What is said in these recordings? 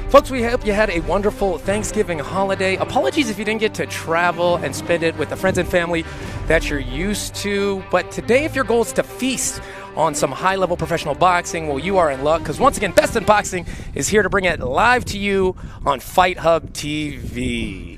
Folks, we hope you had a wonderful Thanksgiving holiday. Apologies if you didn't get to travel and spend it with the friends and family that you're used to. But today, if your goal is to feast on some high-level professional boxing, well, you are in luck, because once again, Best in Boxing is here to bring it live to you on Fight Hub TV.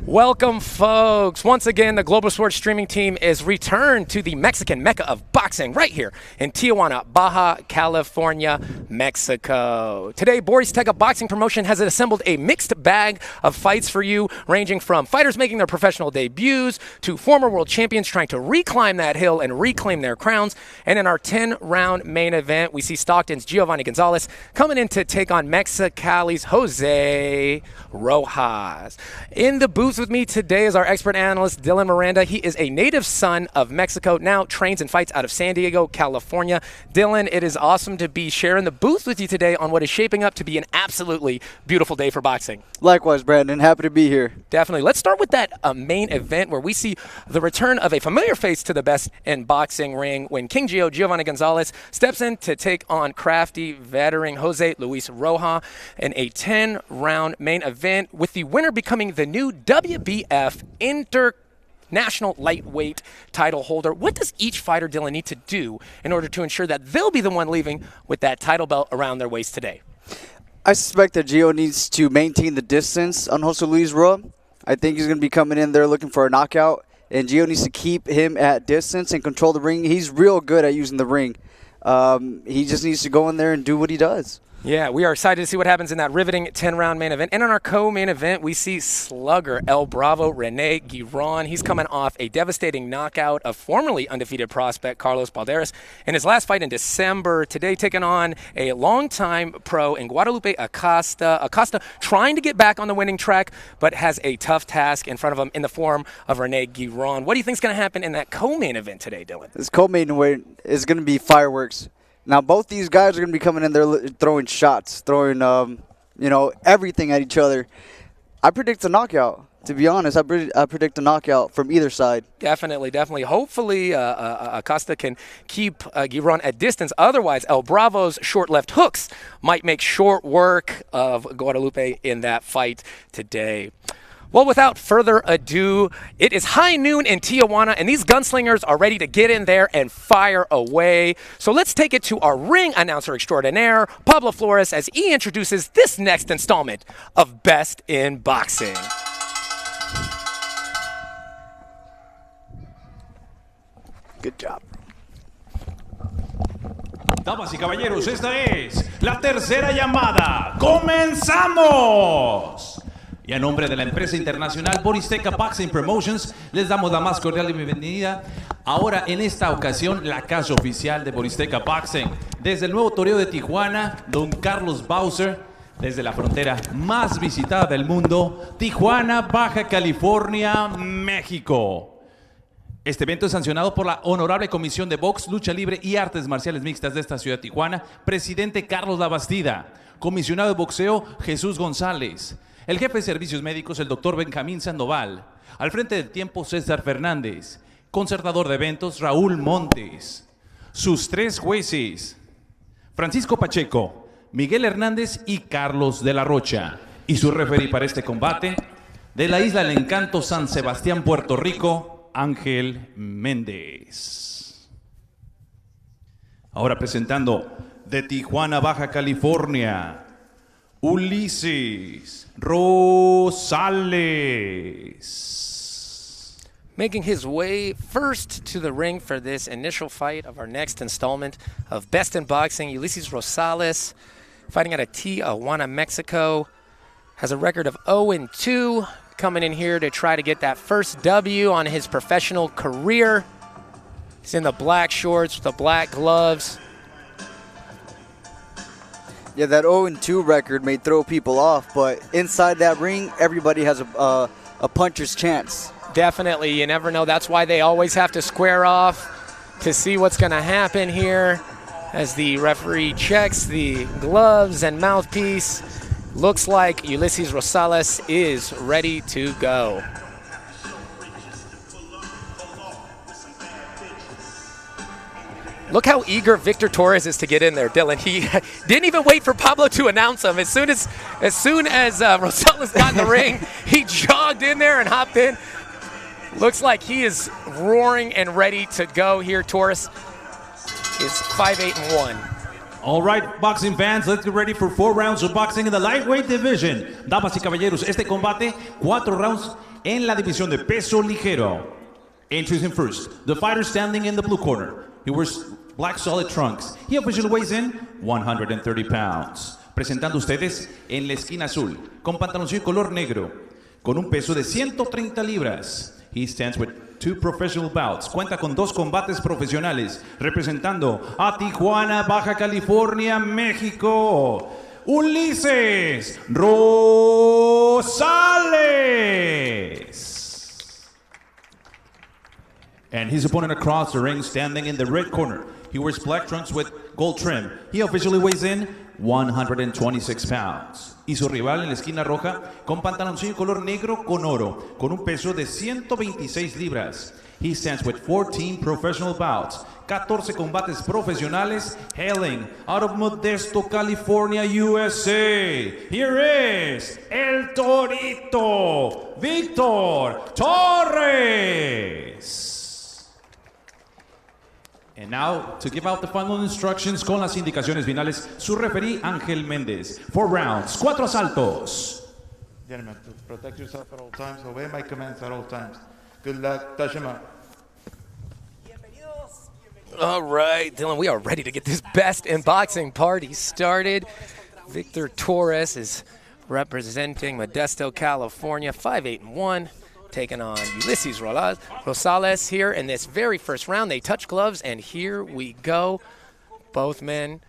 Welcome, folks. Once again, the Global Sports streaming team is returned to the Mexican Mecca of boxing right here in Tijuana, Baja California, Mexico. Today, Boris Tega Boxing Promotion has assembled a mixed bag of fights for you, ranging from fighters making their professional debuts to former world champions trying to reclimb that hill and reclaim their crowns. And in our 10-round main event, we see Stockton's Giovannie Gonzalez coming in to take on Mexicali's Jose Rojas. In the booth with me today is our expert analyst, Dylan Miranda. He is a native son of Mexico, now trains and fights out of San Diego, California. Dylan, it is awesome to be sharing the booth with you today on what is shaping up to be an absolutely beautiful day for boxing. Likewise, Brandon. Happy to be here. Definitely. Let's start with that main event where we see the return of a familiar face to the Best in Boxing ring when King Gio, Giovannie Gonzalez, steps in to take on crafty veteran Jose Luis Rojas in a 10-round main event, with the winner becoming the new WBF International Lightweight title holder. What does each fighter, Dylan, need to do in order to ensure that they'll be the one leaving with that title belt around their waist today? I suspect that Gio needs to maintain the distance on Jose Luis Rojas. I think he's going to be coming in there looking for a knockout, and Gio needs to keep him at distance and control the ring. He's real good at using the ring. He just needs to go in there and do what he does. Yeah, we are excited to see what happens in that riveting 10-round main event. And in our co-main event, we see slugger El Bravo Rene Giron. He's coming off a devastating knockout of formerly undefeated prospect Carlos Balderas in his last fight in December. Today, taking on a longtime pro in Guadalupe Acosta. Acosta trying to get back on the winning track, but has a tough task in front of him in the form of Rene Giron. What do you think is going to happen in that co-main event today, Dylan? This co-main event is going to be fireworks. Now, both these guys are going to be coming in there throwing shots, throwing, everything at each other. I predict a knockout. To be honest, I predict a knockout from either side. Definitely. Hopefully, Acosta can keep Giron at distance. Otherwise, El Bravo's short left hooks might make short work of Guadalupe in that fight today. Well, without further ado, it is high noon in Tijuana, and these gunslingers are ready to get in there and fire away. So let's take it to our ring announcer extraordinaire, Pablo Flores, as he introduces this next installment of Best in Boxing. Good job. Damas y caballeros, esta es la tercera llamada. ¡Comenzamos! Y a nombre de la empresa internacional Boris Tega Boxing Promotions, les damos la más cordial bienvenida. Ahora, en esta ocasión, la casa oficial de Boris Tega Boxing. Desde el nuevo toreo de Tijuana, Don Carlos Bowser. Desde la frontera más visitada del mundo, Tijuana, Baja California, México. Este evento es sancionado por la Honorable Comisión de Box, Lucha Libre y Artes Marciales Mixtas de esta ciudad de Tijuana. Presidente Carlos Labastida. Comisionado de Boxeo, Jesús González. El jefe de servicios médicos, el doctor Benjamín Sandoval. Al frente del tiempo, César Fernández. Concertador de eventos, Raúl Montes. Sus tres jueces, Francisco Pacheco, Miguel Hernández y Carlos de la Rocha. Y su referí para este combate, de la Isla del Encanto, San Sebastián, Puerto Rico, Ángel Méndez. Ahora presentando de Tijuana, Baja California, Ulises Rosales. Making his way first to the ring for this initial fight of our next installment of Best in Boxing, Ulises Rosales, fighting out of Tijuana, Mexico, has a record of 0-2, coming in here to try to get that first W on his professional career. He's in the black shorts with the black gloves. Yeah, that 0-2 record may throw people off, but inside that ring, everybody has a puncher's chance. Definitely. You never know. That's why they always have to square off to see what's going to happen here as the referee checks the gloves and mouthpiece. Looks like Ulises Rosales is ready to go. Look how eager Victor Torres is to get in there, Dylan. He didn't even wait for Pablo to announce him. As soon as Rosales got in the ring, he jogged in there and hopped in. Looks like he is roaring and ready to go here. Torres is 5-8-1. All right, boxing fans, let's get ready for 4 rounds of boxing in the lightweight division. Damas y caballeros, este combate, 4 rounds en la división de peso ligero. Introducing first, the fighter standing in the blue corner. He wears black solid trunks. He officially weighs in 130 pounds. Presentando ustedes en la esquina azul, con pantaloncillo color negro, con un peso de 130 libras. He stands with 2 professional bouts. Cuenta con 2 combates profesionales. Representando a Tijuana, Baja California, México, Ulises Rosales. And his opponent across the ring, standing in the red corner. He wears black trunks with gold trim. He officially weighs in 126 pounds. Y su rival en la esquina roja, con pantaloncillo color negro con oro, con un peso de 126 libras. He stands with 14 professional bouts, 14 combates profesionales, hailing out of Modesto, California, USA. Here is El Torito, Victor Torres. And now, to give out the final instructions con las indicaciones finales, su referee Ángel Méndez. 4 rounds, 4 asaltos. Gentlemen, to protect yourself at all times, obey my commands at all times. Good luck, touch him up. All right, Dylan, we are ready to get this best in boxing party started. Victor Torres is representing Modesto, California, 5-8-1. Taking on Ulises Rosales here in this very first round. They touch gloves, and here we go. Both men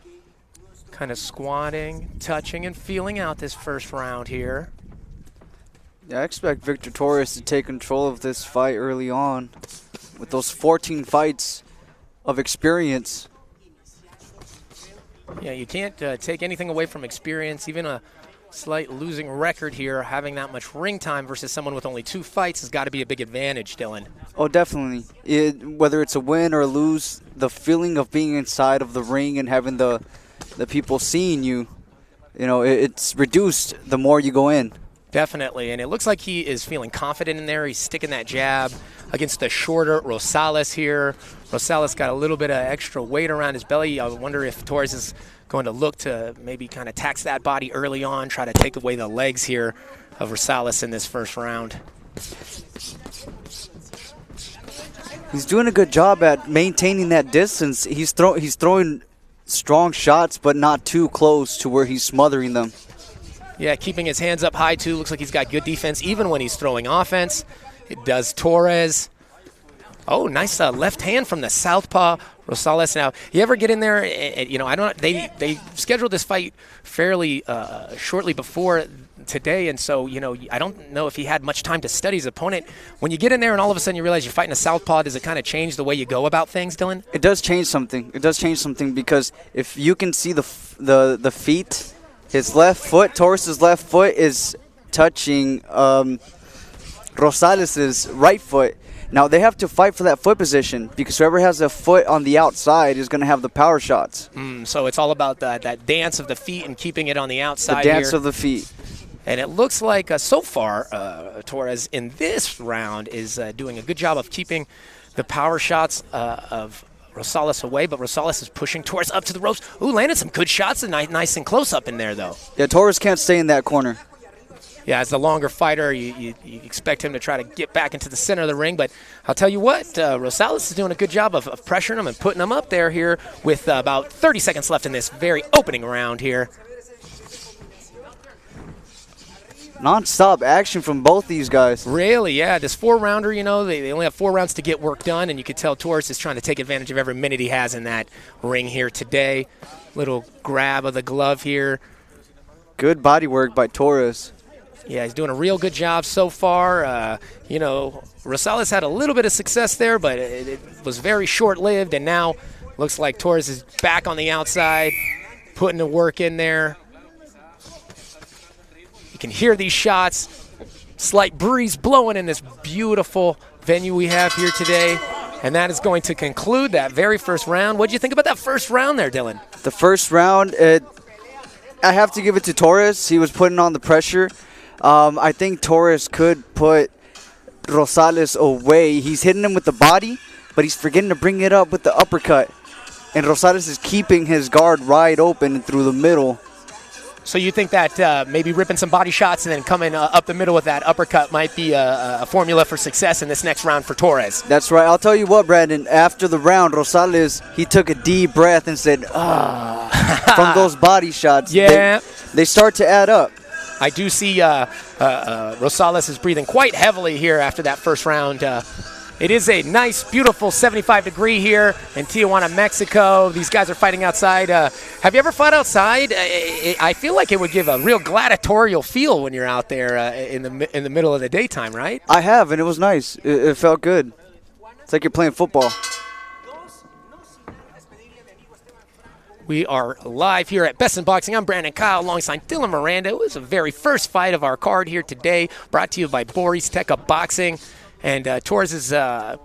kind of squatting, touching, and feeling out this first round here. Yeah, I expect Victor Torres to take control of this fight early on with those 14 fights of experience. Yeah, you can't take anything away from experience. Even a slight losing record here, having that much ring time versus someone with only 2 fights has got to be a big advantage, Dylan. Oh, definitely. Whether it's a win or a lose, the feeling of being inside of the ring and having the people seeing you, it's reduced the more you go in. Definitely, and it looks like he is feeling confident in there. He's sticking that jab against the shorter Rosales here. Rosales got a little bit of extra weight around his belly. I wonder if Torres is going to look to maybe kind of tax that body early on, try to take away the legs here of Rosales in this first round. He's doing a good job at maintaining that distance. He's throwing strong shots, but not too close to where he's smothering them. Yeah, keeping his hands up high, too. Looks like he's got good defense, even when he's throwing offense. It does Torres. Oh, nice left hand from the southpaw Rosales. Now, you ever get in there? I don't. They scheduled this fight fairly shortly before today, and so I don't know if he had much time to study his opponent. When you get in there and all of a sudden you realize you're fighting a southpaw, does it kind of change the way you go about things, Dylan? It does change something. It does change something because if you can see the feet, his left foot, Torres' left foot is touching Rosales' right foot. Now, they have to fight for that foot position because whoever has a foot on the outside is going to have the power shots. So it's all about that dance of the feet and keeping it on the outside. The dance of the feet. And it looks like so far Torres in this round is doing a good job of keeping the power shots of Rosales away, but Rosales is pushing Torres up to the ropes. Ooh, landed some good shots, nice and close up in there, though. Yeah, Torres can't stay in that corner. Yeah, as the longer fighter, you expect him to try to get back into the center of the ring. But I'll tell you what, Rosales is doing a good job of pressuring him and putting him up there here with about 30 seconds left in this very opening round here. Non-stop action from both these guys. Really, yeah. This 4-rounder, they only have 4 rounds to get work done, and you can tell Torres is trying to take advantage of every minute he has in that ring here today. Little grab of the glove here. Good body work by Torres. Yeah, he's doing a real good job so far. Rosales had a little bit of success there, but it was very short-lived, and now looks like Torres is back on the outside, putting the work in there. You can hear these shots. Slight breeze blowing in this beautiful venue we have here today. And that is going to conclude that very first round. What did you think about that first round there, Dylan? The first round, I have to give it to Torres. He was putting on the pressure. I think Torres could put Rosales away. He's hitting him with the body, but he's forgetting to bring it up with the uppercut. And Rosales is keeping his guard wide open through the middle. So you think that maybe ripping some body shots and then coming up the middle with that uppercut might be a formula for success in this next round for Torres? That's right. I'll tell you what, Brandon. After the round, Rosales, he took a deep breath and said, from those body shots. Yeah. They start to add up. I do see Rosales is breathing quite heavily here after that first round. It is a nice, beautiful 75-degree here in Tijuana, Mexico. These guys are fighting outside. Have you ever fought outside? I feel like it would give a real gladiatorial feel when you're out there in the middle of the daytime, right? I have, and it was nice. It felt good. It's like you're playing football. We are live here at Best in Boxing. I'm Brandon Kyle alongside Dylan Miranda. It was the very first fight of our card here today, brought to you by Boris Teka Boxing. And Torres is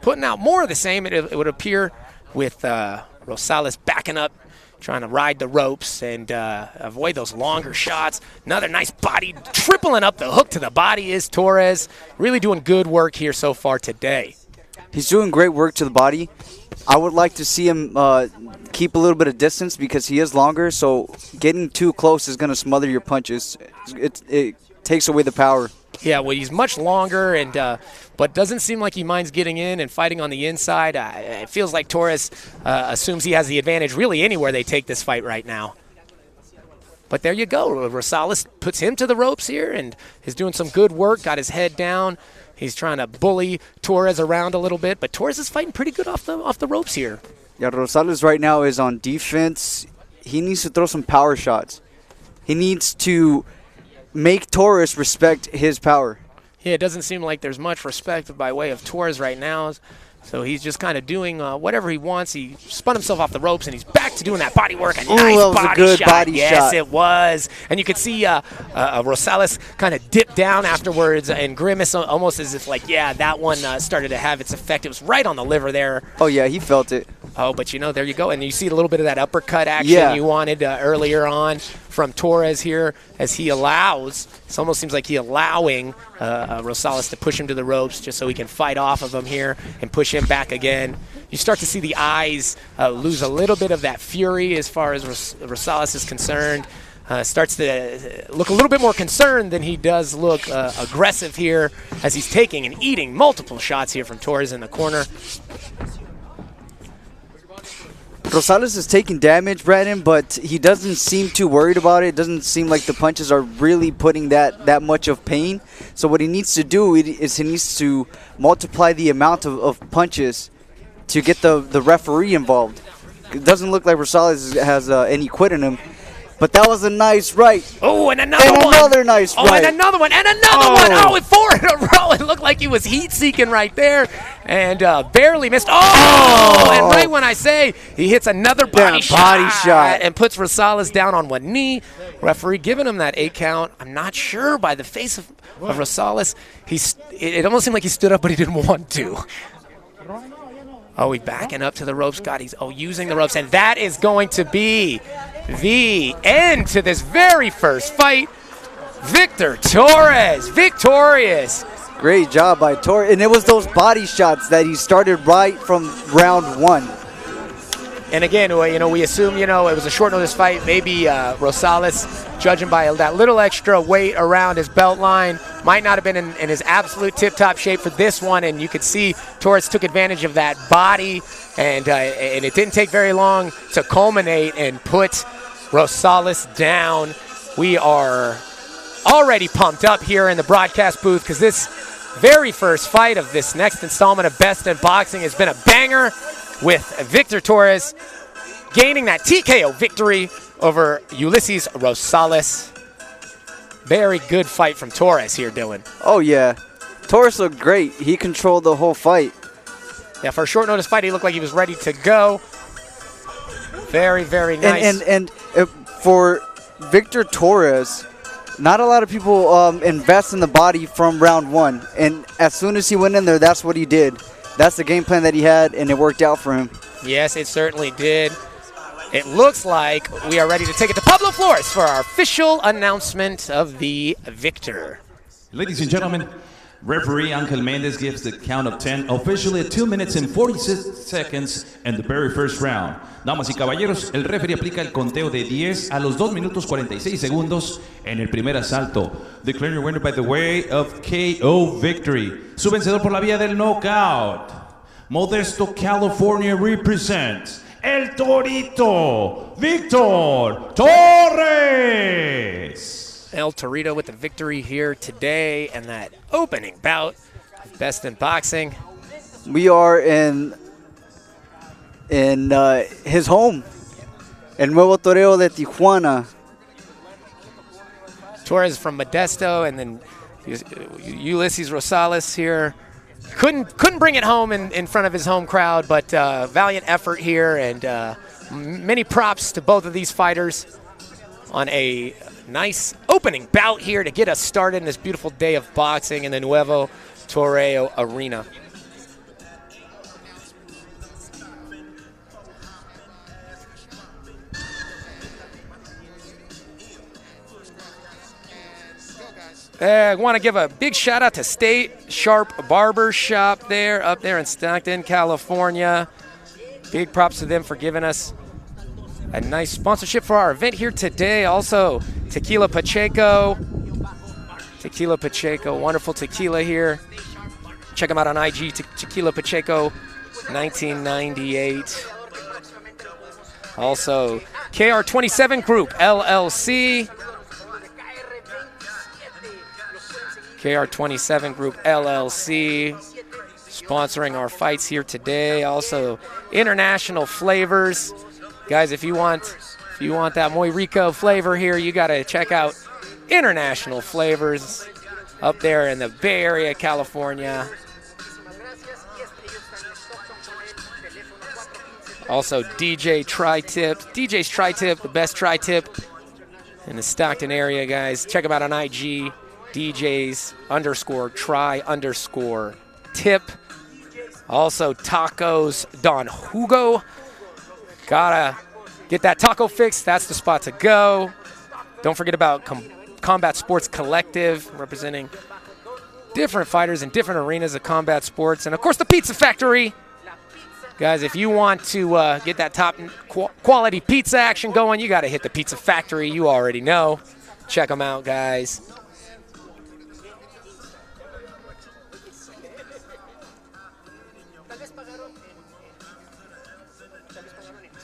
putting out more of the same, it would appear, with Rosales backing up, trying to ride the ropes and avoid those longer shots. Another nice body, tripling up the hook to the body is Torres. Really doing good work here so far today. He's doing great work to the body. I would like to see him keep a little bit of distance because he is longer, so getting too close is going to smother your punches. It takes away the power. Yeah, well, he's much longer, and but doesn't seem like he minds getting in and fighting on the inside. It feels like Torres assumes he has the advantage really anywhere they take this fight right now. But there you go. Rosales puts him to the ropes here and is doing some good work, got his head down. He's trying to bully Torres around a little bit, but Torres is fighting pretty good off the ropes here. Yeah, Rosales right now is on defense. He needs to throw some power shots. He needs to make Torres respect his power. Yeah, it doesn't seem like there's much respect by way of Torres right now. So he's just kind of doing whatever he wants. He spun himself off the ropes, and he's back to doing that body work. Nice that was body a good shot. Body yes, shot. It was. And you could see Rosales kind of dip down afterwards and grimace almost as if like, yeah, that one started to have its effect. It was right on the liver there. Oh, yeah, he felt it. Oh, but, there you go. And you see a little bit of that uppercut action you wanted earlier on from Torres here as he allows. It almost seems like he's allowing Rosales to push him to the ropes just so he can fight off of him here and push him back again. You start to see the eyes lose a little bit of that fury as far as Rosales is concerned. Starts to look a little bit more concerned than he does look aggressive here as he's taking and eating multiple shots here from Torres in the corner. Rosales is taking damage, Brandon, but he doesn't seem too worried about it. It doesn't seem like the punches are really putting that much of pain. So what he needs to do is he needs to multiply the amount of punches to get the referee involved. It doesn't look like Rosales has any quit in him. But that was a nice right. Oh, and another one. And another nice right. Oh, and another one. And another one. Oh, and 4 in a row. It looked like he was heat-seeking right there. And barely missed. Oh! And right when I say he hits another body shot and puts Rosales down on one knee. Referee giving him that 8 count. I'm not sure by the face of Rosales. It almost seemed like he stood up, but he didn't want to. Oh, he's backing up to the ropes. God, he's using the ropes. And that is going to be the end to this very first fight. Victor Torres, victorious. Great job by Torres. And it was those body shots that he started right from round 1. And again, we assume, it was a short notice fight. Maybe Rosales, judging by that little extra weight around his belt line, might not have been in his absolute tip-top shape for this one. And you could see Torres took advantage of that body, and it didn't take very long to culminate and put Rosales down. We are already pumped up here in the broadcast booth because this very first fight of this next installment of Best in Boxing has been a banger, with Victor Torres gaining that TKO victory over Ulysses Rosales. Very good fight from Torres here, Dylan. Oh, yeah. Torres looked great. He controlled the whole fight. Yeah, for a short notice fight, he looked like he was ready to go. Very, very nice. And for Victor Torres, not a lot of people invest in the body from round 1. And as soon as he went in there, that's what he did. that's the game plan that he had, and it worked out for him. Yes, it certainly did. It looks like we are ready to take it to Pablo Flores for our official announcement of the victor. Ladies and gentlemen, referee Angel Mendez gives the count of 10, officially at 2 minutes and 46 seconds in the very first round. Damas y caballeros, el referee aplica el conteo de 10 a los 2 minutos 46 segundos en el primer asalto. Declaring your winner by the way of KO victory. Su vencedor por la vía del knockout. Modesto, California represents El Torito, Victor Torres. El Torito with the victory here today and that opening bout of Best in Boxing. We are in his home, El Nuevo Toreo de Tijuana. Torres from Modesto, and then Ulysses Rosales here. Couldn't bring it home in front of his home crowd, but valiant effort here, and many props to both of these fighters on a nice opening bout here to get us started in this beautiful day of boxing in the Nuevo Toreo Arena. I want to give a big shout out to State Sharp Barber Shop up there in Stockton, California. Big props to them for giving us a nice sponsorship for our event here today. Also, Tequila Pacheco, wonderful tequila here. Check them out on IG, Tequila Pacheco 1998. Also, KR27 Group, LLC. KR27 Group, LLC, sponsoring our fights here today. Also, International Flavors. Guys, if you want that Muy Rico flavor here, you got to check out International Flavors up there in the Bay Area, California. Also, DJ's Tri-Tip, the best Tri-Tip in the Stockton area, guys. Check them out on IG, DJs_Tri_Tip. Also, Tacos Don Hugo. Gotta get that taco fix. That's the spot to go. Don't forget about Combat Sports Collective, representing different fighters in different arenas of combat sports. And, of course, the Pizza Factory. Guys, if you want to get that top quality pizza action going, you got to hit the Pizza Factory. You already know. Check them out, guys.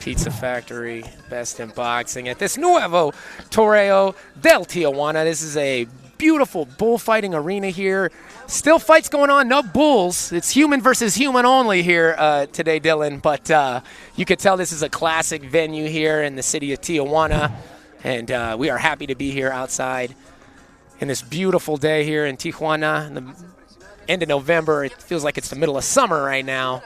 Pizza Factory, Best in Boxing at this Nuevo Toreo del Tijuana. This is a beautiful bullfighting arena here. Still fights going on, no bulls. It's human versus human only here today, Dylan. But you could tell this is a classic venue here in the city of Tijuana. And we are happy to be here outside in this beautiful day here in Tijuana. In the end of November, it feels like it's the middle of summer right now.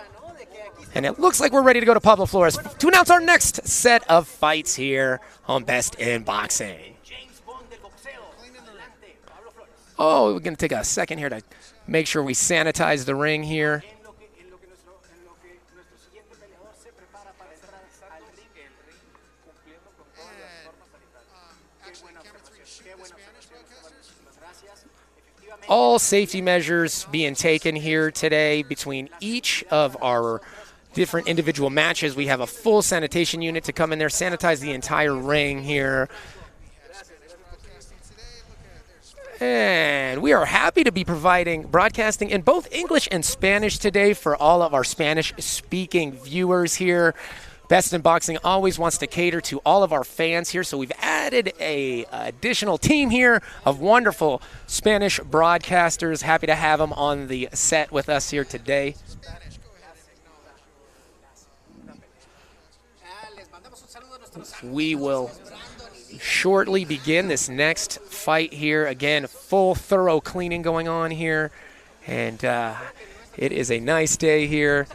And it looks like we're ready to go to Pablo Flores to announce our next set of fights here on Best in Boxing. Oh, we're going to take a second here to make sure we sanitize the ring here. All safety measures being taken here today between each of our different individual matches. We have a full sanitation unit to come in there, sanitize the entire ring here. And we are happy to be broadcasting in both English and Spanish today for all of our Spanish-speaking viewers here. Best in Boxing always wants to cater to all of our fans here, so we've added a additional team here of wonderful Spanish broadcasters. Happy to have them on the set with us here today. We will shortly begin this next fight here. Again, full thorough cleaning going on here. And it is a nice day here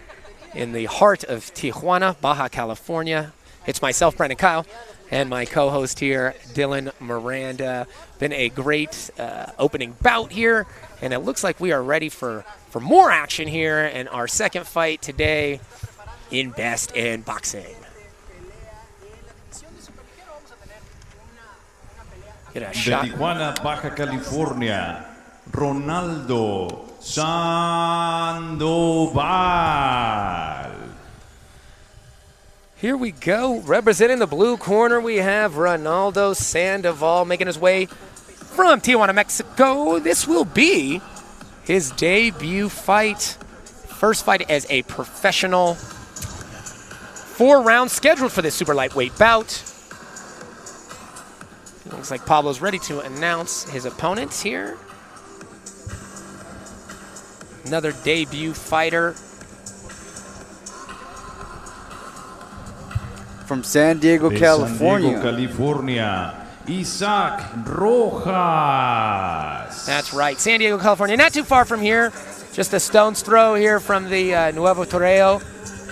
in the heart of Tijuana, Baja California. It's myself, Brandon Kyle, and my co-host here, Dylan Miranda. Been a great opening bout here, and it looks like we are ready for more action here in our second fight today in Best in Boxing. Get a shot. De Tijuana, Baja California, Ronaldo Sandoval. Here we go. Representing the blue corner, we have Ronaldo Sandoval making his way from Tijuana, Mexico. This will be his debut fight. First fight as a professional. 4 rounds scheduled for this super lightweight bout. Looks like Pablo's ready to announce his opponents here. Another debut fighter. From San Diego, California. San Diego, California, Isaac Rojas. That's right, San Diego, California. Not too far from here. Just a stone's throw here from the Nuevo Toreo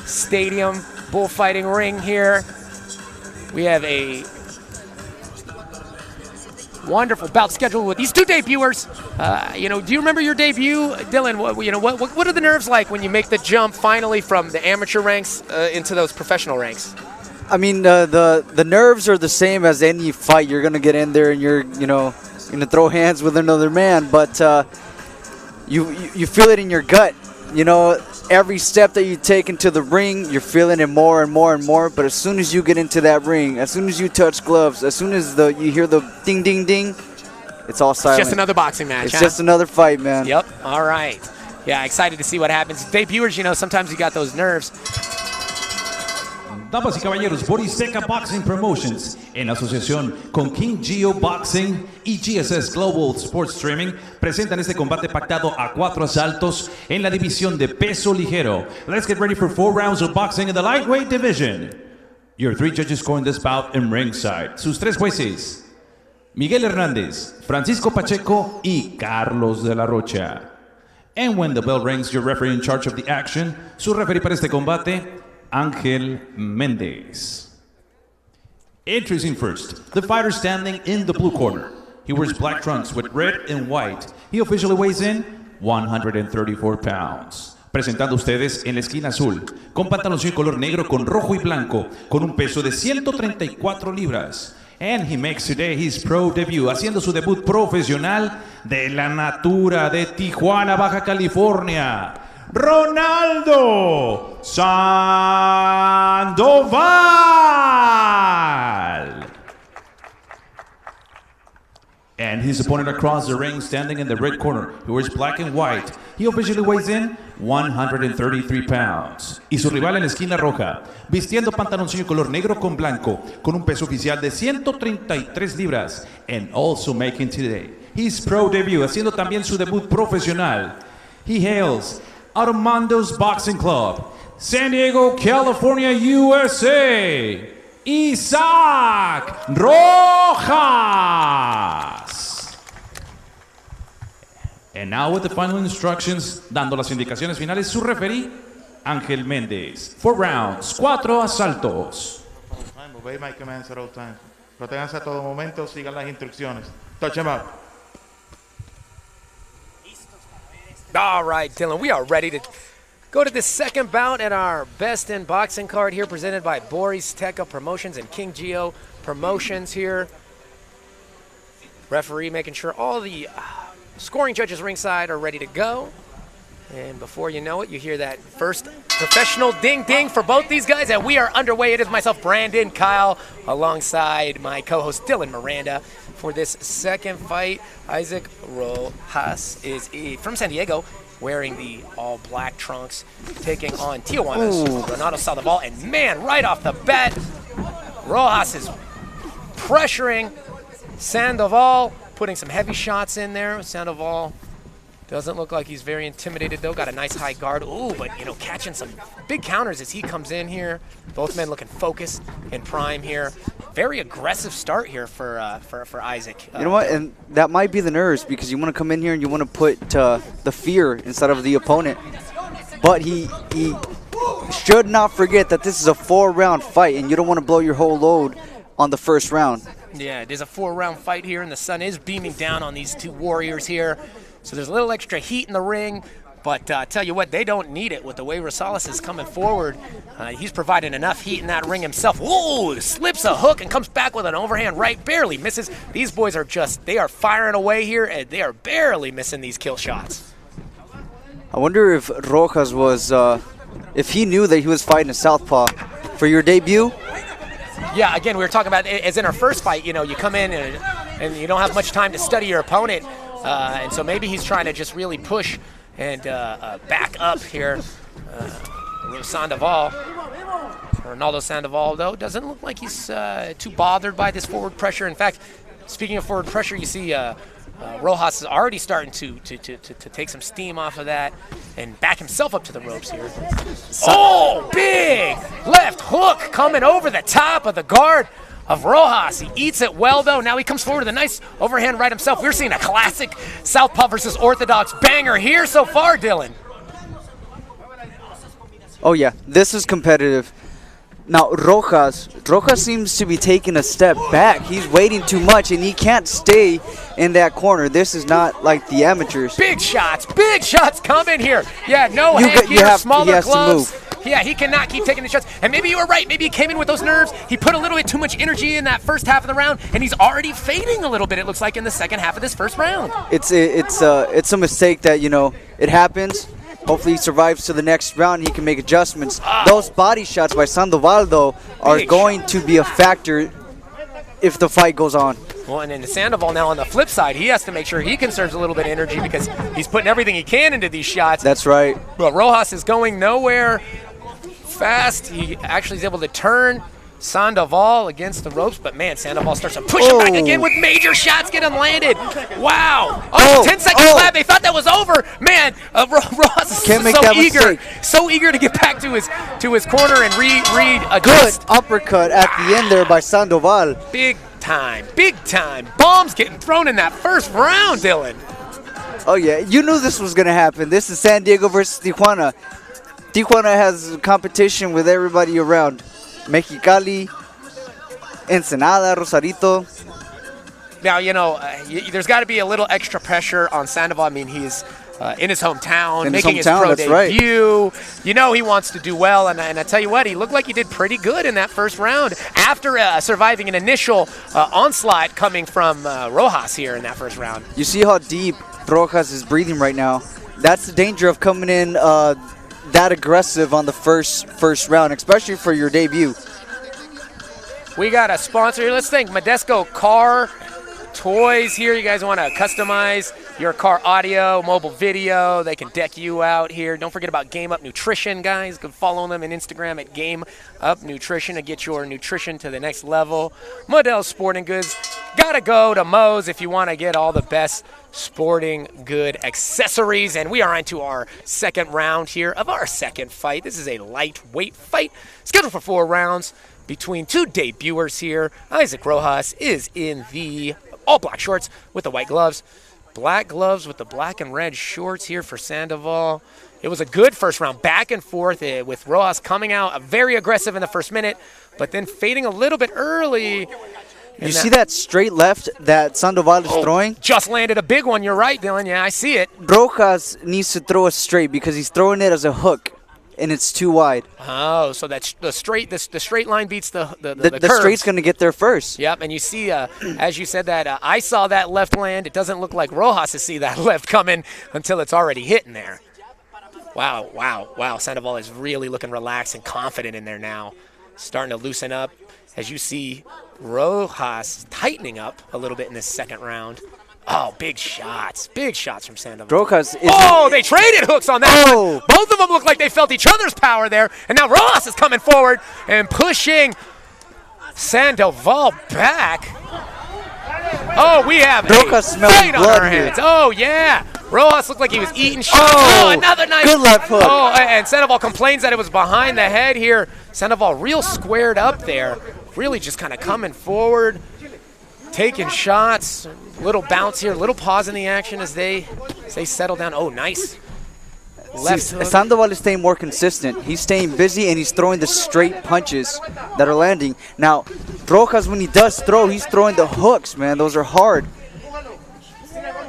Stadium bullfighting ring here. We have a wonderful bout scheduled with these 2 debuters. Do you remember your debut, Dylan? What are the nerves like when you make the jump finally from the amateur ranks into those professional ranks? I mean, the nerves are the same as any fight. You're gonna get in there and you're gonna throw hands with another man, but you feel it in your gut. Every step that you take into the ring, you're feeling it more and more and more. But as soon as you get into that ring, as soon as you touch gloves, as soon as you hear the ding, ding, ding, it's all silent. It's just another boxing match. It's just another fight, man. Yep. All right. Yeah, excited to see what happens. Debuters, sometimes you got those nerves. Damas y caballeros, Boristeca Boxing Promotions, en asociación con King Geo Boxing y GSS Global Sports Streaming, presentan este combate pactado a 4 asaltos en la división de peso ligero. Let's get ready for 4 rounds of boxing in the lightweight division. Your 3 judges scoring this bout in ringside. Sus 3 jueces, Miguel Hernández, Francisco Pacheco y Carlos de la Rocha. And when the bell rings, your referee in charge of the action, su referee para este combate, Ángel Méndez. Introducing first, the fighter standing in the blue corner. He wears black trunks with red and white. He officially weighs in 134 pounds. Presentando ustedes en la esquina azul, con pantaloncillo color negro con rojo y blanco, con un peso de 134 libras. And he makes today his pro debut, haciendo su debut profesional de la Natura de Tijuana, Baja California, Ronaldo Sandoval. And his opponent across the ring, standing in the red corner, he wears black and white. He officially weighs in 133 pounds. Y su rival en la esquina roja, vistiendo pantaloncillo color negro con blanco, con un peso oficial de 133 libras. And also making today his pro debut, haciendo también su debut profesional. He hails out of Mondo's Boxing Club, San Diego, California, USA, Isaac Rojas. And now with the final instructions, dando las indicaciones finales, su referee, Ángel Méndez. 4 rounds, 4 asaltos. Obey my commands at all times. Protéganse a todo momento, sigan las instrucciones. Touch him up. All right, Dylan, we are ready to go to the second bout at our Best in Boxing card here, presented by Boristeca Promotions and King Geo Promotions here. Referee making sure all the scoring judges ringside are ready to go. And before you know it, you hear that first professional ding-ding for both these guys, and we are underway. It is myself, Brandon Kyle, alongside my co-host, Dylan Miranda, for this second fight. Isaac Rojas is from San Diego, wearing the all-black trunks, taking on Tijuana's Ronaldo Sandoval. And man, right off the bat, Rojas is pressuring Sandoval, putting some heavy shots in there. Sandoval doesn't look like he's very intimidated, though. Got a nice high guard. Ooh, but, catching some big counters as he comes in here. Both men looking focused and prime here. Very aggressive start here for Isaac. You know what? And that might be the nerves, because you want to come in here and you want to put the fear inside of the opponent. But he should not forget that this is a 4-round fight, and you don't want to blow your whole load on the first round. Yeah, it is a 4-round fight here, and the sun is beaming down on these two warriors here. So there's a little extra heat in the ring, but tell you what, they don't need it with the way Rosales is coming forward. He's providing enough heat in that ring himself. Whoa, slips a hook and comes back with an overhand right, barely misses. These boys are they are firing away here, and they are barely missing these kill shots. I wonder if Rojas was, if he knew that he was fighting a southpaw for your debut. Yeah, again, we were talking about, as in our first fight, you know, you come in and you don't have much time to study your opponent, and so maybe he's trying to just really push and back up here. Sandoval, Ronaldo Sandoval, though, doesn't look like he's too bothered by this forward pressure. In fact, speaking of forward pressure, you see Rojas is already starting to take some steam off of that and back himself up to the ropes here. Oh, big left hook coming over the top of the guard of Rojas. He eats it well, though. Now he comes forward with a nice overhand right himself. We're seeing a classic southpaw versus orthodox banger here so far, Dylan. Oh, yeah, this is competitive. Now, Rojas seems to be taking a step back. He's waiting too much, and he can't stay in that corner. This is not like the amateurs. Big shots coming here. Yeah, no hand here, smaller gloves. Yeah, he cannot keep taking the shots. And maybe you were right. Maybe he came in with those nerves. He put a little bit too much energy in that first half of the round, and he's already fading a little bit, it looks like, in the second half of this first round. It's a mistake that, you know, it happens. Hopefully he survives to the next round. He can make adjustments. Oh. Those body shots by Sandoval, though, are going to be a factor if the fight goes on. Well, and then Sandoval now on the flip side, he has to make sure he conserves a little bit of energy because he's putting everything he can into these shots. That's right. But Rojas is going nowhere fast. He actually is able to turn Sandoval against the ropes, but man, Sandoval starts to push him back again with major shots getting landed. Wow. 10-second slap. They thought that was over. Man, Rojas is so eager to get back to his corner and readjust. Good uppercut at the end there by Sandoval. Big time. Bombs getting thrown in that first round, Dylan. Oh, yeah. You knew this was going to happen. This is San Diego versus Tijuana. Tijuana has competition with everybody around. Mexicali, Ensenada, Rosarito. Now, you know, there's got to be a little extra pressure on Sandoval. I mean, he's in his hometown, making his pro debut. Right. You know he wants to do well, and I tell you what, he looked like he did pretty good in that first round after surviving an initial onslaught coming from Rojas here in that first round. You see how deep Rojas is breathing right now. That's the danger of coming in that aggressive on the first round, especially for your debut. We got a sponsor here. Let's thank Modesto Car Toys here. You guys want to customize your car audio, mobile video. They can deck you out here. Don't forget about Game Up Nutrition, guys. You can follow them on Instagram at Game Up Nutrition to get your nutrition to the next level. Model Sporting Goods. Gotta go to Moe's if you want to get all the best sporting good accessories. And we are on to our second round here of our second fight. This is a lightweight fight scheduled for 4 rounds between two debuters here. Isaac Rojas is in the all black shorts with the white gloves. Black gloves with the black and red shorts here for Sandoval. It was a good first round, back and forth with Rojas coming out very aggressive in the first minute, but then fading a little bit early. You see that straight left that Sandoval is throwing? Just landed a big one. You're right, Dylan. Yeah, I see it. Rojas needs to throw it straight because he's throwing it as a hook, and it's too wide. Oh, so that's the straight line beats the straight's going to get there first. Yep, and you see, as you said that, I saw that left land. It doesn't look like Rojas to see that left coming until it's already hitting there. Wow. Sandoval is really looking relaxed and confident in there now. Starting to loosen up. As you see, Rojas tightening up a little bit in this second round. Oh, big shots from Sandoval. Rojas they traded hooks on that one. Both of them look like they felt each other's power there. And now Rojas is coming forward and pushing Sandoval back. Oh, we have Rojas a fight on our hands. Oh, yeah. Rojas looked like he was eating shots. Oh, another nice. Good left hook. Oh, and Sandoval complains that it was behind the head here. Sandoval real squared up there. Really just kind of coming forward, taking shots. Little bounce here, little pause in the action as they settle down. Oh, nice. Left hook. Sandoval is staying more consistent. He's staying busy, and he's throwing the straight punches that are landing. Now, Rojas, when he does throw, he's throwing the hooks, man. Those are hard.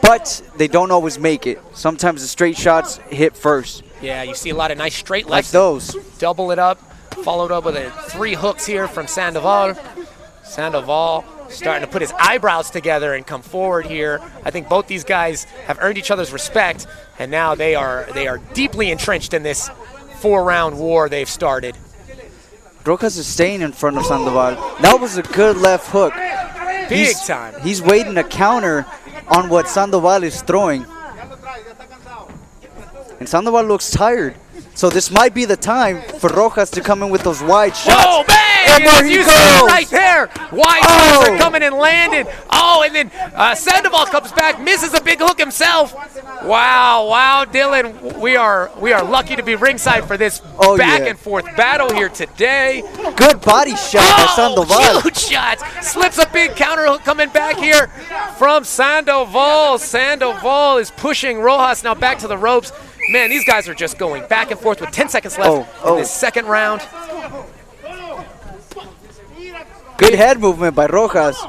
But they don't always make it. Sometimes the straight shots hit first. Yeah, you see a lot of nice straight Like lefts. those. Double it up, followed up with 3 hooks here from Sandoval. Sandoval starting to put his eyebrows together and come forward here. I think both these guys have earned each other's respect, and now they are deeply entrenched in this 4-round war they've started. Rojas is staying in front of Sandoval. That was a good left hook. Big time. He's waiting to counter on what Sandoval is throwing. And Sandoval looks tired. So this might be the time for Rojas to come in with those wide shots. Oh, man! And there he You goes. see it right there. Wide shots are coming and landing. Oh, and then Sandoval comes back, misses a big hook himself. Wow, Dylan. We are lucky to be ringside for this back and forth battle here today. Good body shot by Sandoval. Huge shots. Slips a big counter hook coming back here from Sandoval. Sandoval is pushing Rojas now back to the ropes. Man, these guys are just going back and forth with 10 seconds left in this second round. Good head movement by Rojas.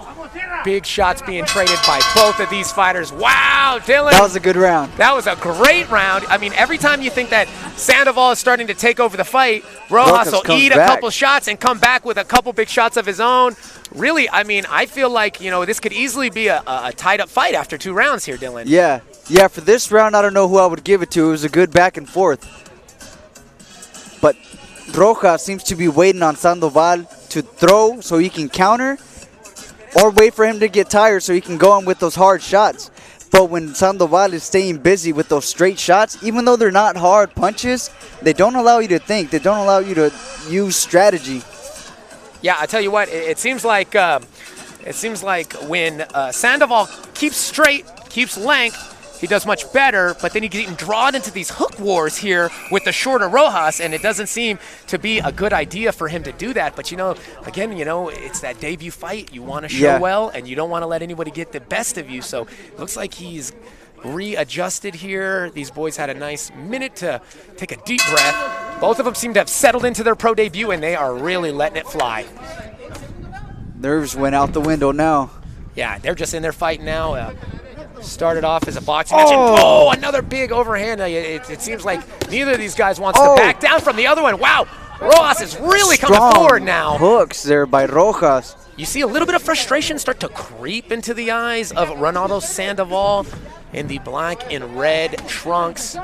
Big shots being traded by both of these fighters. Wow, Dylan. That was a good round. That was a great round. I mean, every time you think that Sandoval is starting to take over the fight, Rojas will eat a couple shots and come back with a couple big shots of his own. Really, I mean, I feel like, you know, this could easily be a tied-up fight after 2 rounds here, Dylan. Yeah, for this round, I don't know who I would give it to. It was a good back and forth. But Rojas seems to be waiting on Sandoval to throw so he can counter, or wait for him to get tired so he can go on with those hard shots. But when Sandoval is staying busy with those straight shots, even though they're not hard punches, they don't allow you to think. They don't allow you to use strategy. Yeah, I tell you what, it seems like when Sandoval keeps straight, keeps length, he does much better, but then he's getting drawn into these hook wars here with the shorter Rojas, and it doesn't seem to be a good idea for him to do that. But, you know, again, you know, it's that debut fight. You want to show well, and you don't want to let anybody get the best of you. So it looks like he's readjusted here. These boys had a nice minute to take a deep breath. Both of them seem to have settled into their pro debut, and they are really letting it fly. Nerves went out the window now. Yeah, they're just in there fighting now. Started off as a boxing match. And, another big overhand. It seems like neither of these guys wants to back down from the other one. Wow, Rojas is really coming forward now. Hooks there by Rojas. You see a little bit of frustration start to creep into the eyes of Ronaldo Sandoval in the black and red trunks.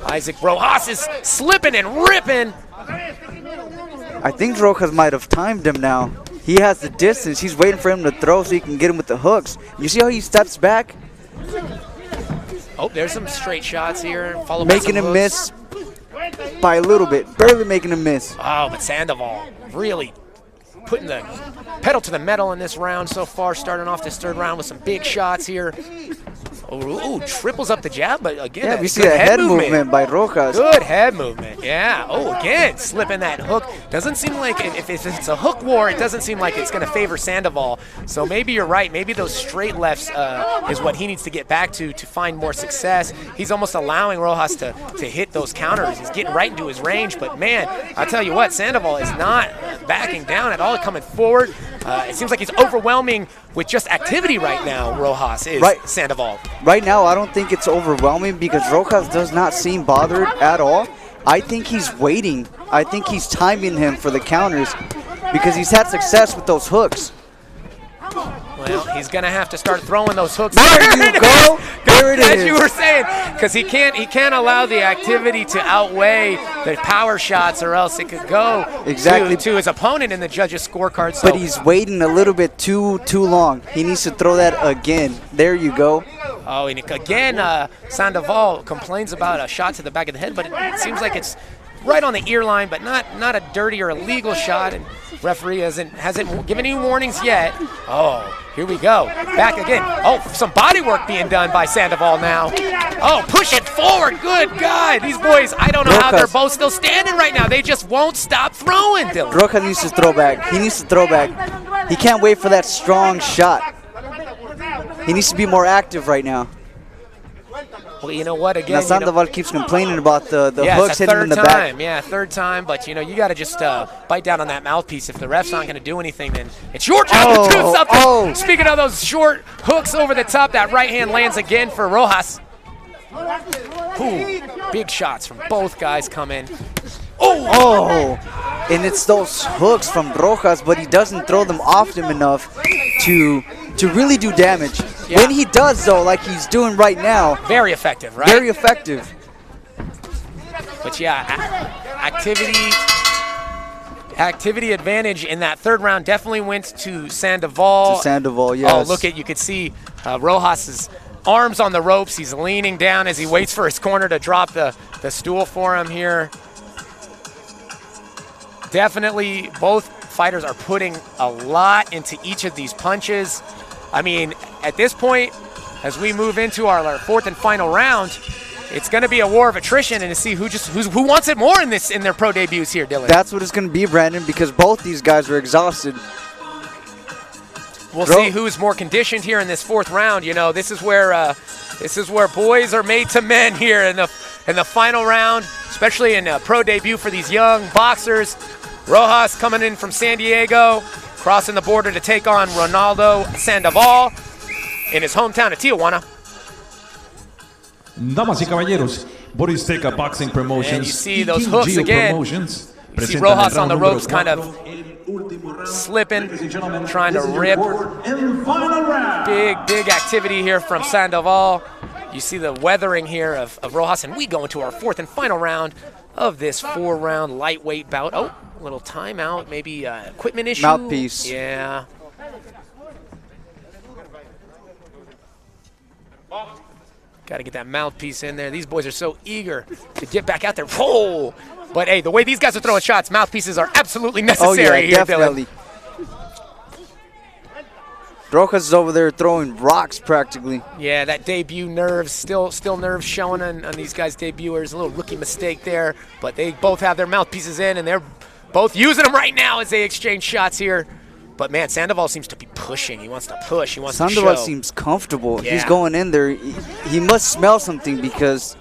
Isaac Rojas is slipping and ripping. I think Rojas might have timed him now. He has the distance. He's waiting for him to throw so he can get him with the hooks. You see how he steps back? Oh, there's some straight shots here. Making him miss by a little bit. Barely making him miss. Oh, but Sandoval really putting the pedal to the metal in this round so far, starting off this 3rd round with some big shots here. Oh, triples up the jab, but again, we see a head movement by Rojas. Good head movement, yeah. Oh, again, slipping that hook. Doesn't seem like, if it's a hook war, it doesn't seem like it's going to favor Sandoval. So maybe you're right. Maybe those straight lefts is what he needs to get back to find more success. He's almost allowing Rojas to hit those counters. He's getting right into his range. But, man, I'll tell you what, Sandoval is not backing down at all, coming forward. It seems like he's overwhelming with just activity right now, Rojas is Sandoval. Right now, I don't think it's overwhelming because Rojas does not seem bothered at all. I think he's waiting. I think he's timing him for the counters because he's had success with those hooks. Well, he's going to have to start throwing those hooks. There you go. There it is. As you were saying, because he can't allow the activity to outweigh the power shots, or else it could go to his opponent in the judges' scorecard. So. But he's waiting a little bit too long. He needs to throw that again. There you go. Oh, and again, Sandoval complains about a shot to the back of the head, but it seems like it's right on the ear line, but not a dirty or illegal shot. And referee hasn't given any warnings yet. Oh, here we go. Back again. Oh, some body work being done by Sandoval now. Oh, push it forward. Good God. These boys, I don't know how they're both still standing right now. They just won't stop throwing, Dylan. Rojas needs to throw back. He needs to throw back. He can't wait for that strong shot. He needs to be more active right now. Well, you know what? Again, now Sandoval keeps complaining about the hooks hitting him in the back. Yeah, third time. But, you know, you got to just bite down on that mouthpiece. If the ref's not going to do anything, then it's your job to do something. Speaking of those short hooks over the top, that right hand lands again for Rojas. Ooh, big shots from both guys coming. Oh, and it's those hooks from Rojas, but he doesn't throw them often enough to really do damage. Yeah. When he does, though, like he's doing right now, very effective, right? Very effective. But yeah, activity advantage in that third round definitely went to Sandoval. To Sandoval, yes. Oh, look you could see Rojas's arms on the ropes. He's leaning down as he waits for his corner to drop the stool for him here. Definitely both fighters are putting a lot into each of these punches. I mean, at this point, as we move into our fourth and final round, it's going to be a war of attrition and to see who wants it more in their pro debuts here, Dylan. That's what it's going to be, Brandon, because both these guys are exhausted. We'll see who's more conditioned here in this fourth round. You know, this is where boys are made to men here in the final round, especially in a pro debut for these young boxers. Rojas coming in from San Diego, crossing the border to take on Ronaldo Sandoval in his hometown of Tijuana. Damas y caballeros, Boristeca Boxing Promotions. And you see those hooks again. You see Rojas on the ropes kind of slipping, trying to rip. Big activity here from Sandoval. You see the weathering here of Rojas, and we go into our fourth and final round of this 4-round lightweight bout. Oh, a little timeout, maybe equipment issue. Mouthpiece. Yeah. Got to get that mouthpiece in there. These boys are so eager to get back out there. Whoa! But hey, the way these guys are throwing shots, mouthpieces are absolutely necessary here, definitely. Dylan. Rojas is over there throwing rocks practically. Yeah, that debut nerves, still nerves showing on these guys' debuters. A little rookie mistake there, but they both have their mouthpieces in, and they're both using them right now as they exchange shots here. But man, Sandoval seems to be pushing. He wants to push. He wants to show. Sandoval seems comfortable. Yeah. He's going in there. He must smell something because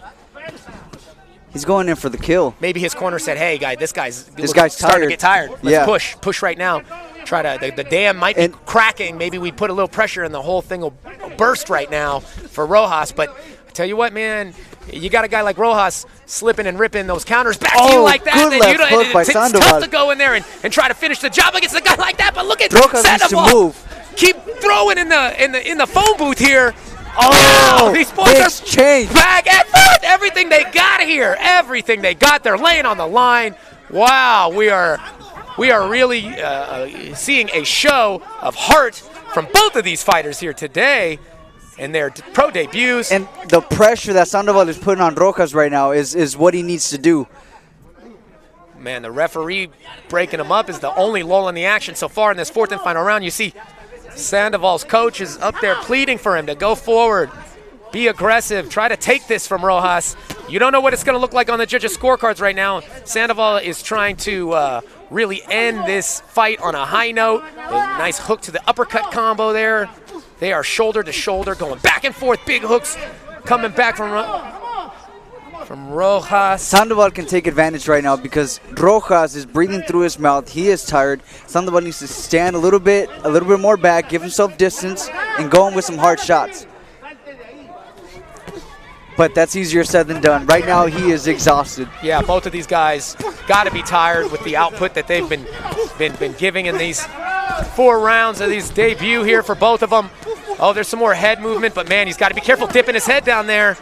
he's going in for the kill. Maybe his corner said, "Hey, guy, this guy's tired. starting to get tired. Let's Yeah. push right now. Try to. The dam might be cracking. Maybe we put a little pressure, and the whole thing will burst right now for Rojas. But I tell you what, man, you got a guy like Rojas slipping and ripping those counters back to you like that. Good Then left hook by it's Sandoval. tough to go in there and try to finish the job against a guy like that. But look at Rojas needs to Sandoval. move. Keep throwing in the phone booth here. Oh, these boys are exchange. back and forth. Everything they got here, everything they got, they're laying on the line. Wow, we are really seeing a show of heart from both of these fighters here today in their pro debuts. And the pressure that Sandoval is putting on Rojas right now is what he needs to do. Man, the referee breaking him up is the only lull in the action so far in this fourth and final round. You see Sandoval's coach is up there pleading for him to go forward, be aggressive, try to take this from Rojas. You don't know what it's going to look like on the judges' scorecards right now. Sandoval is trying to really end this fight on a high note. A nice hook to the uppercut combo there. They are shoulder to shoulder, going back and forth. Big hooks coming back from Rojas. Sandoval can take advantage right now because Rojas is breathing through his mouth. He is tired. Sandoval needs to stand a little bit more back, give himself distance, and go in with some hard shots. But that's easier said than done. Right now, he is exhausted. Yeah, both of these guys got to be tired with the output that they've been giving in these 4 rounds of these debut here for both of them. Oh, there's some more head movement, but man, he's got to be careful dipping his head down there.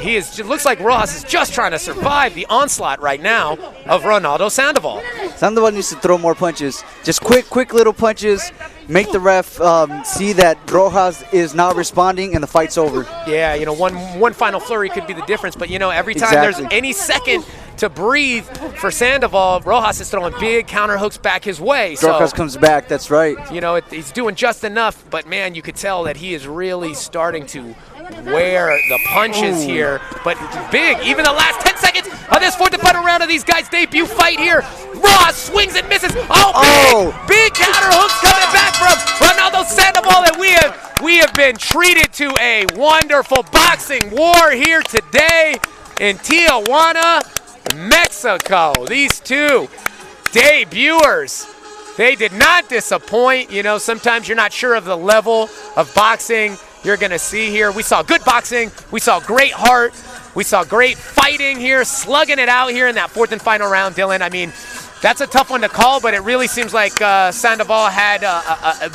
It looks like Rojas is just trying to survive the onslaught right now of Ronaldo Sandoval. Sandoval needs to throw more punches. Just quick little punches. Make the ref see that Rojas is not responding and the fight's over. Yeah, you know, one final flurry could be the difference. But, you know, every time there's any second to breathe for Sandoval, Rojas is throwing big counter hooks back his way. Rojas comes back, that's right. You know, he's doing just enough. But, man, you could tell that he is really starting to wear the punches here. But big, even the last 10 seconds of this fourth and final round of these guys' debut fight here. Rojas swings and misses. Big counter hooks coming back from Ronaldo Sandoval, and we have We have been treated to a wonderful boxing war here today in Tijuana, Mexico. These two debuters, they did not disappoint. You know, sometimes you're not sure of the level of boxing you're going to see here. We saw good boxing. We saw great heart. We saw great fighting here, slugging it out here in that fourth and final round, Dylan. I mean, that's a tough one to call, but it really seems like Sandoval had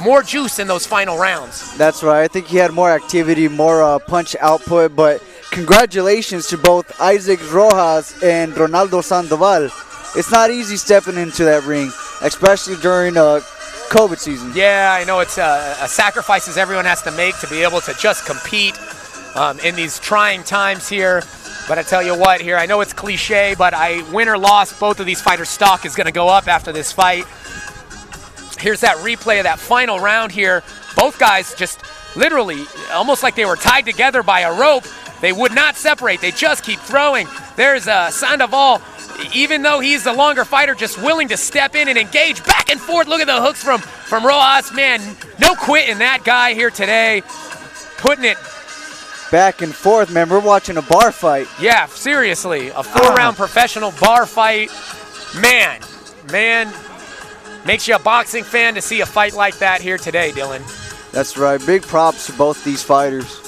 more juice in those final rounds. That's right. I think he had more activity, more punch output, but congratulations to both Isaac Rojas and Ronaldo Sandoval. It's not easy stepping into that ring, especially during COVID season. Yeah, I know it's sacrifices everyone has to make to be able to just compete in these trying times here. But I tell you what here, I know it's cliche, but win or loss, both of these fighters' stock is going to go up after this fight. Here's that replay of that final round here. Both guys just literally almost like they were tied together by a rope. They would not separate. They just keep throwing. There's Sandoval, even though he's the longer fighter, just willing to step in and engage back and forth. Look at the hooks from Rojas. Man, no quit in that guy here today. Putting it back and forth, man. We're watching a bar fight. Yeah, seriously. A 4-round professional bar fight. Man, makes you a boxing fan to see a fight like that here today, Dylan. That's right. Big props to both these fighters.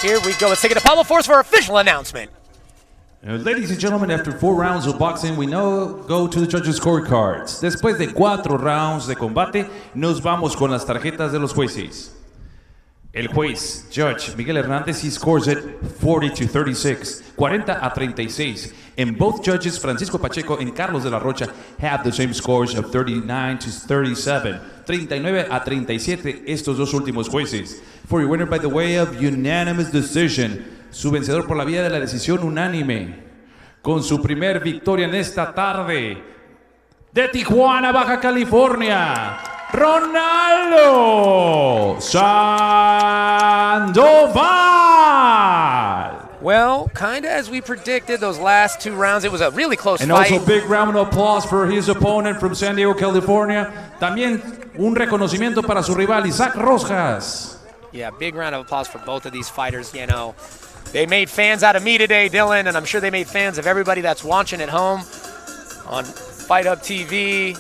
Here we go. Let's take it to Pablo Force for our official announcement. Ladies and gentlemen, after 4 rounds of boxing, we now go to the judges' scorecards. Después de 4 rounds de combate, nos vamos con las tarjetas de los jueces. El juez, Judge Miguel Hernández, he scores it 40-36, 40-36. And both judges, Francisco Pacheco and Carlos de la Rocha, have the same scores of 39-37. 39-37, estos dos últimos jueces. For your winner by the way of unanimous decision, su vencedor por la vía de la decisión unánime, con su primer victoria en esta tarde, de Tijuana, Baja California, Ronaldo Sandoval. Well, kind of as we predicted, those last 2 rounds, it was a really close And fight. also big round of applause for his opponent from San Diego, California. También un reconocimiento para su rival, Isaac Rojas. Yeah, big round of applause for both of these fighters. You know, they made fans out of me today, Dylan, and I'm sure they made fans of everybody that's watching at home on Fight Up TV.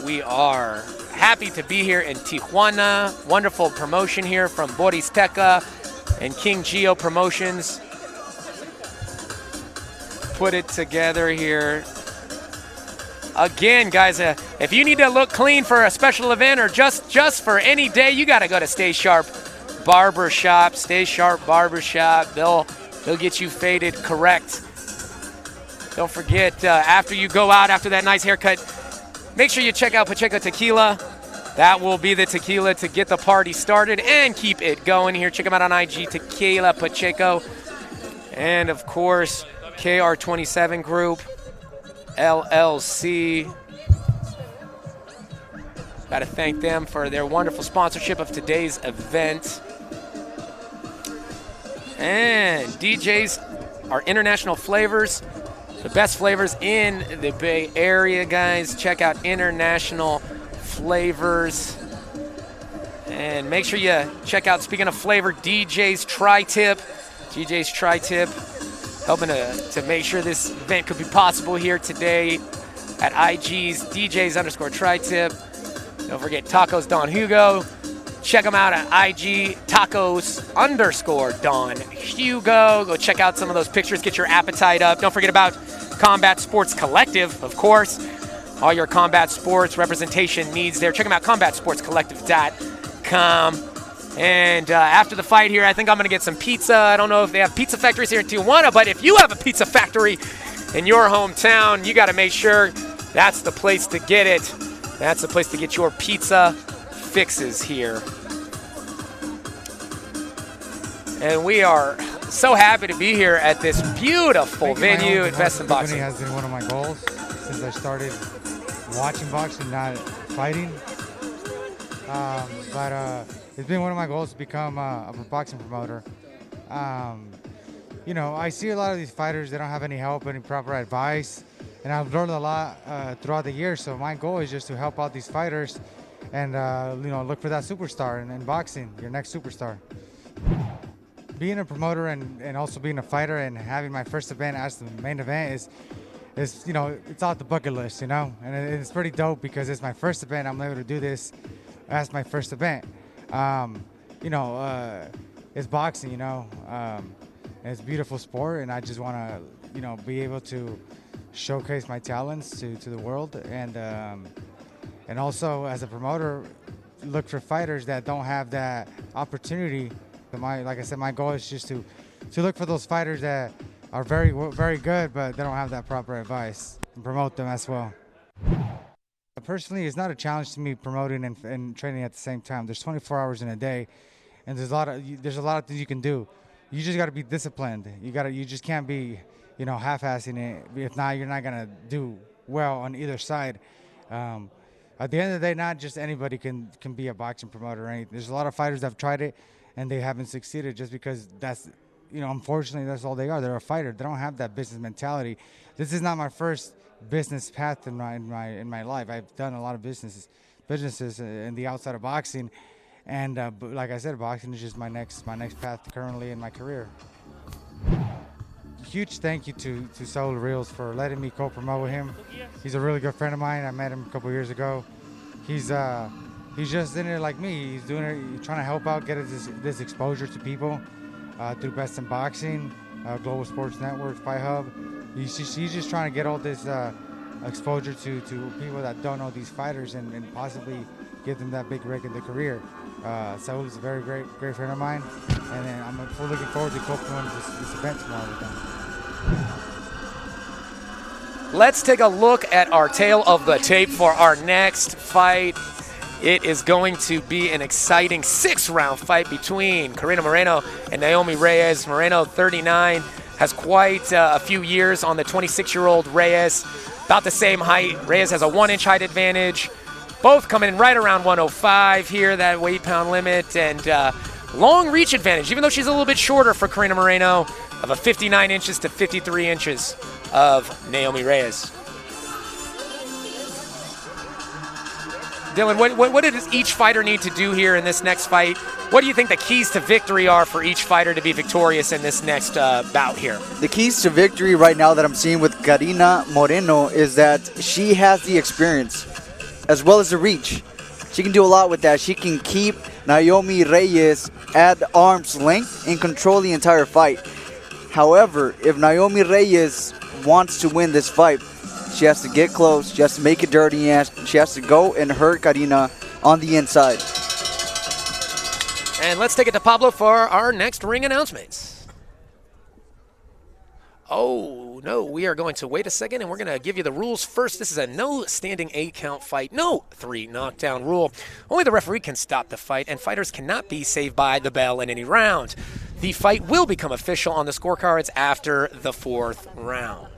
We are happy to be here in Tijuana. Wonderful promotion here from Boris Teca and King Geo Promotions. Put it together here. Again, guys, if you need to look clean for a special event or just for any day, you got to go to Stay Sharp Barbershop. Stay Sharp Barbershop. They'll get you faded correct. Don't forget, after you go out after that nice haircut, make sure you check out Pacheco Tequila. That will be the tequila to get the party started and keep it going here. Check them out on IG, Tequila Pacheco. And, of course, KR27 Group, LLC. Got to thank them for their wonderful sponsorship of today's event. And DJs are international flavors. The best flavors in the Bay Area, guys. Check out International Flavors. And make sure you check out, speaking of flavor, DJ's Tri-Tip. DJ's Tri-Tip, helping to make sure this event could be possible here today at IG's DJs_Tri-Tip. Don't forget Tacos Don Hugo. Check them out at IG Tacos_Don Hugo. Go check out some of those pictures, get your appetite up. Don't forget about Combat Sports Collective, of course. All your combat sports representation needs there. Check them out, combatsportscollective.com. And after the fight here, I think I'm going to get some pizza. I don't know if they have pizza factories here in Tijuana, but if you have a pizza factory in your hometown, you got to make sure that's the place to get it. That's the place to get your pizza fixes here. And we are so happy to be here at this beautiful venue at Best in Boxing. Has been one of my goals since I started watching boxing, not fighting. But it's been one of my goals to become a boxing promoter. you know, I see a lot of these fighters, they don't have any help, any proper advice. And I've learned a lot throughout the years. So my goal is just to help out these fighters and, you know, look for that superstar in boxing, your next superstar. Being a promoter and also being a fighter and having my first event as the main event is, you know, it's off the bucket list, you know, and it's pretty dope because it's my first event. I'm able to do this as my first event. You know, it's boxing, you know, and it's a beautiful sport, and I just want to, you know, be able to showcase my talents to the world, and also as a promoter, look for fighters that don't have that opportunity. Like I said, my goal is just to look for those fighters that are very good, but they don't have that proper advice, and promote them as well. Personally, it's not a challenge to me promoting and training at the same time. There's 24 hours in a day, and there's a lot of things you can do. You just got to be disciplined. You just can't be, you know, half-assing it. If not, you're not gonna do well on either side. At the end of the day, not just anybody can be a boxing promoter or anything. There's a lot of fighters that have tried it and they haven't succeeded just because that's, you know, unfortunately that's all they are. They're a fighter. They don't have that business mentality. This is not my first business path in my life. I've done a lot of businesses in the outside of boxing, and but like I said, boxing is just my next path currently in my career. Huge thank you to Saul Reels for letting me co-promote with him. He's a really good friend of mine. I met him a couple years ago. He's just in it like me. He's doing it. He's trying to help out, get this exposure to people through Best in Boxing, Global Sports Network, Fight Hub. He's just trying to get all this exposure to people that don't know these fighters and possibly give them that big break in their career. Saul is a very great friend of mine, and I'm looking forward to co-promoting this event tomorrow with him. Let's take a look at our tail of the tape for our next fight. It is going to be an exciting 6-round fight between Karina Moreno and Naomi Reyes. Moreno, 39, has quite a few years on the 26-year-old Reyes. About the same height. Reyes has a 1-inch height advantage. Both coming in right around 105 here, that weight-pound limit, and long reach advantage, even though she's a little bit shorter for Karina Moreno, of a 59 inches to 53 inches of Naomi Reyes. Dylan, what does each fighter need to do here in this next fight? What do you think the keys to victory are for each fighter to be victorious in this next bout here? The keys to victory right now that I'm seeing with Karina Moreno is that she has the experience as well as the reach. She can do a lot with that. She can keep Naomi Reyes at arm's length and control the entire fight. However, if Naomi Reyes wants to win this fight, she has to get close, she has to make it dirty, and she has to go and hurt Karina on the inside. And let's take it to Pablo for our next ring announcements. Oh, no, we are going to wait a second, and we're going to give you the rules first. This is a no standing 8-count fight, no 3 knockdown rule. Only the referee can stop the fight, and fighters cannot be saved by the bell in any round. The fight will become official on the scorecards after the 4th round.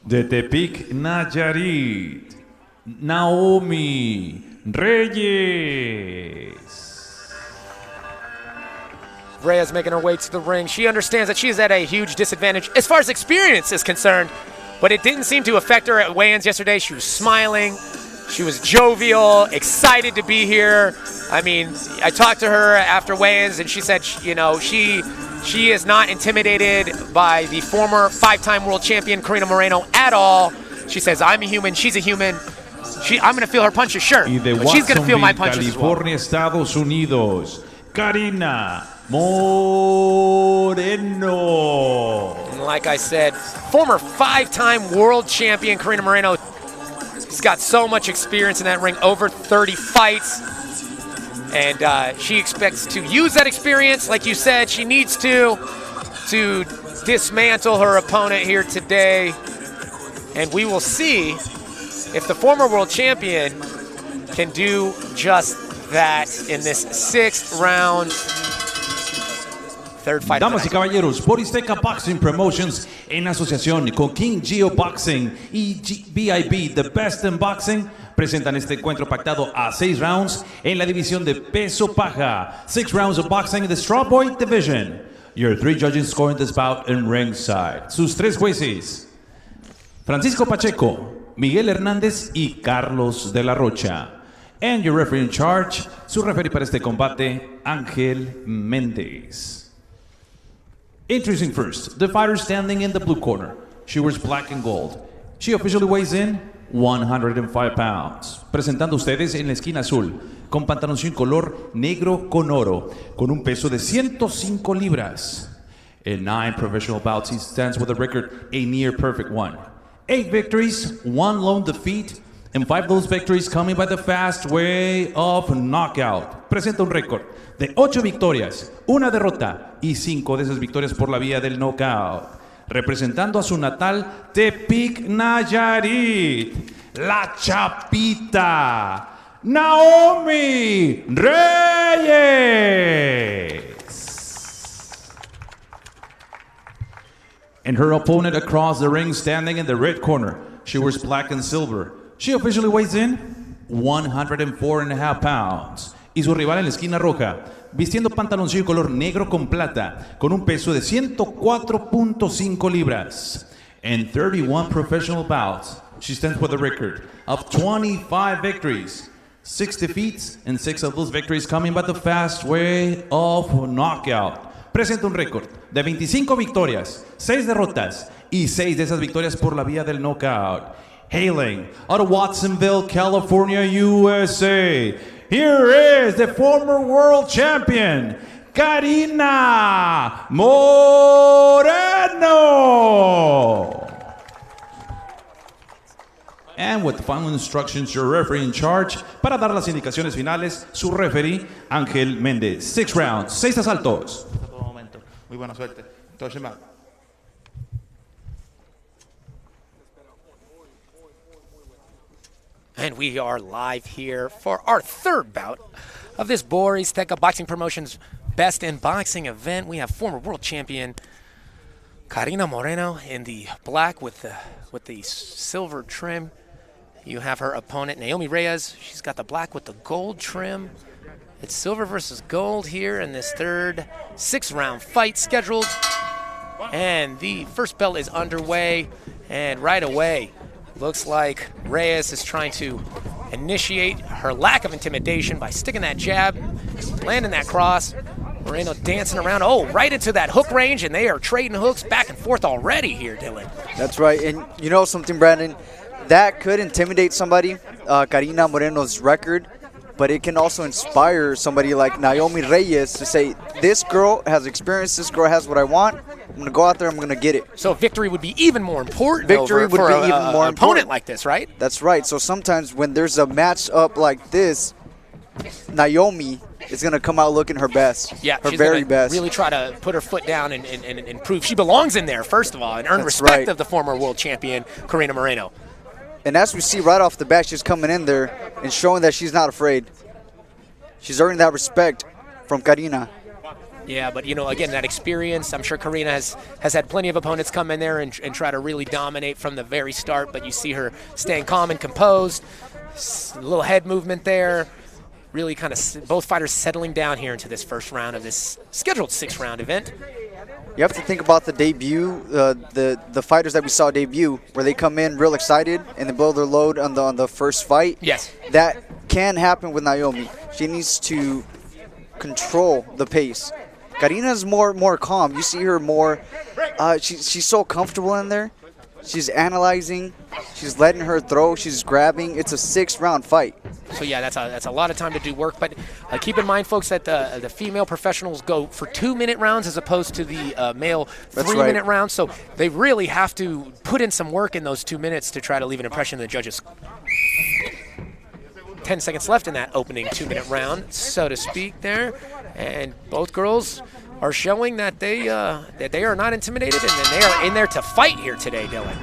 De Tepic, Nayarit, Naomi Reyes. Reyes making her way to the ring. She understands that she is at a huge disadvantage as far as experience is concerned, but it didn't seem to affect her at weigh-ins yesterday. She was smiling. She was jovial, excited to be here. I mean, I talked to her after weigh-ins, and she said, you know, she is not intimidated by the former 5-time world champion Karina Moreno at all. She says, I'm a human, she's a human. I'm going to feel her punches, sure, but she's going to feel my punches as well. California, Estados Unidos, Karina Moreno. And like I said, former 5-time world champion Karina Moreno. She's got so much experience in that ring, over 30 fights. And she expects to use that experience, like you said, she needs to dismantle her opponent here today. And we will see if the former world champion can do just that in this 6th round. 3rd fight. Damas y caballeros, Boristeca Boxing Promotions en asociación con King Geo Boxing y BIB, The Best in Boxing, presentan este encuentro pactado a 6 rounds en la división de peso paja. 6 rounds of boxing in the strawweight division. Your 3 judges scoring this bout in ringside. Sus 3 jueces: Francisco Pacheco, Miguel Hernández y Carlos de la Rocha. And your referee in charge, su referee para este combate, Ángel Méndez. Introducing first, the fighter standing in the blue corner. She wears black and gold. She officially weighs in 105 pounds. Presentando ustedes en la esquina azul, con pantaloncillo color negro con oro, con un peso de 105 libras. In 9 professional bouts, he stands with a record a near perfect one. 8 victories, 1 lone defeat, and 5 of those victories coming by the fast way of knockout. Presenta un récord de 8 victorias, 1 derrota y 5 de esas victorias por la vía del knockout. Representando a su natal Tepic, Nayarit, la Chapita, Naomi Reyes. And her opponent across the ring, standing in the red corner. She wears black and silver. She officially weighs in 104.5 pounds. Y su rival en la esquina roja, vistiendo pantaloncillo color negro con plata, con un peso de 104.5 libras. In 31 professional bouts, she stands with a record of 25 victories, 6 defeats, and 6 of those victories coming by the fast way of knockout. Presenta un récord de 25 victorias, 6 derrotas, y 6 de esas victorias por la vía del knockout. Hailing out of Watsonville, California, USA. Here is the former world champion, Karina Moreno. And with the final instructions, your referee in charge, para dar las indicaciones finales, su referee, Ángel Méndez. 6 rounds, 6 asaltos. A todo momento. Muy buena suerte. Entonces, And we are live here for our 3rd bout of this Boris Teka Boxing Promotions Best in Boxing event. We have former world champion Karina Moreno in the black with the silver trim. You have her opponent Naomi Reyes. She's got the black with the gold trim. It's silver versus gold here in this 3rd 6-round fight scheduled. And the first bell is underway, and right away, looks like Reyes is trying to initiate her lack of intimidation by sticking that jab, landing that cross. Moreno dancing around, right into that hook range, and they are trading hooks back and forth already here, Dylan. That's right, and you know something, Brandon? That could intimidate somebody, Karina Moreno's record, but it can also inspire somebody like Naomi Reyes to say, this girl has experience, this girl has what I want, I'm going to go out there, I'm going to get it. So victory would be even more important for an opponent like this, right? That's right. So sometimes when there's a match-up like this, Naomi is going to come out looking her best, her very best. Really try to put her foot down and prove she belongs in there, first of all, and earn respect of the former world champion, Karina Moreno. And as we see right off the bat, she's coming in there and showing that she's not afraid. She's earning that respect from Karina. Yeah, but, again, that experience, I'm sure Karina has had plenty of opponents come in there and try to really dominate from the very start, but you see her staying calm and composed, a little head movement there, really kind of both fighters settling down here into this first round of this scheduled 6-round event. You have to think about the debut, the fighters that we saw debut, where they come in real excited and they blow their load on the first fight. Yes. That can happen with Naomi. She needs to control the pace. Karina's more calm. You see her more, she's so comfortable in there. She's analyzing. She's letting her throw. She's grabbing. It's a 6-round fight. So, yeah, that's a lot of time to do work. But keep in mind, folks, that the female professionals go for 2-minute rounds as opposed to the male 3-minute rounds. So they really have to put in some work in those 2 minutes to try to leave an impression on the judges. 10 seconds left in that opening 2-minute round, so to speak there. And both girls are showing that they are not intimidated and that they are in there to fight here today, Dylan.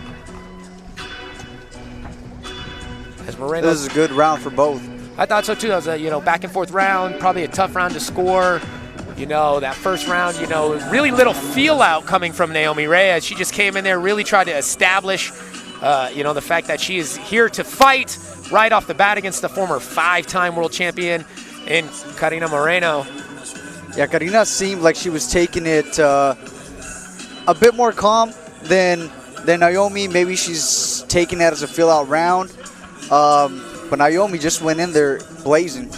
As Moreno, this is a good round for both. I thought so too. That was a back and forth round, probably a tough round to score. That first round, really little feel out coming from Naomi Reyes. She just came in there, really tried to establish, the fact that she is here to fight, right off the bat against the former 5-time world champion in Karina Moreno. Yeah, Karina seemed like she was taking it a bit more calm than Naomi. Maybe she's taking that as a fill-out round. But Naomi just went in there blazing,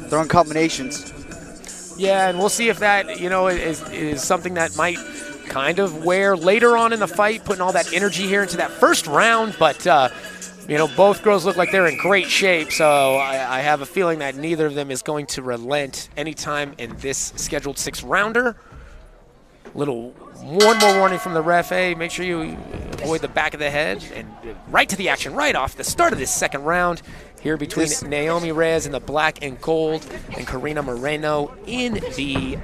throwing combinations. Yeah, and we'll see if that, is something that might kind of wear later on in the fight, putting all that energy here into that first round. But, both girls look like they're in great shape, so I have a feeling that neither of them is going to relent anytime in this scheduled 6-rounder. One more warning from the ref. Hey, make sure you avoid the back of the head, and right to the action, right off the start of this second round here between Naomi Reyes in the black and gold and Karina Moreno in the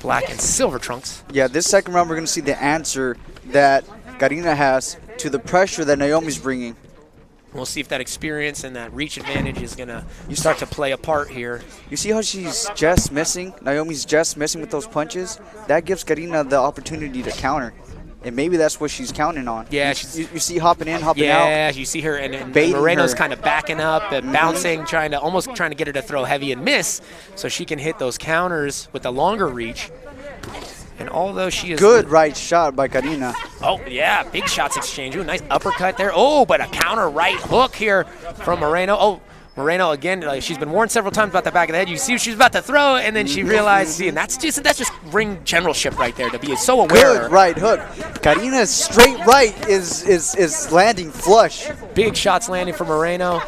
black and silver trunks. Yeah, this second round we're going to see the answer that Karina has to the pressure that Naomi's bringing. We'll see if that experience and that reach advantage is going to start to play a part here. You see how she's just missing? Naomi's just missing with those punches? That gives Karina the opportunity to counter. And maybe that's what she's counting on. Yeah, you see hopping in, hopping out. Yeah, you see her, and Moreno's kind of backing up and bouncing, almost trying to get her to throw heavy and miss so she can hit those counters with the longer reach. And although she is good right shot by Karina. Oh, yeah, big shots exchange. Ooh, nice uppercut there. Oh, but a counter right hook here from Moreno. Oh, Moreno, again, she's been warned several times about the back of the head. You see what she's about to throw, and then she realized, and that's just ring generalship right there, to be so aware. Good right hook. Karina's straight right is landing flush. Big shots landing for Moreno.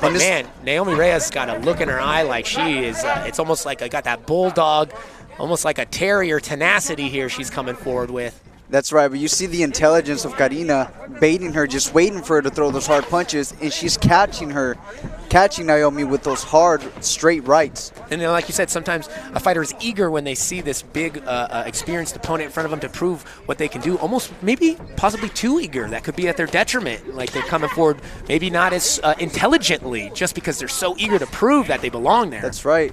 But man, Naomi Reyes got a look in her eye like she is, it's almost like I got that bulldog, almost like a terrier tenacity here she's coming forward with. That's right, but you see the intelligence of Karina baiting her, just waiting for her to throw those hard punches, and she's catching Naomi with those hard, straight rights. And then, like you said, sometimes a fighter is eager when they see this big, experienced opponent in front of them to prove what they can do, almost maybe possibly too eager. That could be at their detriment, like they're coming forward maybe not as intelligently, just because they're so eager to prove that they belong there. That's right.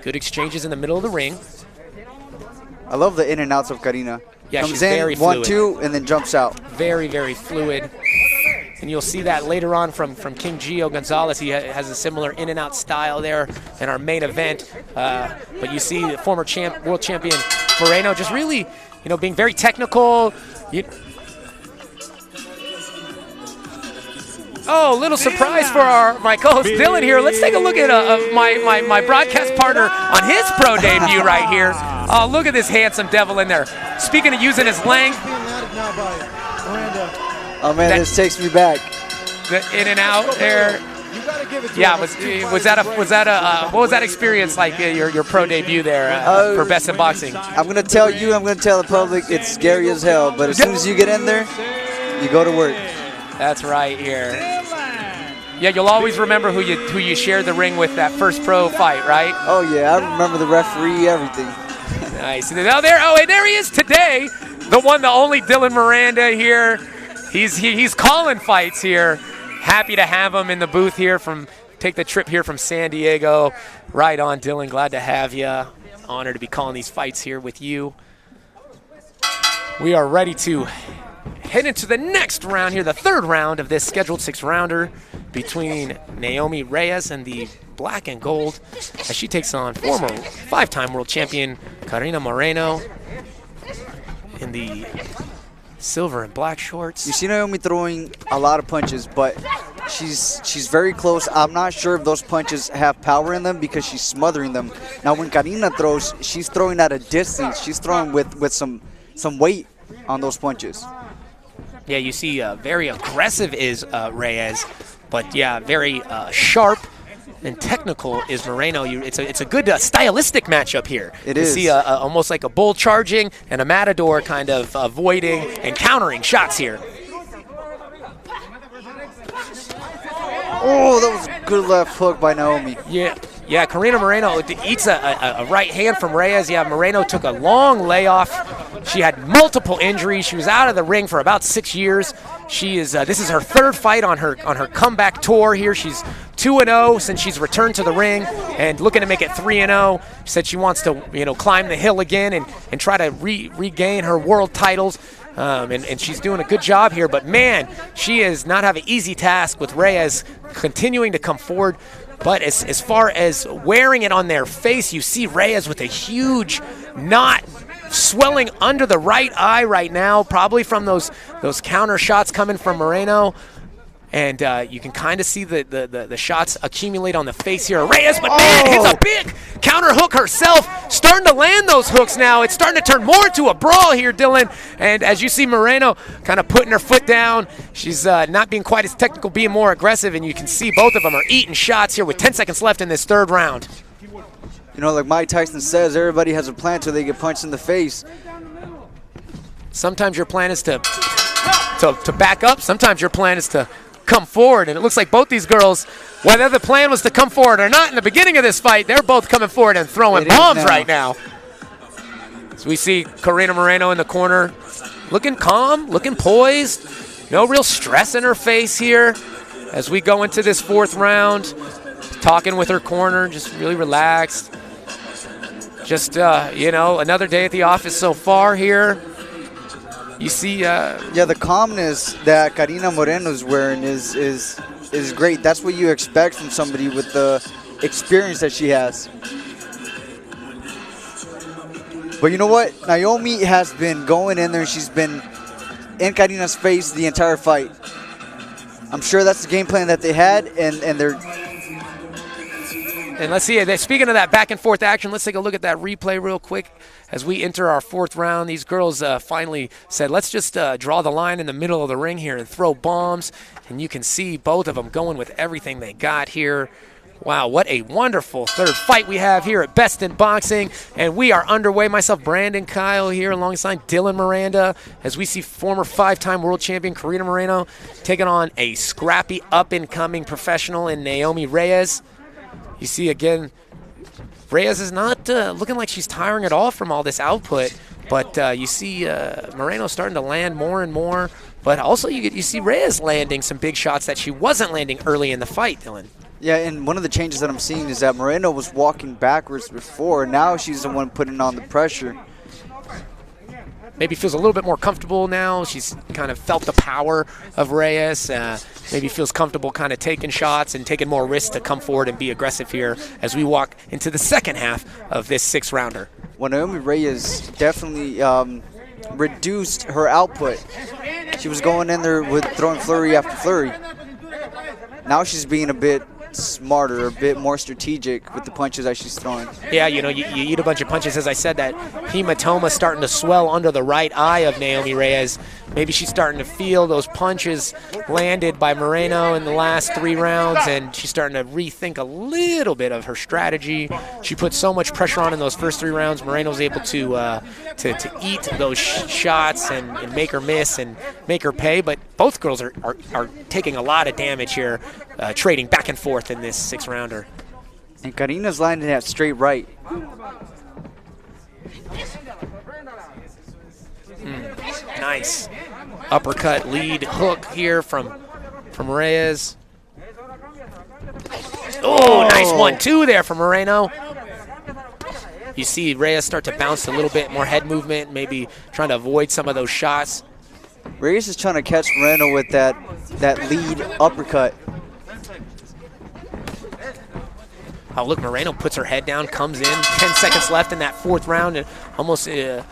Good exchanges in the middle of the ring. I love the in and outs of Karina. Yeah, comes she's in, very fluid. 1-2, and then jumps out. Very, very fluid. And you'll see that later on from King Gio Gonzalez. He has a similar in and out style there in our main event. But you see the former world champion Moreno just really, being very technical. Oh, little surprise for my co-host Dylan here. Let's take a look at my broadcast partner on his pro debut right here. Oh, look at this handsome devil in there. Speaking of using his length. Oh man, this takes me back. The in and out there. Yeah, was that experience like your pro debut there for Best in Boxing? I'm gonna tell you, I'm gonna tell the public, it's scary as hell. But as soon as you get in there, you go to work. That's right here. Yeah, you'll always remember who you shared the ring with that first pro fight, right? Oh yeah, I remember the referee, everything. Nice. And there he is today, the one, the only Dylan Miranda here. He's calling fights here. Happy to have him in the booth here. Take the trip here from San Diego. Right on, Dylan. Glad to have you. Honored to be calling these fights here with you. We are ready to head into the next round here, the third round of this scheduled 6-rounder between Naomi Reyes and the black and gold as she takes on former 5-time world champion Karina Moreno in the silver and black shorts. You see Naomi throwing a lot of punches, but she's very close. I'm not sure if those punches have power in them because she's smothering them. Now when Karina throws, she's throwing at a distance. She's throwing with some weight on those punches. Yeah, you see very aggressive is Reyes, but yeah, very sharp and technical is Moreno. It's a good stylistic matchup here. It is. You see almost like a bull charging and a matador kind of avoiding and countering shots here. Oh, that was a good left hook by Naomi. Yeah, Karina Moreno eats a right hand from Reyes. Yeah, Moreno took a long layoff. She had multiple injuries. She was out of the ring for about 6 years. She is. This is her third fight on her comeback tour here. She's 2-0 since she's returned to the ring and looking to make it 3-0. She said she wants to climb the hill again and try to regain her world titles. And she's doing a good job here. But, man, she is not have an easy task with Reyes continuing to come forward. But as far as wearing it on their face, you see Reyes with a huge knot swelling under the right eye right now, probably from those counter shots coming from Moreno. And you can kind of see the shots accumulate on the face here. Reyes, but man, hits a big counter hook herself. Starting to land those hooks now. It's starting to turn more into a brawl here, Dylan. And as you see Moreno kind of putting her foot down, she's not being quite as technical, being more aggressive. And you can see both of them are eating shots here with 10 seconds left in this third round. You know, like Mike Tyson says, everybody has a plan until they get punched in the face. Sometimes your plan is to back up. Sometimes your plan is to come forward, and it looks like both these girls, whether the plan was to come forward or not in the beginning of this fight, they're both coming forward and throwing bombs right now. So we see Karina Moreno in the corner looking calm, looking poised, no real stress in her face here as we go into this fourth round, talking with her corner, just really relaxed. Just, you know, another day at the office so far here. You see, yeah, the calmness that Karina Moreno is wearing is great. That's what you expect from somebody with the experience that she has. But you know what? Naomi has been going in there, and she's been in Karina's face the entire fight. I'm sure that's the game plan that they had, and they're. And let's see, speaking of that back and forth action, let's take a look at that replay real quick. As we enter our fourth round, these girls finally said, let's just draw the line in the middle of the ring here and throw bombs. And you can see both of them going with everything they got here. Wow, what a wonderful third fight we have here at Best in Boxing. And we are underway. Myself, Brandon Kyle, here alongside Dylan Miranda, as we see former 5-time world champion Karina Moreno taking on a scrappy, up-and-coming professional in Naomi Reyes. You see, again, Reyes is not looking like she's tiring at all from all this output, but you see Moreno starting to land more and more, but also you see Reyes landing some big shots that she wasn't landing early in the fight, Dylan. Yeah, and one of the changes that I'm seeing is that Moreno was walking backwards before. Now she's the one putting on the pressure. Maybe feels a little bit more comfortable now. She's kind of felt the power of Reyes. Maybe feels comfortable kind of taking shots and taking more risks to come forward and be aggressive here as we walk into the second half of this 6-rounder. Well, Naomi Reyes definitely reduced her output. She was going in there with throwing flurry after flurry. Now she's being a bit smarter, a bit more strategic with the punches that she's throwing. Yeah, you know, you eat a bunch of punches. As I said, that hematoma starting to swell under the right eye of Naomi Reyes. Maybe she's starting to feel those punches landed by Moreno in the last 3 rounds, and she's starting to rethink a little bit of her strategy. She put so much pressure on in those first 3 rounds. Moreno's able to eat those shots and make her miss and make her pay, but both girls are taking a lot of damage here, trading back and forth in this 6-rounder. And Karina's landing that straight right. Nice uppercut lead hook here from Reyes. Oh, nice 1-2 there from Moreno. You see Reyes start to bounce a little bit, more head movement, maybe trying to avoid some of those shots. Reyes is trying to catch Moreno with that lead uppercut. Oh, look, Moreno puts her head down, comes in. 10 seconds left in that 4th round, and almost a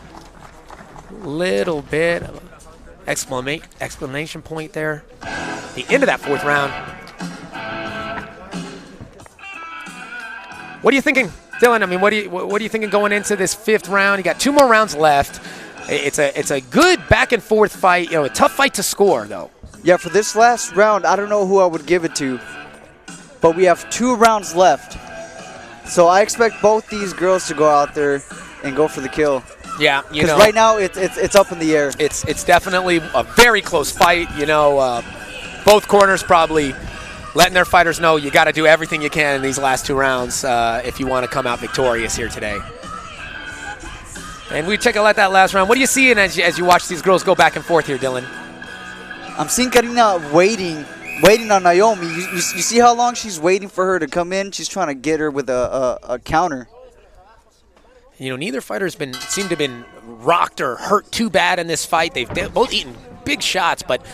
little bit of exclamation point there. The end of that 4th round. What are you thinking, Dylan? I mean, what are you thinking going into this 5th round? You got 2 more rounds left. It's a good back and forth fight. You know, a tough fight to score though. Yeah, for this last round, I don't know who I would give it to, but we have 2 rounds left. So I expect both these girls to go out there and go for the kill. Yeah, you know, because right now it's up in the air. It's definitely a very close fight. You know, both corners probably letting their fighters know you got to do everything you can in these last 2 rounds if you want to come out victorious here today. And we check out that last round. What are you seeing as you watch these girls go back and forth here, Dylan? I'm seeing Karina waiting on Naomi. You see how long she's waiting for her to come in? She's trying to get her with a counter. neither fighter seemed to have been rocked or hurt too bad in this fight. They've both eaten big shots, but,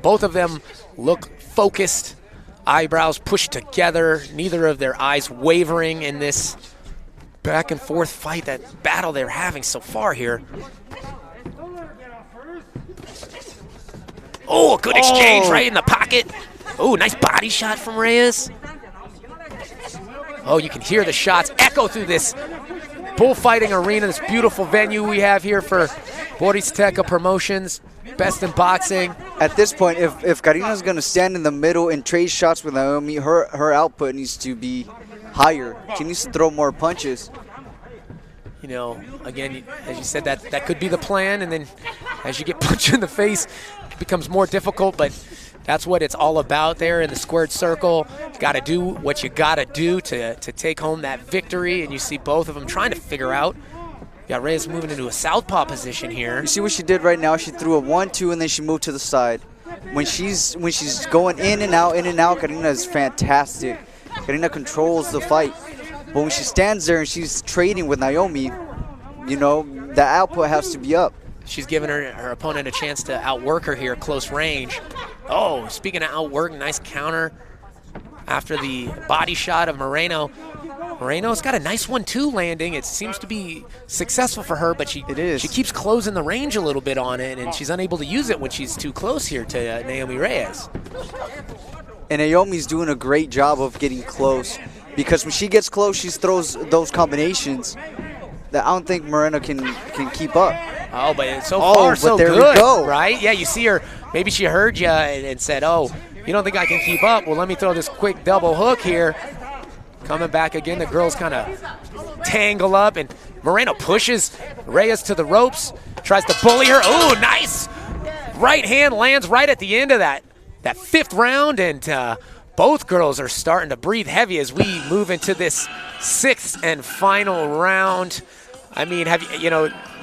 both of them look focused, eyebrows pushed together, neither of their eyes wavering in this back and forth fight, that battle they're having so far here. Oh, a good exchange right in the pocket. Oh, nice body shot from Reyes. Oh, you can hear the shots echo through this bullfighting arena, this beautiful venue we have here for Boristeka Promotions, best in boxing. At this point, if Karina's going to stand in the middle and trade shots with Naomi, her output needs to be higher. She needs to throw more punches. Again, as you said, that could be the plan, and then as you get punched in the face, it becomes more difficult, but that's what it's all about there in the squared circle. You got to do what you got to do to take home that victory, and you see both of them trying to figure out. You got Reyes moving into a southpaw position here. You see what she did right now? She threw a 1-2, and then she moved to the side. When she's going in and out, Karina is fantastic. Karina controls the fight. But when she stands there and she's trading with Naomi, the output has to be up. She's giving her opponent a chance to outwork her here at close range. Oh, speaking of outwork, nice counter after the body shot of Moreno. Moreno's got a nice 1-2 landing. It seems to be successful for her, but she keeps closing the range a little bit on it, and she's unable to use it when she's too close here to Naomi Reyes. And Naomi's doing a great job of getting close, because when she gets close, she throws those combinations that I don't think Moreno can keep up. Oh, but so far, so there good, we go. Right? Yeah, you see her, maybe she heard you and said, oh, you don't think I can keep up? Well, let me throw this quick double hook here. Coming back again, the girls kind of tangle up, and Moreno pushes Reyes to the ropes, tries to bully her. Oh, nice! Right hand lands right at the end of that fifth round, and both girls are starting to breathe heavy as we move into this sixth and final round. I mean,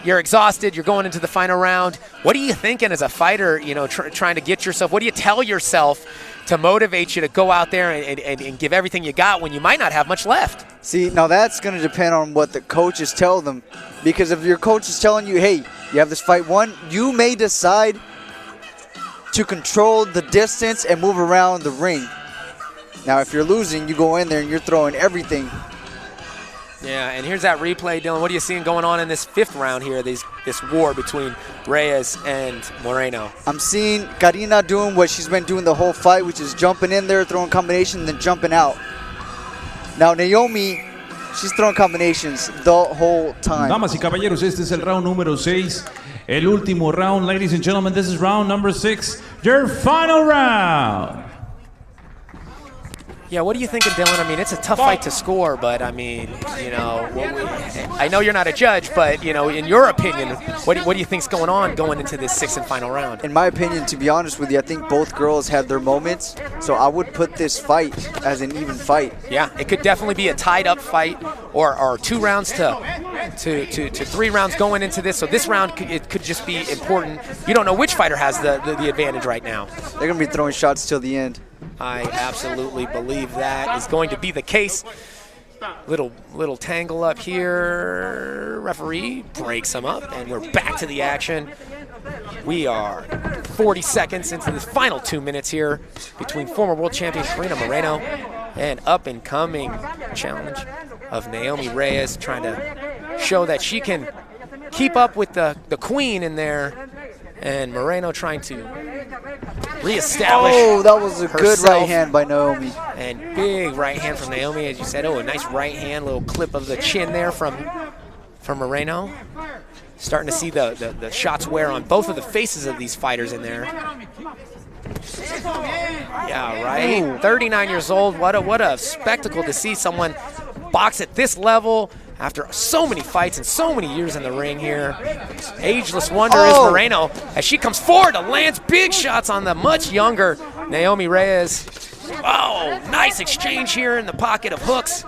you're exhausted, you're going into the final round. What are you thinking as a fighter, trying to get yourself, what do you tell yourself to motivate you to go out there and give everything you got when you might not have much left? See, now that's going to depend on what the coaches tell them. Because if your coach is telling you, hey, you have this fight won, you may decide to control the distance and move around the ring. Now, if you're losing, you go in there and you're throwing everything. Yeah, and here's that replay, Dylan. What are you seeing going on in this fifth round here, this war between Reyes and Moreno? I'm seeing Karina doing what she's been doing the whole fight, which is jumping in there, throwing combinations, then jumping out. Now, Naomi, she's throwing combinations the whole time. Damas y caballeros, este es el round número 6. El último round, ladies and gentlemen, this is round number 6. Your final round. Yeah, what are you thinking, Dylan? I mean, it's a tough fight to score, but I mean, I know you're not a judge, but in your opinion, what do you think's going on going into this sixth and final round? In my opinion, to be honest with you, I think both girls had their moments, so I would put this fight as an even fight. Yeah, it could definitely be a tied-up fight, or 2 rounds to 3 rounds going into this. So this round, it could just be important. You don't know which fighter has the advantage right now. They're going to be throwing shots till the end. I absolutely believe that is going to be the case. Little tangle up here. Referee breaks him up, and we're back to the action. We are 40 seconds into the final 2 minutes here between former world champion Karina Moreno and up-and-coming challenge of Naomi Reyes, trying to show that she can keep up with the queen in there, and Moreno trying to reestablish. Oh, that was a herself. Good right hand by Naomi. And big right hand from Naomi, as you said. Oh, a nice right hand, little clip of the chin there from Moreno. Starting to see the shots wear on both of the faces of these fighters in there. Yeah, right. Ooh. 39 years old. What a spectacle to see someone box at this level after so many fights and so many years in the ring here. Ageless wonder is Moreno as she comes forward and lands big shots on the much younger Naomi Reyes. Oh, nice exchange here in the pocket of hooks.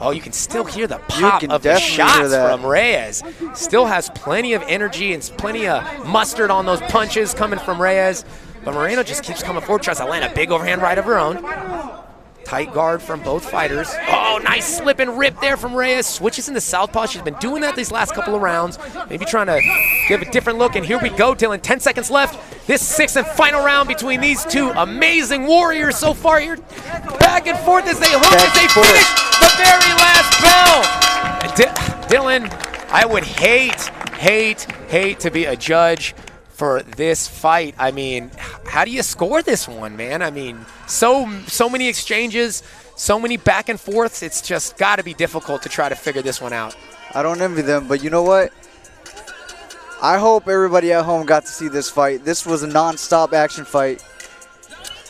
Oh, you can still hear the pop of the shots from Reyes. Still has plenty of energy and plenty of mustard on those punches coming from Reyes. But Moreno just keeps coming forward, tries to land a big overhand right of her own. Tight guard from both fighters. Oh, Oh, nice slip and rip there from Reyes. Switches into southpaw. She's been doing that these last couple of rounds. Maybe trying to give a different look. And here we go, Dylan. 10 seconds left. This sixth and final round between these two amazing warriors so far here. Back and forth as they hook as they finish the very last bell. Dylan, I would hate to be a judge for this fight. I mean, how do you score this one, man? I mean, so many exchanges, so many back and forths. It's just got to be difficult to try to figure this one out. I don't envy them, but you know what? I hope everybody at home got to see this fight. This was a non-stop action fight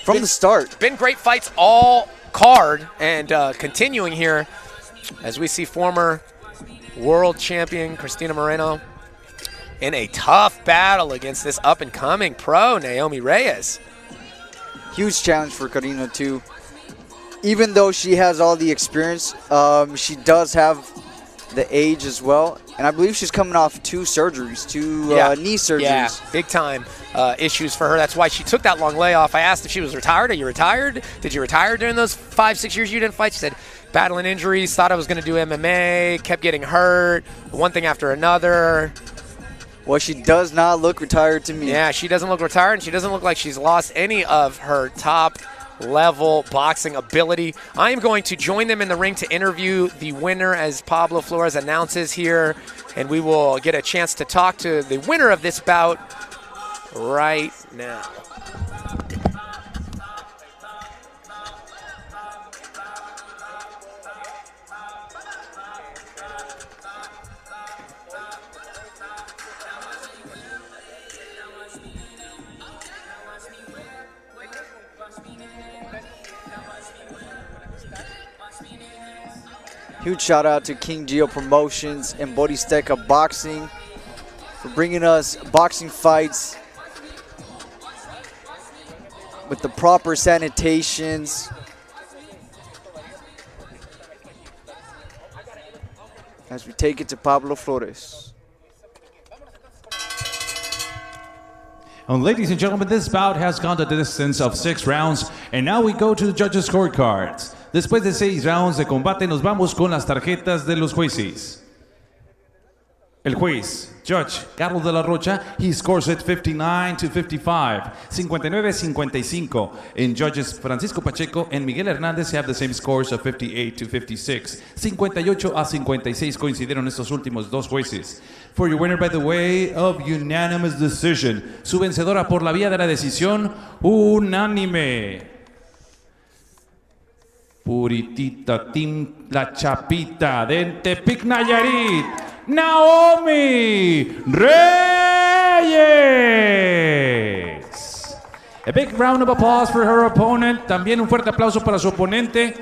from the start. Been great fights all card, and continuing here as we see former world champion Cristina Moreno in a tough battle against this up-and-coming pro, Naomi Reyes. Huge challenge for Karina, too. Even though she has all the experience, she does have the age as well. And I believe she's coming off two knee surgeries. Yeah, big-time issues for her. That's why she took that long layoff. I asked if she was retired. Are you retired? Did you retire during those 5-6 years you didn't fight? She said, battling injuries, thought I was going to do MMA, kept getting hurt, one thing after another. Well, she does not look retired to me. Yeah, she doesn't look retired, and she doesn't look like she's lost any of her top-level boxing ability. I am going to join them in the ring to interview the winner as Pablo Flores announces here, and we will get a chance to talk to the winner of this bout right now. Huge shout out to King Gio Promotions and Boristeca Boxing for bringing us boxing fights with the proper sanitations. As we take it to Pablo Flores. And ladies and gentlemen, this bout has gone the distance of 6 rounds, and now we go to the judges' scorecards. Después de 6 rounds de combate, nos vamos con las tarjetas de los jueces. El juez, Judge Carlos de la Rocha, he scores it 59-55, 59-55. And judges Francisco Pacheco and Miguel Hernández have the same scores of 58-56. 58-56 coincidieron estos últimos dos jueces. For your winner by the way of unanimous decision, su vencedora por la vía de la decisión unánime. Puritita Team La Chapita de Tepic Nayarit, Naomi Reyes. A big round of applause for her opponent. También un fuerte aplauso para su oponente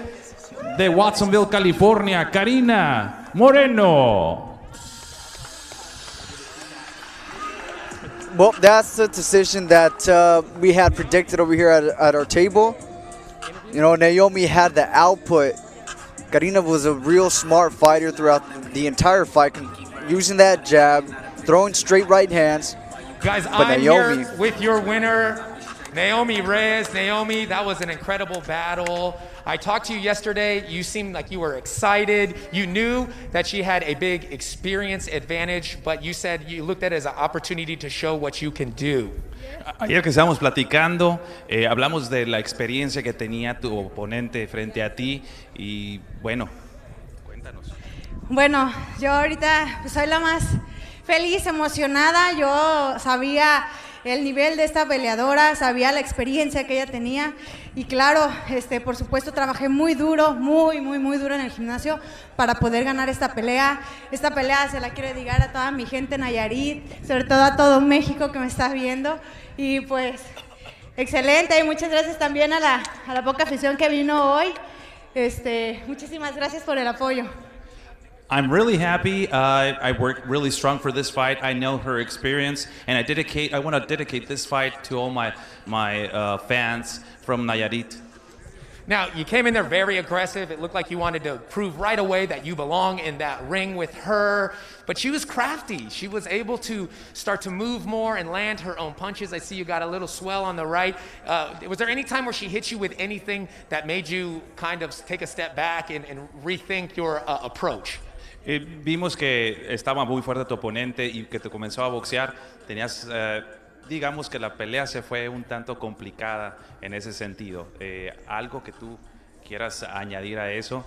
de Watsonville, California, Karina Moreno. Well, that's the decision that we had predicted over here at our table. You know, Naomi had the output. Karina was a real smart fighter throughout the entire fight, using that jab, throwing straight right hands. Guys, I'm here with your winner, Naomi Reyes. Naomi, that was an incredible battle. I talked to you yesterday. You seemed like you were excited. You knew that she had a big experience advantage, but you said you looked at it as an opportunity to show what you can do. Ayer que estábamos platicando, hablamos de la experiencia que tenía tu oponente frente a ti y bueno, cuéntanos. Bueno, yo ahorita soy la más feliz, emocionada. Yo sabía el nivel de esta peleadora, sabía la experiencia que ella tenía y claro, por supuesto trabajé muy duro, muy duro en el gimnasio para poder ganar esta pelea. Esta pelea se la quiero dedicar a toda mi gente en Nayarit, sobre todo a todo México que me está viendo y pues excelente y muchas gracias también a la poca afición que vino hoy. Muchísimas gracias por el apoyo. I'm really happy. I worked really strong for this fight. I know her experience, and I want to dedicate this fight to all my fans from Nayarit. Now, you came in there very aggressive. It looked like you wanted to prove right away that you belong in that ring with her. But she was crafty. She was able to start to move more and land her own punches. I see you got a little swell on the right. Was there any time where she hit you with anything that made you kind of take a step back and rethink your approach? Vimos que estaba muy fuerte tu oponente y que te comenzó a boxear. Tenías, digamos que la pelea se fue un tanto complicada en ese sentido. ¿Algo que tú quieras añadir a eso?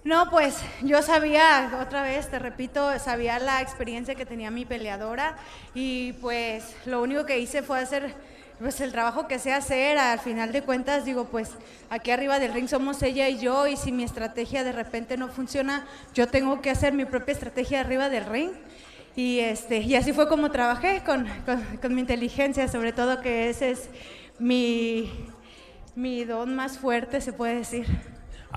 No, pues yo sabía, otra vez te repito, sabía la experiencia que tenía mi peleadora y pues lo único que hice fue hacer pues el trabajo que sé hacer. Al final de cuentas digo, pues aquí arriba del ring somos ella y yo, y si mi estrategia de repente no funciona, yo tengo que hacer mi propia estrategia arriba del ring. Y así fue como trabajé con mi inteligencia, sobre todo, que ese es mi don más fuerte, se puede decir.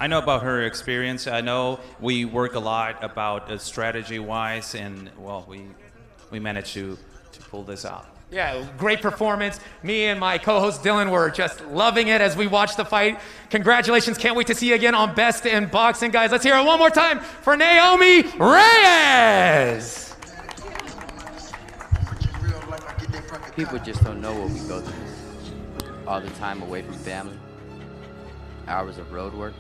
I know about her experience. I know we work a lot about strategy-wise, and well, we managed to pull this out. Yeah, great performance. Me and my co-host Dylan were just loving it as we watched the fight. Congratulations. Can't wait to see you again on Best in Boxing, guys. Let's hear it one more time for Naomi Reyes. People just don't know what we go through. All the time away from family, hours of road work,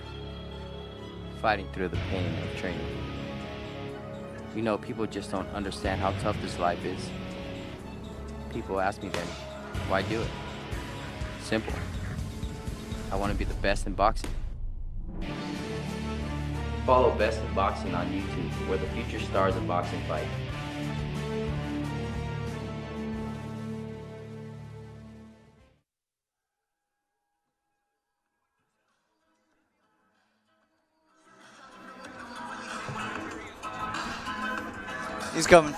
fighting through the pain of training. You know, people just don't understand how tough this life is. People ask me then, why do it? Simple. I want to be the best in boxing. Follow Best in Boxing on YouTube, where the future stars of boxing fight. He's coming.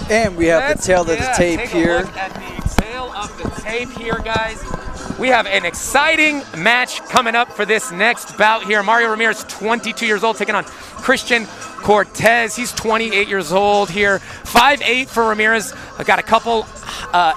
And we have the tail of the tape here. Look at the tail of the tape here, guys. We have an exciting match coming up for this next bout here. Mario Ramirez, 22 years old, taking on Christian Cortez. He's 28 years old here. 5'8" for Ramirez. Got a couple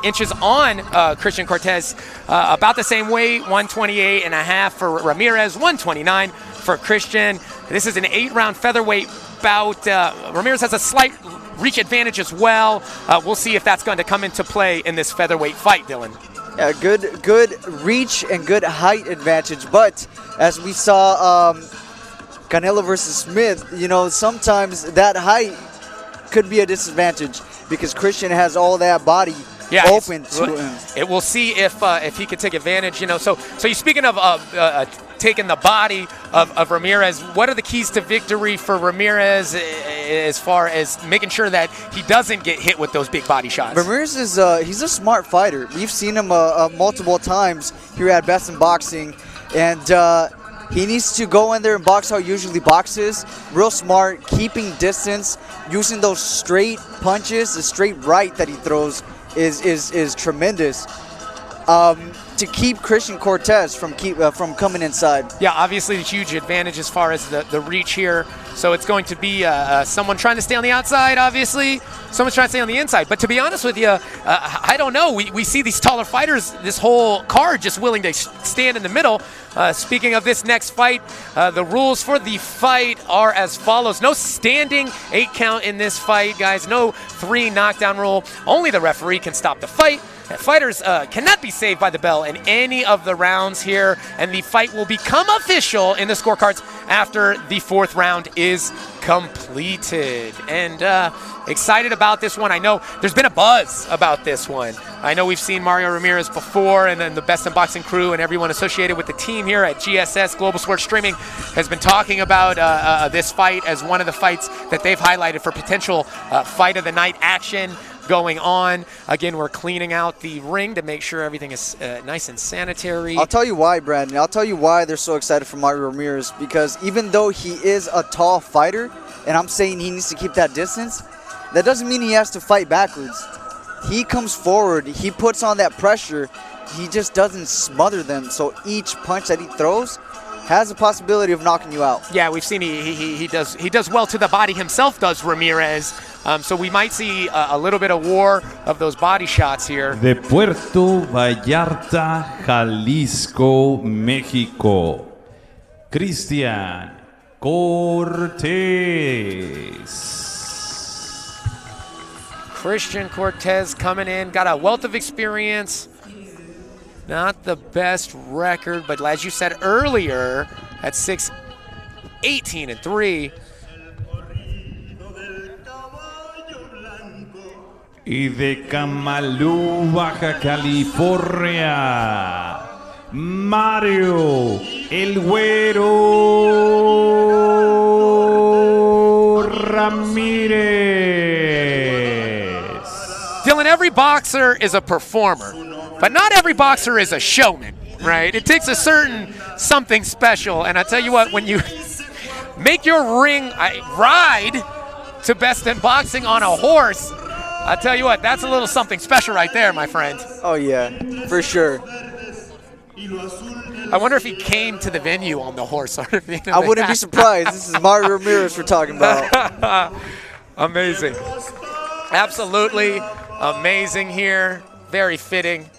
inches on Christian Cortez. About the same weight, 128.5 for Ramirez, 129 for Christian. This is an 8-round featherweight bout. Ramirez has a slight reach advantage as well. We'll see if that's going to come into play in this featherweight fight, Dylan. Yeah, good reach and good height advantage. But as we saw Canelo versus Smith, you know, sometimes that height could be a disadvantage because Christian has all that body open to him. We'll see if he could take advantage. You know, so you're speaking of taking the body of Ramirez. What are the keys to victory for Ramirez as far as making sure that he doesn't get hit with those big body shots? Ramirez is he's a smart fighter. We've seen him multiple times here at Best in Boxing, and he needs to go in there and box how he usually boxes. Real smart, keeping distance, using those straight punches. The straight right that he throws is tremendous. To keep Christian Cortez from coming inside. Yeah, obviously a huge advantage as far as the reach here. So it's going to be someone trying to stay on the outside, obviously. Someone's trying to stay on the inside. But to be honest with you, I don't know. We see these taller fighters, this whole card just willing to stand in the middle. Speaking of this next fight, the rules for the fight are as follows. No standing 8 count in this fight, guys. No 3 knockdown rule. Only the referee can stop the fight. Fighters cannot be saved by the bell in any of the rounds here, and the fight will become official in the scorecards after the 4th round is completed. And excited about this one. I know there's been a buzz about this one. I know we've seen Mario Ramirez before, and then the Best in Boxing crew and everyone associated with the team here at GSS Global Sports Streaming has been talking about this fight as one of the fights that they've highlighted for potential fight of the night action going on. Again, we're cleaning out the ring to make sure everything is nice and sanitary. I'll tell you why, Brandon. I'll tell you why they're so excited for Mario Ramirez, because even though he is a tall fighter, and I'm saying he needs to keep that distance, that doesn't mean he has to fight backwards. He comes forward, he puts on that pressure, he just doesn't smother them, so each punch that he throws has a possibility of knocking you out. Yeah, we've seen he does well to the body himself, does Ramirez. So we might see a little bit of war of those body shots here. De Puerto Vallarta, Jalisco, México, Cristian Cortez. Christian Cortez coming in, got a wealth of experience. Not the best record, but as you said earlier, at 6-18-3. Y de Camalú, Baja California, Mario El Güero Ramírez. Dylan, every boxer is a performer, but not every boxer is a showman, right? It takes a certain something special, and I tell you what, when you make your ring ride to Best in Boxing on a horse, I tell you what, that's a little something special right there, my friend. Oh, yeah, for sure. I wonder if he came to the venue on the horse. I wouldn't be surprised. This is Mario Ramirez we're talking about. Amazing. Absolutely amazing here. Very fitting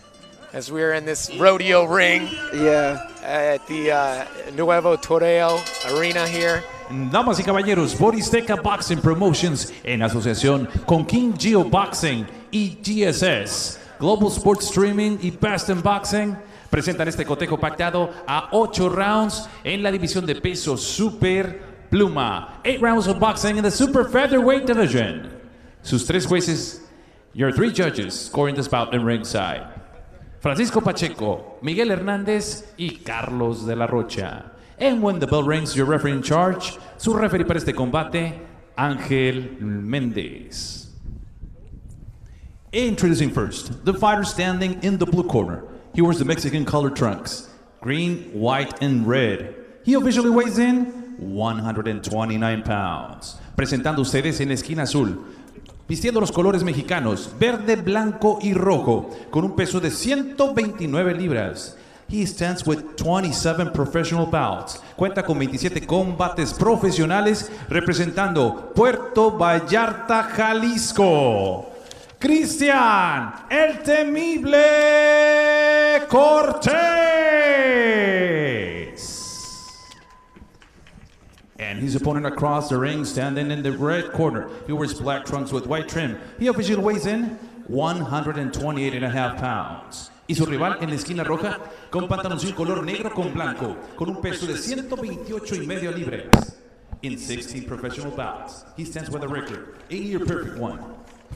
as we're in this rodeo ring. Yeah. At the Nuevo Toreo Arena here. Damas y caballeros, Boristeca Boxing Promotions en asociación con King Geo Boxing y GSS, Global Sports Streaming y Best in Boxing presentan este cotejo pactado a 8 rounds en la división de peso super pluma. 8 rounds of boxing in the super featherweight division. Sus 3 jueces, your 3 judges scoring this bout in ringside. Francisco Pacheco, Miguel Hernández y Carlos de la Rocha. And when the bell rings, your referee in charge, su referee para este combate, Ángel Méndez. Introducing first, the fighter standing in the blue corner. He wears the Mexican colored trunks, green, white, and red. He officially weighs in 129 pounds. Presentando ustedes en la esquina azul, vistiendo los colores mexicanos, verde, blanco y rojo, con un peso de 129 libras. He stands with 27 professional bouts. Cuenta con 27 combates profesionales representando Puerto Vallarta, Jalisco. Cristian, el temible Cortez. And his opponent across the ring, standing in the red corner. He wears black trunks with white trim. He officially weighs in 128.5 pounds. Y su rival en la esquina roja, con pantaloncillo color negro con blanco, con un peso de 128.5 libras. In 16 professional bouts, he stands with a record, 8-year perfect one.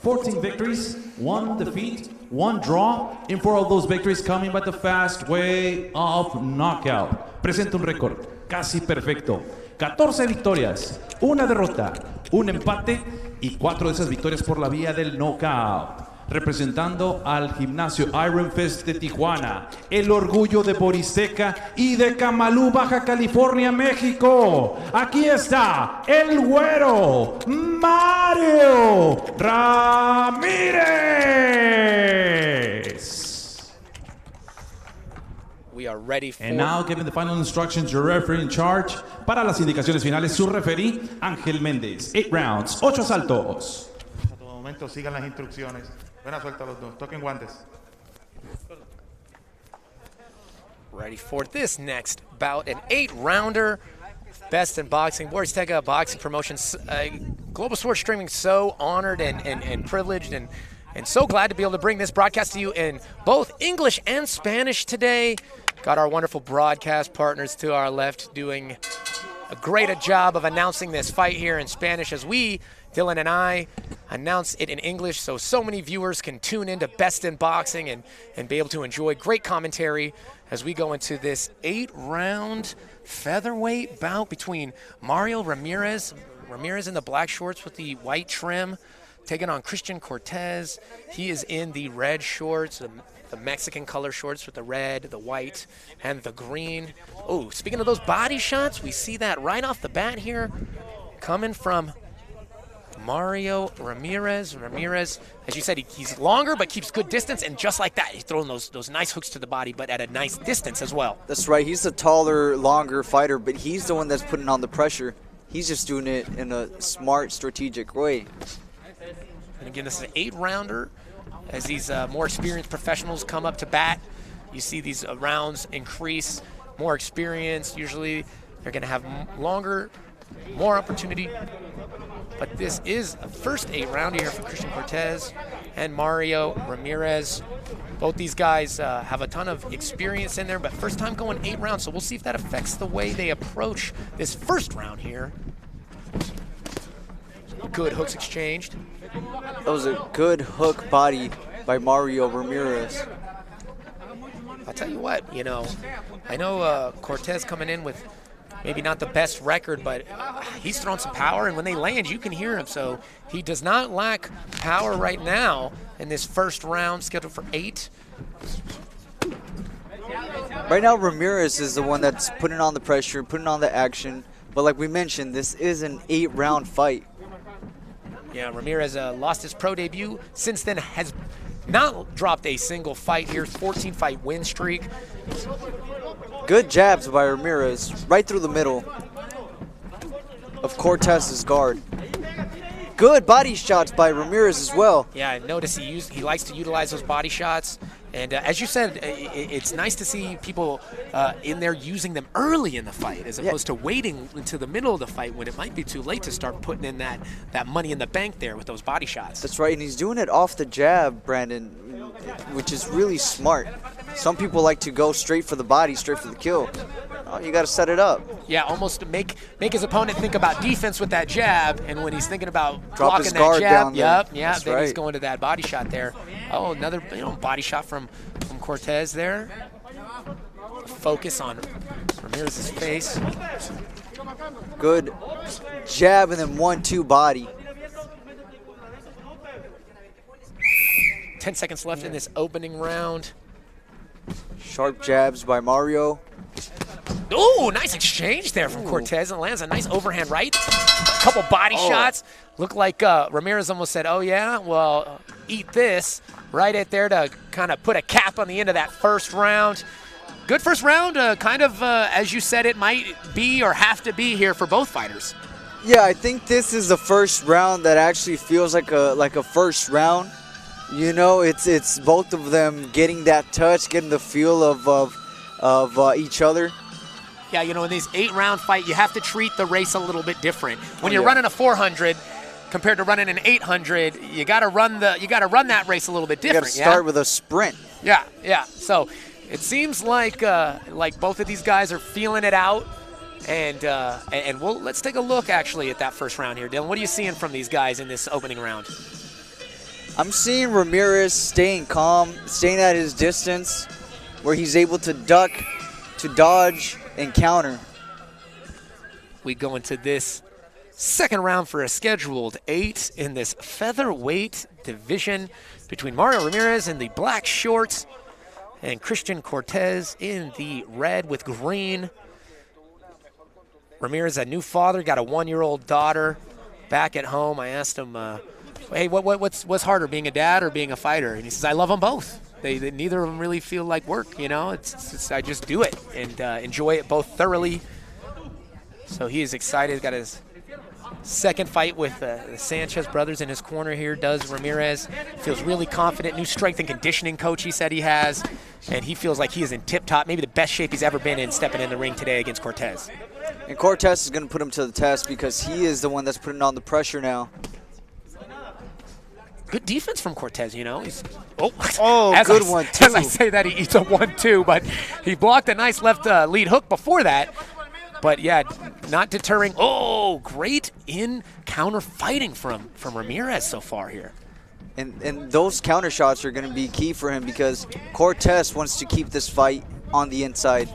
14 victories, 1 defeat, 1 draw, and 4 of those victories coming by the fast way of knockout. Presenta un récord casi perfecto. 14 victorias, 1 derrota, 1 empate y 4 de esas victorias por la vía del knockout. Representando al gimnasio Iron Fist de Tijuana, el orgullo de Boristeca y de Camalú, Baja California, México. Aquí está el güero Mario Ramírez. We are ready for... And now giving the final instructions, your referee in charge. Para las indicaciones finales, su referee, Ángel Méndez. 8 rounds, 8 asaltos. A todo momento sigan las instrucciones. Buena suerte a los dos. Toquen guantes. Ready for this next bout, an 8-rounder. Best in Boxing, Boristeca Boxing Promotions, Global Sports Streaming. So honored and privileged and so glad to be able to bring this broadcast to you in both English and Spanish today. Got our wonderful broadcast partners to our left doing a great job of announcing this fight here in Spanish as we, Dylan and I, announce it in English so many viewers can tune into Best in Boxing and be able to enjoy great commentary as we go into this 8-round featherweight bout between Mario Ramirez in the black shorts with the white trim, taking on Christian Cortez. He is in the red shorts, the Mexican color shorts with the red, the white, and the green. Oh, speaking of those body shots, we see that right off the bat here coming from Mario Ramirez. Ramirez, as you said, he's longer but keeps good distance, and just like that, he's throwing those nice hooks to the body, but at a nice distance as well. That's right. He's a taller, longer fighter, but he's the one that's putting on the pressure. He's just doing it in a smart, strategic way. And again, this is an 8-rounder. As these more experienced professionals come up to bat, you see these rounds increase. More experience, usually they're going to have longer, more opportunity. But this is the first 8-rounder here for Christian Cortez and Mario Ramirez. Both these guys have a ton of experience in there, but first time going 8 rounds, so we'll see if that affects the way they approach this first round here. Good hooks exchanged. That was a good hook body by Mario Ramirez. I'll tell you what, I know Cortez coming in with maybe not the best record, but he's thrown some power, and when they land, you can hear him. So he does not lack power right now in this first round, scheduled for 8. Right now, Ramirez is the one that's putting on the pressure, putting on the action. But like we mentioned, this is an 8-round fight. Yeah, Ramirez lost his pro debut. Since then, has not dropped a single fight here. 14-fight win streak. Good jabs by Ramirez, right through the middle of Cortez's guard. Good body shots by Ramirez as well. Yeah, I noticed he likes to utilize those body shots. And as you said, it's nice to see people in there using them early in the fight as opposed to waiting until the middle of the fight when it might be too late to start putting in that money in the bank there with those body shots. That's right, and he's doing it off the jab, Brandon, which is really smart. Some people like to go straight for the body, straight for the kill. Oh, you got to set it up. Yeah, almost make his opponent think about defense with that jab, and when he's thinking about drop blocking his that guard jab, down then right. He's going to that body shot there. Oh, another body shot from Cortez there. Focus on Ramirez's face. Good jab and then 1-2 body. 10 seconds left in this opening round. Sharp jabs by Mario. Oh, nice exchange there from Cortez, and lands a nice overhand right. A couple body shots. Looked like Ramirez almost said, oh yeah, well, eat this. Right at there to kind of put a cap on the end of that first round. Good first round, kind of, as you said, it might be or have to be here for both fighters. Yeah, I think this is the first round that actually feels like a first round. It's both of them getting that touch, getting the feel of each other. Yeah, in these 8-round fight, you have to treat the race a little bit different. When you're running a 400 compared to running an 800, you got to run that race a little bit different. You got to start with a sprint. Yeah. So it seems like both of these guys are feeling it out, and let's take a look actually at that first round here, Dylan. What are you seeing from these guys in this opening round? I'm seeing Ramirez staying calm, staying at his distance, where he's able to duck, to dodge, and counter. We go into this second round for a scheduled 8 in this featherweight division between Mario Ramirez in the black shorts and Christian Cortez in the red with green. Ramirez, a new father, got a 1-year-old daughter back at home. I asked him, hey, what's harder, being a dad or being a fighter? And he says, I love them both. They neither of them really feel like work, It's I just do it and enjoy it both thoroughly. So he is excited. Got his second fight with the Sanchez brothers in his corner here. Does Ramirez. Feels really confident. New strength and conditioning coach he said he has. And he feels like he is in tip-top, maybe the best shape he's ever been in stepping in the ring today against Cortez. And Cortez is going to put him to the test because he is the one that's putting on the pressure now. Good defense from Cortez, He's, good one, too. As I say that, he eats a 1-2, but he blocked a nice left lead hook before that. But, yeah, not deterring. Oh, great in-counter fighting from Ramirez so far here. And those counter shots are going to be key for him because Cortez wants to keep this fight on the inside.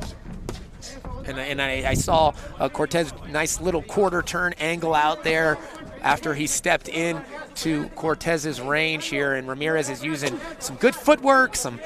And I saw Cortez nice little quarter turn angle out there after he stepped in to Cortez's range here, and Ramirez is using some good footwork, some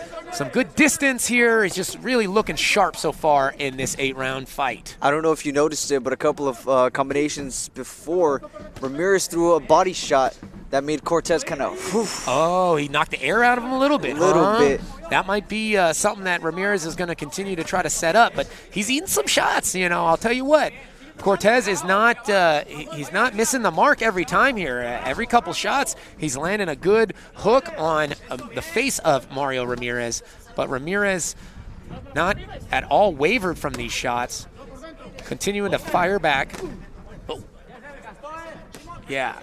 good distance here. He's just really looking sharp so far in this 8-round fight. I don't know if you noticed it, but a couple of combinations before, Ramirez threw a body shot that made Cortez kind of Oh, he knocked the air out of him a little bit. Bit. That might be something that Ramirez is going to continue to try to set up, but he's eating some shots, I'll tell you what. Cortez is not he's not missing the mark every time here. Every couple shots, he's landing a good hook on the face of Mario Ramirez. But Ramirez not at all wavered from these shots, continuing to fire back. Oh. Yeah.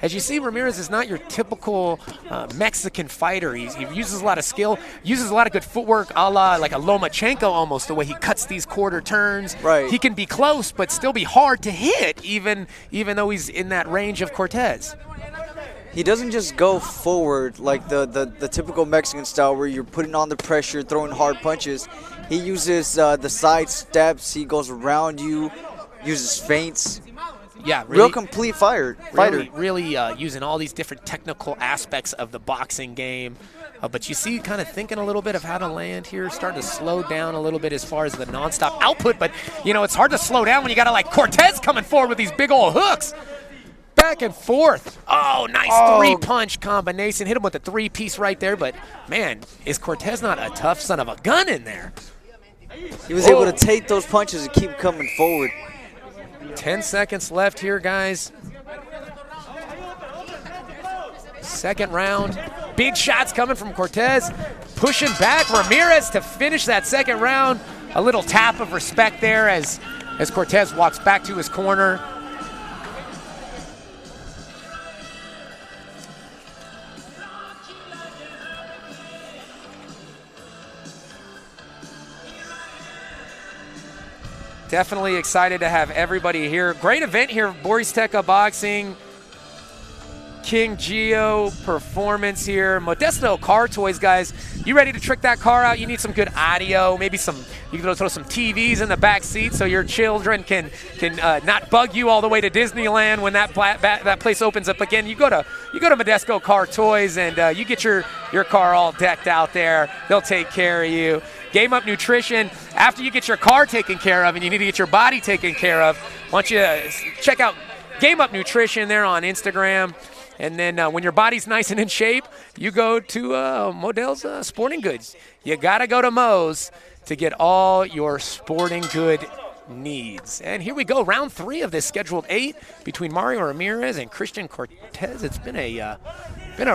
As you see, Ramirez is not your typical Mexican fighter. He uses a lot of skill, uses a lot of good footwork, a la like a Lomachenko almost, the way he cuts these quarter turns. Right. He can be close, but still be hard to hit, even though he's in that range of Cortez. He doesn't just go forward like the typical Mexican style where you're putting on the pressure, throwing hard punches. He uses the side steps. He goes around you, uses feints. Yeah, really, real complete fighter. Really using all these different technical aspects of the boxing game. But you see, kind of thinking a little bit of how to land here, starting to slow down a little bit as far as the nonstop output. But, you know, it's hard to slow down when you got like Cortez coming forward with these big old hooks. Back and forth. Oh, nice three-punch combination. Hit him with a three-piece right there. But, man, is Cortez not a tough son of a gun in there? He was able to take those punches and keep coming forward. 10 seconds left here, guys. Second round. Big shots coming from Cortez. Pushing back Ramirez to finish that second round. A little tap of respect there as Cortez walks back to his corner. Definitely excited to have everybody here. Great event here, Boristeka Boxing. King Gio performance here. Modesto Car Toys, guys. You ready to trick that car out? You need some good audio, maybe you can throw some TVs in the back seat so your children can not bug you all the way to Disneyland when that place opens up again. You go to Modesto Car Toys and you get your car all decked out there. They'll take care of you. Game Up Nutrition, after you get your car taken care of and you need to get your body taken care of, why don't you check out Game Up Nutrition there on Instagram. And then when your body's nice and in shape, you go to Modell's Sporting Goods. You got to go to Moe's to get all your sporting good needs. And here we go, round 3 of this scheduled 8 between Mario Ramirez and Christian Cortez. It's been a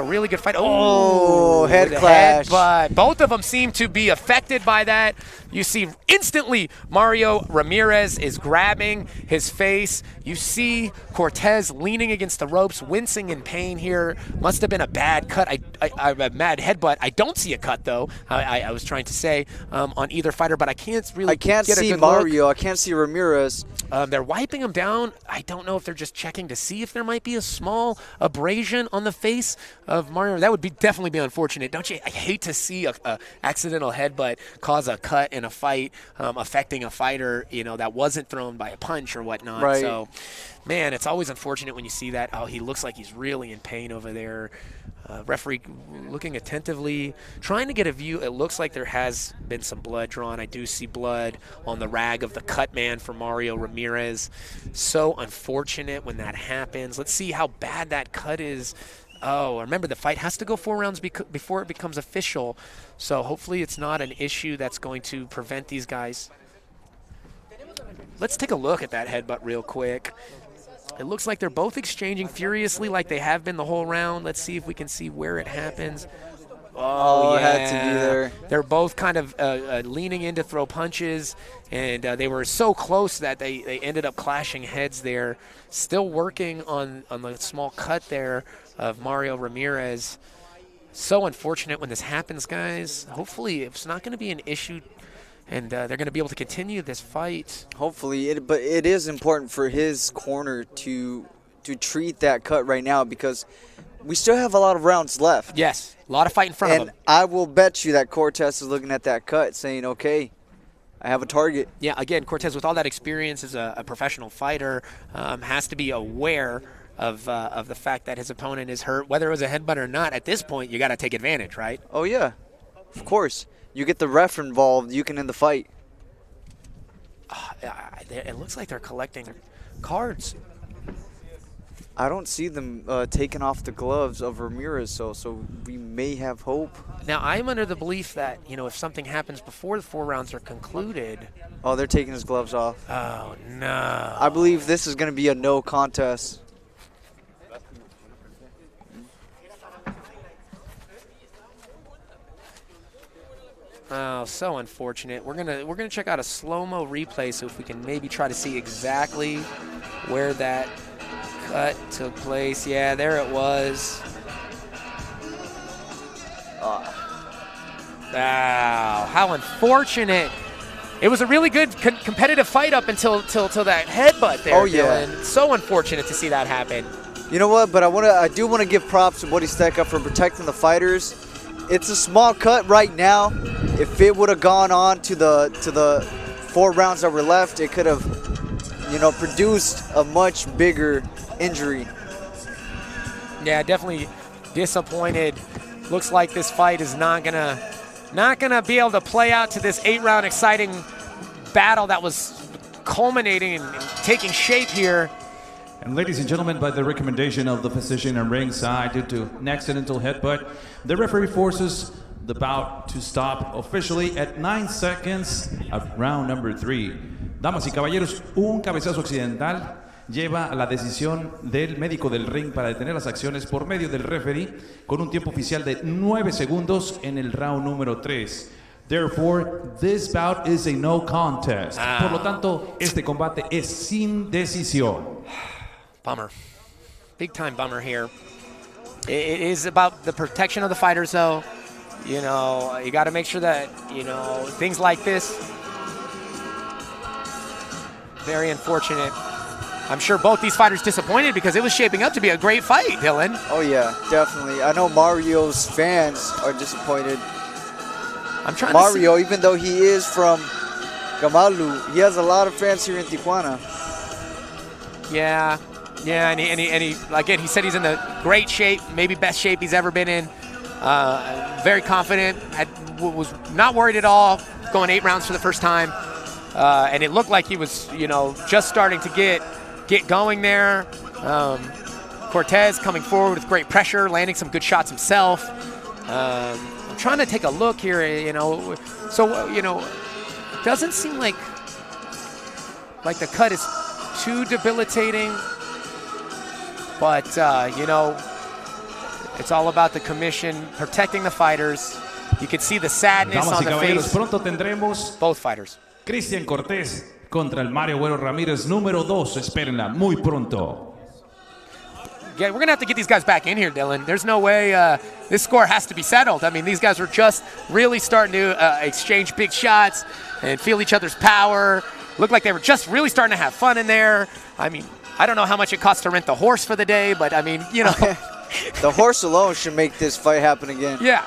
really good fight. Oh, head clash. But both of them seem to be affected by that. You see instantly Mario Ramirez is grabbing his face. You see Cortez leaning against the ropes, wincing in pain here. Must have been a bad cut. A mad headbutt. I don't see a cut, though. I was trying to say on either fighter, but I can't really get a good Mario. look. I can't see Ramirez. They're wiping him down. I don't know if they're just checking to see if there might be a small abrasion on the face of Mario. That would definitely be unfortunate, don't you? I hate to see a accidental headbutt cause a cut in a fight, affecting a fighter, that wasn't thrown by a punch or whatnot. Right. So, man, it's always unfortunate when you see that. Oh, he looks like he's really in pain over there. Referee looking attentively, trying to get a view. It looks like there has been some blood drawn. I do see blood on the rag of the cut man for Mario Ramirez. So unfortunate when that happens. Let's see how bad that cut is. Oh, remember the fight has to go 4 rounds before it becomes official. So hopefully it's not an issue that's going to prevent these guys. Let's take a look at that headbutt real quick. It looks like they're both exchanging furiously like they have been the whole round. Let's see if we can see where it happens. Oh, yeah. It had to be there. They're both kind of leaning in to throw punches, and they were so close that they ended up clashing heads there. Still working on the small cut there of Mario Ramirez. So unfortunate when this happens, guys. Hopefully it's not going to be an issue, and they're going to be able to continue this fight. Hopefully, but it is important for his corner to treat that cut right now because we still have a lot of rounds left. Yes, a lot of fight in front of him. And I will bet you that Cortez is looking at that cut saying, okay, I have a target. Yeah, again, Cortez, with all that experience as a professional fighter, has to be aware of the fact that his opponent is hurt. Whether it was a headbutt or not, at this point, you got to take advantage, right? Oh, yeah, of course. You get the ref involved, you can end the fight. It looks like they're collecting cards. I don't see them taking off the gloves of Ramirez, so we may have hope. Now, I'm under the belief that, if something happens before the 4 rounds are concluded. Oh, they're taking his gloves off. Oh, no. I believe this is going to be a no contest. Oh, so unfortunate. We're gonna check out a slow-mo replay so if we can maybe try to see exactly where that cut took place. Yeah, there it was. Wow, how unfortunate. It was a really good competitive fight up until that headbutt there. Oh, yeah. Dylan. So unfortunate to see that happen. You know what? But I do want to give props to Boristeca for protecting the fighters. It's a small cut right now. If it would have gone on to the 4 rounds that were left, it could have, produced a much bigger injury. Yeah, definitely disappointed. Looks like this fight is not gonna be able to play out to this 8-round exciting battle that was culminating and taking shape here. And ladies and gentlemen, by the recommendation of the physician and ringside due to an accidental headbutt, the referee forces the bout to stop officially at 9 seconds of round number 3. Damas y caballeros, un cabezazo accidental lleva a la decisión del médico del ring para detener las acciones por medio del referee con un tiempo oficial de 9 segundos en el round número 3. Therefore, this bout is a no contest. Por lo tanto, este combate es sin decisión. Bummer. Big time bummer here. It is about the protection of the fighters, though. You got to make sure that, things like this, very unfortunate. I'm sure both these fighters disappointed because it was shaping up to be a great fight, Dylan. Oh, yeah, definitely. I know Mario's fans are disappointed. I'm trying Mario, even though he is from Gamalu, he has a lot of fans here in Tijuana. Yeah, and he again, he said he's in the great shape, maybe best shape he's ever been in. Very confident, was not worried at all, going 8 rounds for the first time. And it looked like he was, just starting to get going there. Cortez coming forward with great pressure, landing some good shots himself. I'm trying to take a look here, so, it doesn't seem like the cut is too debilitating, but, it's all about the commission protecting the fighters. You can see the sadness on the face. Pronto tendremos Both fighters. Cristian Cortés contra el Mario Güero Ramírez número 2. Espérenla muy pronto. Yeah, we're going to have to get these guys back in here, Dylan. There's no way this score has to be settled. I mean, these guys were just really starting to exchange big shots and feel each other's power. Looked like they were just really starting to have fun in there. I mean, I don't know how much it costs to rent the horse for the day, but I mean, The horse alone should make this fight happen again. Yeah.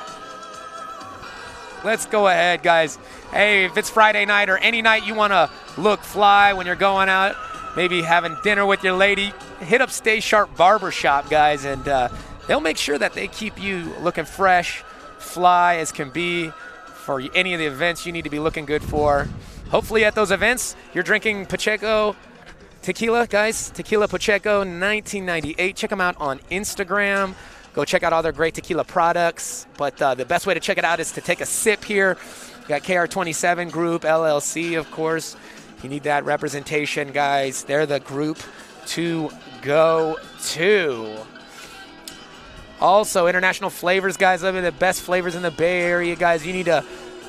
Let's go ahead, guys. Hey, if it's Friday night or any night you want to look fly when you're going out, maybe having dinner with your lady, hit up Stay Sharp Barbershop, guys, and they'll make sure that they keep you looking fresh, fly as can be for any of the events you need to be looking good for. Hopefully at those events, you're drinking Pacheco tequila, guys. Tequila Pacheco 1998. Check them out on Instagram. Go check out all their great tequila products. But the best way to check it out is to take a sip here. You got KR27 Group, LLC, of course. You need that representation, guys. They're the group to go to. Also, international flavors, guys. They're the best flavors in the Bay Area, guys. You need to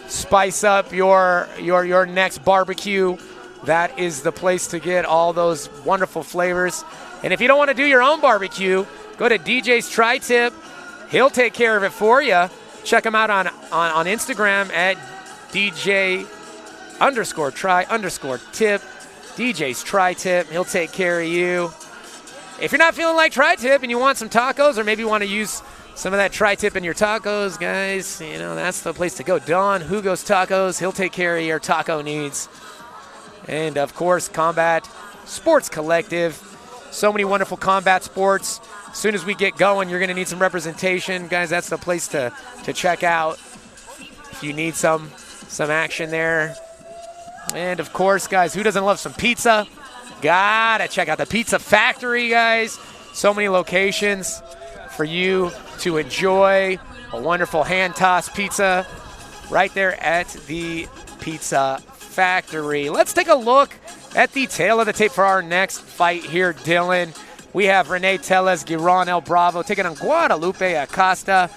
spice up your next barbecue. That is the place to get all those wonderful flavors. And if you don't want to do your own barbecue, go to DJ's Tri-Tip. He'll take care of it for you. Check him out on Instagram at DJ_try_tip. DJ's Tri-Tip. He'll take care of you. If you're not feeling like Tri-Tip and you want some tacos, or maybe you want to use some of that Tri-Tip in your tacos, guys, that's the place to go. Don Hugo's Tacos. He'll take care of your taco needs. And, of course, Combat Sports Collective. So many wonderful combat sports. As soon as we get going, you're going to need some representation. Guys, that's the place to check out if you need some action there. And, of course, guys, who doesn't love some pizza? Gotta check out the Pizza Factory, guys. So many locations for you to enjoy a wonderful hand-tossed pizza right there at the Pizza Factory. Let's take a look at the tail of the tape for our next fight here, Dylan. We have Rene Tellez Giron El Bravo taking on Guadalupe Acosta.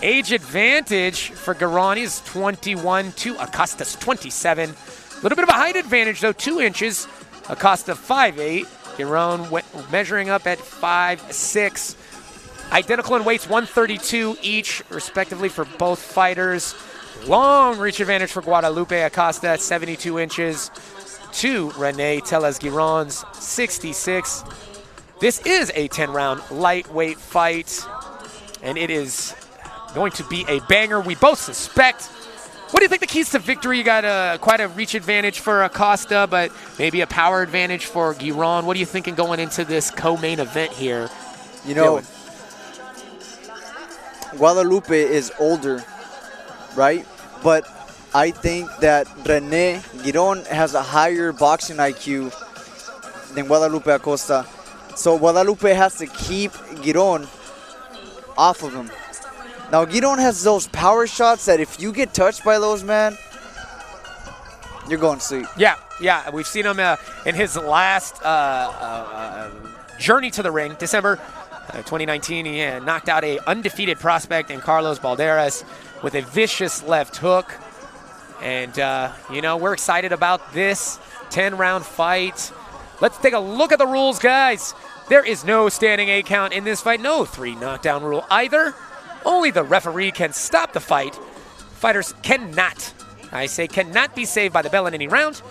Age advantage for Giron, he's 21 to Acosta's 27. A little bit of a height advantage, though, 2 inches. Acosta 5'8". Giron measuring up at 5'6". Identical in weights, 132 each, respectively, for both fighters. Long reach advantage for Guadalupe Acosta at 72 inches to Rene Tellez Giron's 66. This is a 10-round lightweight fight, and it is going to be a banger, we both suspect. What do you think the keys to victory? You got quite a reach advantage for Acosta, but maybe a power advantage for Giron. What are you thinking going into this co-main event here? You know, Guadalupe is older, right? But I think that Rene Giron has a higher boxing IQ than Guadalupe Acosta. So Guadalupe has to keep Giron off of him. Now, Giron has those power shots that if you get touched by those, man, you're going to sleep. Yeah. We've seen him in his last journey to the ring, December 2019. He knocked out a undefeated prospect in Carlos Balderas with a vicious left hook. And, we're excited about this 10-round fight. Let's take a look at the rules, guys. There is no standing 8 count in this fight. No 3 knockdown rule either. Only the referee can stop the fight. Fighters cannot be saved by the bell in any round.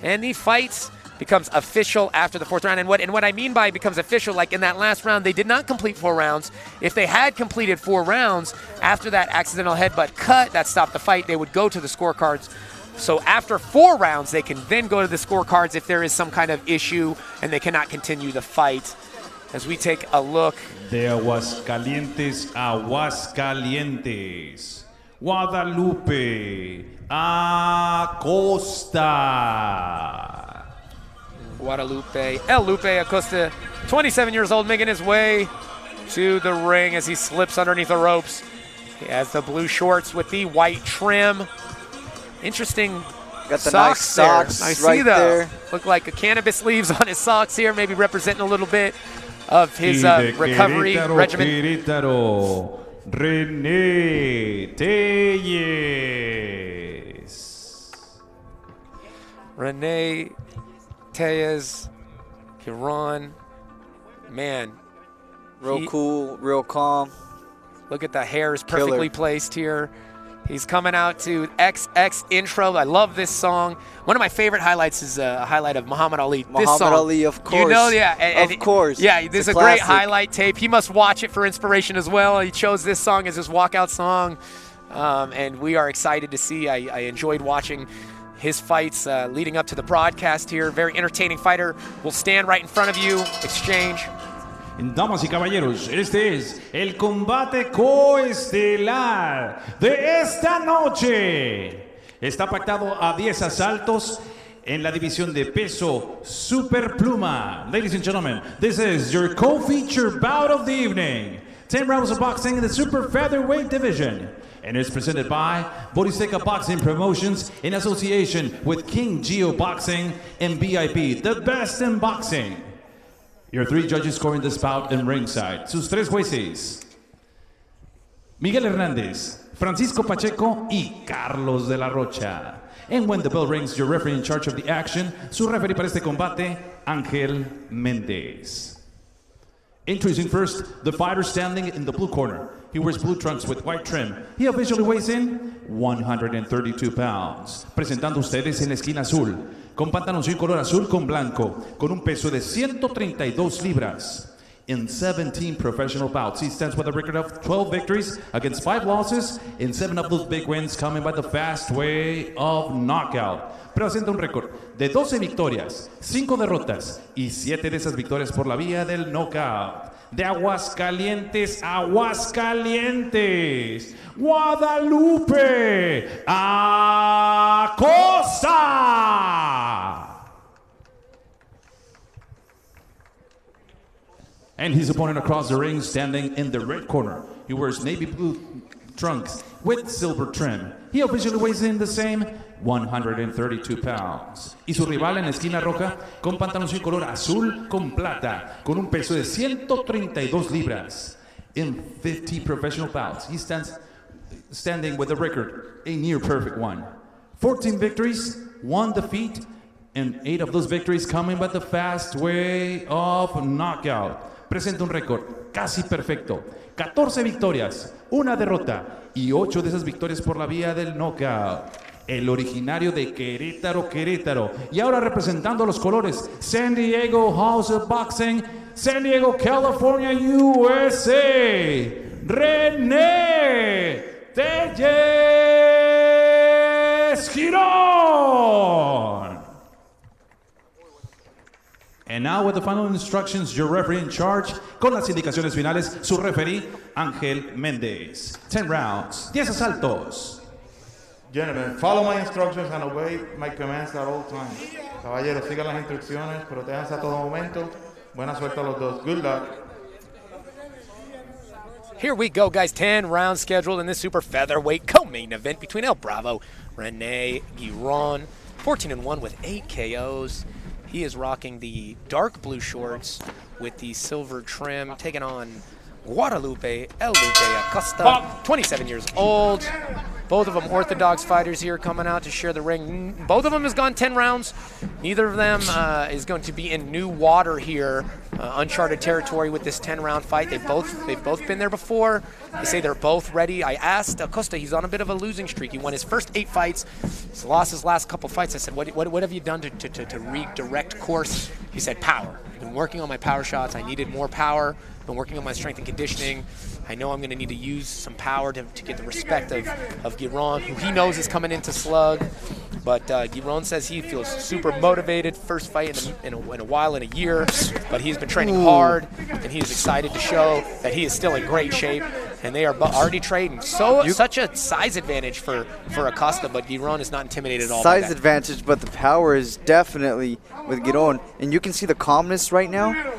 And the fight becomes official after the 4th round. And what I mean by becomes official, like in that last round, they did not complete 4 rounds. If they had completed 4 rounds, after that accidental headbutt cut that stopped the fight, they would go to the scorecards. So after 4 rounds, they can then go to the scorecards if there is some kind of issue and they cannot continue the fight. As we take a look. De Aguascalientes, Guadalupe Acosta. El Lupe Acosta, 27 years old, making his way to the ring as he slips underneath the ropes. He has the blue shorts with the white trim. Interesting. Got the nice socks right there. Look like cannabis leaves on his socks here, maybe representing a little bit of his recovery regimen. Querétaro, Rene Tellez. Rene Tellez, Giron, man. Real cool, real calm. Look at the hair is perfectly placed here. He's coming out to XX intro. I love this song. One of my favorite highlights is a highlight of Muhammad Ali. Muhammad Ali, of course. You know, yeah. Of course. Yeah, this is a great highlight tape. He must watch it for inspiration as well. He chose this song as his walkout song. And we are excited to see. I enjoyed watching his fights leading up to the broadcast here. Very entertaining fighter. Will stand right in front of you. Exchange. Damas y caballeros, este es el combate coestelar de esta noche. Está pactado a 10 asaltos en la división de peso superpluma. Ladies and gentlemen, this is your co-feature bout of the evening. 10 rounds of boxing in the super featherweight division. And it's presented by Boristeca Boxing Promotions in association with King Geo Boxing and BIB, the best in boxing. Your 3 judges scoring this bout in ringside. Sus 3 jueces: Miguel Hernández, Francisco Pacheco y Carlos de la Rocha. And when the bell rings, your referee in charge of the action, su referee para este combate, Ángel Méndez. Introducing first, the fighter standing in the blue corner. He wears blue trunks with white trim. He officially weighs in 132 pounds. Presentando ustedes en la esquina azul, con pantaloncillo color azul con blanco, con un peso de 132 libras. In 17 professional bouts, he stands with a record of 12 victories against 5 losses, and 7 of those big wins coming by the fast way of knockout. Presenta un récord de 12 victorias, 5 derrotas y 7 de esas victorias por la vía del knockout. De Aguascalientes, Guadalupe Acosta. And his opponent across the ring, standing in the red corner. He wears navy blue trunks with silver trim. He officially weighs in the same 132 pounds. Y su rival en la esquina roja, con pantalones color azul con plata, con un peso de 132 libras. In 50 professional bouts, he standing with a record, a near perfect one. 14 victories, 1 defeat, and 8 of those victories coming by the fast way of knockout. Presenta un récord casi perfecto. 14 victorias, 1 derrota y 8 de esas victorias por la vía del knockout. El originario de Querétaro, Querétaro. Y ahora representando los colores San Diego House of Boxing, San Diego, California, USA. René Telles Girón. And now with the final instructions, your referee in charge, con las indicaciones finales, su referee, Ángel Méndez. 10 rounds, 10 asaltos. Gentlemen, follow my instructions and obey my commands at all times. Caballeros, sigan las instrucciones, protéjanse a todo momento. Buena suerte a los dos. Good luck. Here we go, guys. 10 rounds scheduled in this super featherweight co-main event between El Bravo, René Girón, 14-1 with 8 KOs. He is rocking the dark blue shorts with the silver trim, taking on Guadalupe El Lupe Acosta, 27 years old. Both of them orthodox fighters here coming out to share the ring. Both of them has gone 10 rounds. Neither of them is going to be in new water here, uncharted territory with this 10-round fight. They've both been there before. They say they're both ready. I asked Acosta, he's on a bit of a losing streak. He won his first 8 fights. He's lost his last couple fights. I said, what have you done to redirect course? He said, power. I've been working on my power shots. I needed more power. Been working on my strength and conditioning. I know I'm going to need to use some power to get the respect of Girón, who he knows is coming into slug. But Girón says he feels super motivated. First fight in a while, in a year. But he's been training hard, and he is excited to show that he is still in great shape. And they are already trading. Such a size advantage for Acosta, but Girón is not intimidated at all. Size advantage, but the power is definitely with Girón. And you can see the calmness right now.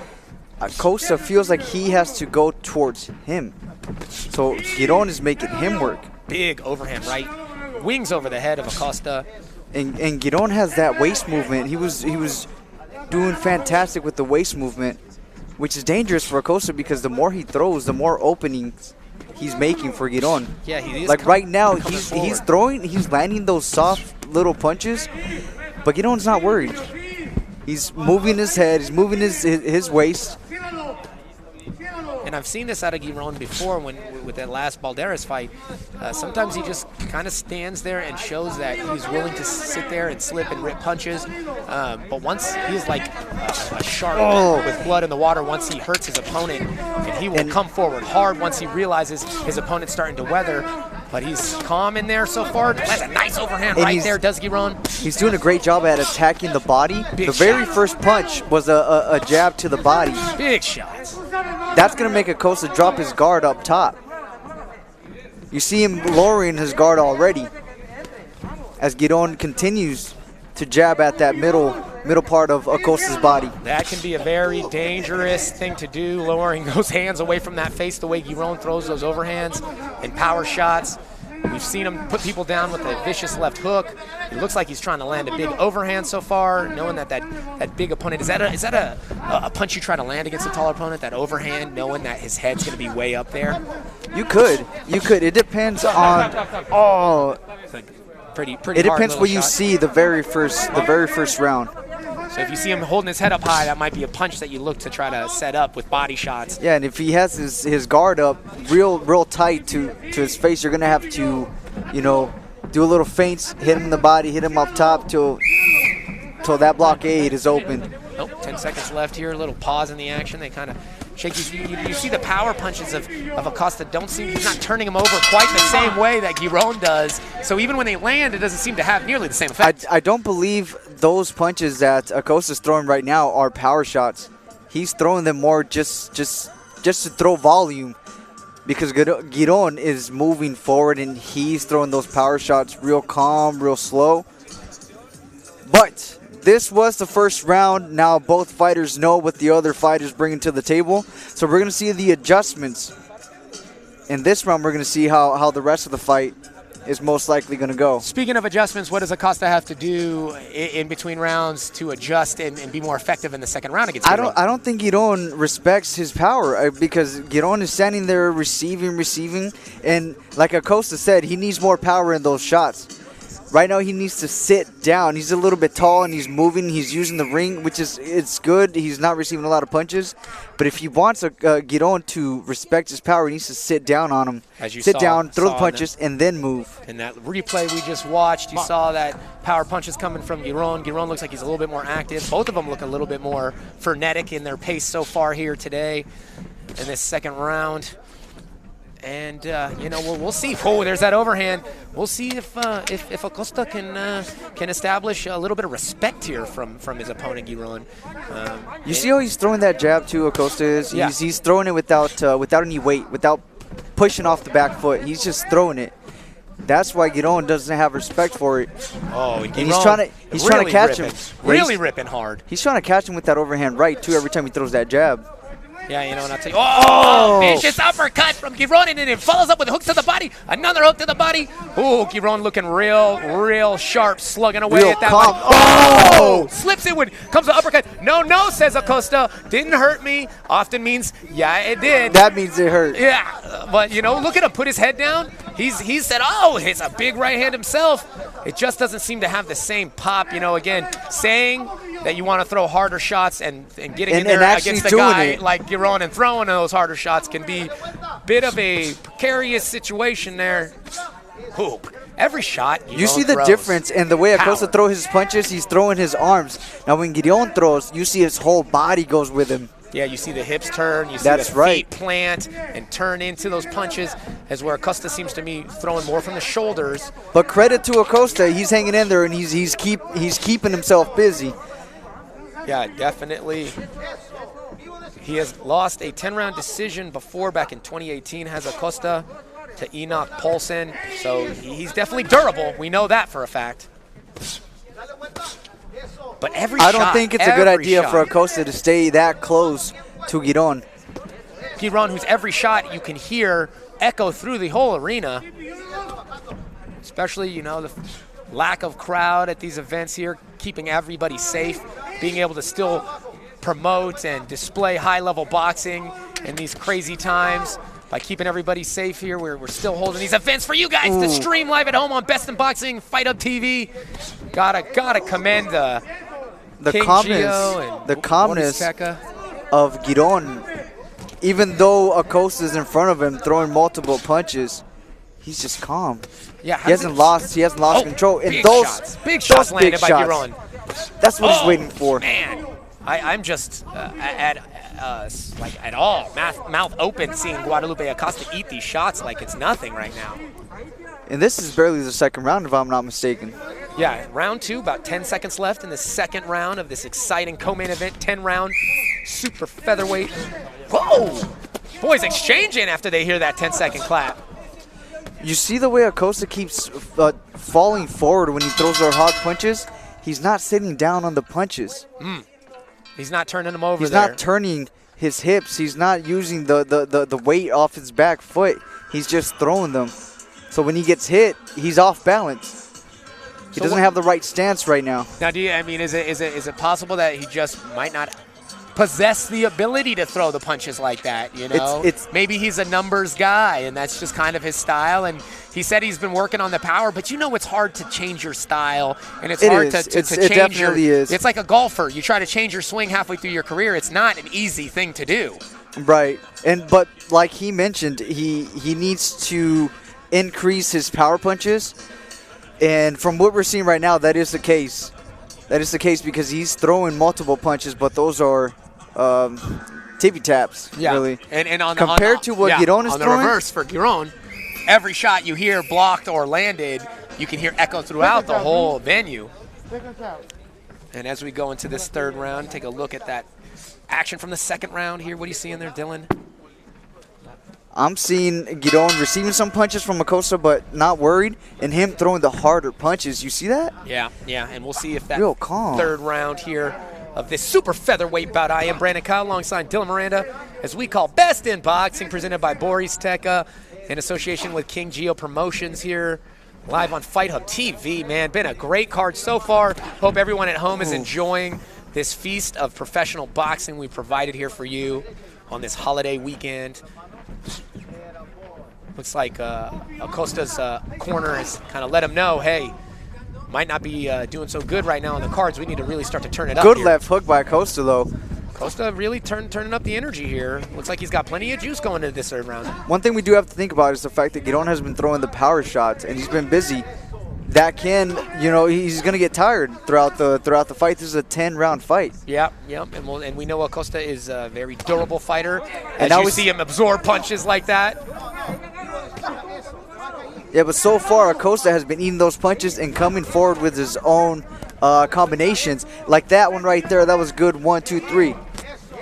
Acosta feels like he has to go towards him. So Girón is making him work. Big overhand right. Wings over the head of Acosta. And Girón has that waist movement. He was doing fantastic with the waist movement, which is dangerous for Acosta because the more he throws, the more openings he's making for Girón. Yeah, he is. Like right now, he's throwing, he's landing those soft little punches, but Girón's not worried. He's moving his head, he's moving his waist. And I've seen this out of Girón before with that last Balderas fight. Sometimes he just kind of stands there and shows that he's willing to sit there and slip and rip punches. But once he's like a shark with blood in the water, once he hurts his opponent, and he will come forward hard once he realizes his opponent's starting to weather. But he's calm in there so far. That's a nice overhand right there, does Girón. He's doing a great job at attacking the body. The very first punch was a jab to the body. Big shots. That's going to make Acosta drop his guard up top. You see him lowering his guard already as Girón continues to jab at that middle part of Acosta's body. That can be a very dangerous thing to do, lowering those hands away from that face the way Girón throws those overhands and power shots. We've seen him put people down with a vicious left hook. It looks like he's trying to land a big overhand so far, knowing that big opponent. Is that a punch you try to land against a taller opponent, that overhand, knowing that his head's going to be way up there? You could. It depends on. Pretty. It depends what you see the very first round. So if you see him holding his head up high, that might be a punch that you look to try to set up with body shots. Yeah, and if he has his guard up real tight to his face, you're going to have to, do a little feints, hit him in the body, hit him up top till that blockade is open. 10 seconds left here, a little pause in the action. They kind of shake. You see the power punches of Acosta he's not turning him over quite the same way that Girón does. So even when they land, it doesn't seem to have nearly the same effect. I don't believe those punches that Acosta's throwing right now are power shots. He's throwing them more just to throw volume because Girón is moving forward and he's throwing those power shots real calm, real slow. But this was the first round. Now both fighters know what the other fighters bringing to the table. So we're going to see the adjustments. In this round, we're going to see how the rest of the fight is most likely going to go. Speaking of adjustments, what does Acosta have to do in between rounds to adjust and be more effective in the second round against Giron? I don't think Giron respects his power because Giron is standing there receiving, and like Acosta said, he needs more power in those shots. Right now, he needs to sit down. He's a little bit tall, and he's moving. He's using the ring, which is it's good. He's not receiving a lot of punches. But if he wants Giron to respect his power, he needs to sit down on him. Sit down, throw the punches, and then move. In that replay we just watched, you saw that power punches coming from Giron. Giron looks like he's a little bit more active. Both of them look a little bit more frenetic in their pace so far here today in this second round. And, we'll see. Oh, there's that overhand. We'll see if Acosta can establish a little bit of respect here from his opponent, Giron. You see how he's throwing that jab, too, Acosta is? Yeah. He's throwing it without any weight, without pushing off the back foot. He's just throwing it. That's why Giron doesn't have respect for it. Oh, and he's trying to catch him. Really ripping hard. He's trying to catch him with that overhand right, too, every time he throws that jab. Yeah, and I'll tell you, vicious uppercut from Giron, and then it follows up with hooks to the body. Another hook to the body. Oh, Giron looking real sharp, slugging away at that one. Oh! Slips it when comes the uppercut. No, says Acosta. Didn't hurt me. Often means, yeah, it did. That means it hurt. Yeah, but, look at him put his head down. He said, it's a big right hand himself. It just doesn't seem to have the same pop, again, saying that you want to throw harder shots and getting in there against the guy like Giron and throwing those harder shots can be a bit of a precarious situation there. Hoop. Every shot you see the difference in the way Acosta throws his punches. He's throwing his arms. Now when Giron throws, you see his whole body goes with him. Yeah, you see the hips turn, you see the feet plant and turn into those punches, as where Acosta seems to be throwing more from the shoulders. But credit to Acosta, he's hanging in there and he's keeping himself busy. Yeah, definitely. He has lost a 10-round decision before back in 2018, has Acosta to Enoch Paulson. So he's definitely durable. We know that for a fact. But I don't think it's a good idea for Acosta to stay that close to Giron. Giron, whose every shot you can hear echo through the whole arena. Especially, the lack of crowd at these events here, keeping everybody safe, being able to still promote and display high-level boxing in these crazy times. By keeping everybody safe here, we're still holding these events for you guys to stream live at home on Best in Boxing, Fight Hub TV. Gotta commend the calmness of Giron. Even though Acosta's in front of him throwing multiple punches, he's just calm. Yeah, he hasn't lost control. And big shots landed by Giron. That's what he's waiting for. Man, I'm just at all mouth open, seeing Guadalupe Acosta eat these shots like it's nothing right now. And this is barely the second round, if I'm not mistaken. Yeah, round 2, about 10 seconds left in the second round of this exciting co-main event, 10-round super featherweight. Whoa! Boys exchanging after they hear that 10-second clap. You see the way Acosta keeps falling forward when he throws those hard punches? He's not sitting down on the punches. He's not turning them over. He's not turning his hips. He's not using the weight off his back foot. He's just throwing them. So when he gets hit, he's off balance. He doesn't have the right stance right now. Now, is it possible that he just might not possess the ability to throw the punches like that, Maybe he's a numbers guy, and that's just kind of his style. And he said he's been working on the power, but it's hard to change your style, and it's hard to change it definitely is. It's like a golfer. You try to change your swing halfway through your career. It's not an easy thing to do. Right. But like he mentioned, he needs to increase his power punches. And from what we're seeing right now, that is the case. That is the case because he's throwing multiple punches, but those are tippy taps, really. And on compared to what Giron is on throwing, the reverse for Giron, every shot you hear blocked or landed, you can hear echo throughout the whole venue. And as we go into this third round, take a look at that action from the second round here. What are you seeing there, Dylan? I'm seeing Giron receiving some punches from Acosta, but not worried, and him throwing the harder punches. You see that? Yeah, and we'll see if that Real calm. third round here of this super featherweight bout. I am Brandon Kyle alongside Dylan Miranda, as we call Best in Boxing, presented by Boris Teka in association with King Geo Promotions here, live on Fight Hub TV. Man, been a great card so far. Hope everyone at home is enjoying this feast of professional boxing we provided here for you on this holiday weekend. Looks like Acosta's corner has kind of let him know, hey, might not be doing so good right now on the cards. We need to really start to turn it up Good here. left hook by Acosta, though. Acosta really turning up the energy here. Looks like he's got plenty of juice going into this third round. One thing we do have to think about is the fact that Giron has been throwing the power shots, and he's been busy. That can, he's going to get tired throughout the fight. This is a 10-round fight. Yep, and we know Acosta is a very durable fighter. And as you see him absorb punches like that. Yeah, but so far Acosta has been eating those punches and coming forward with his own combinations. Like that one right there, that was good. 1, 2, 3.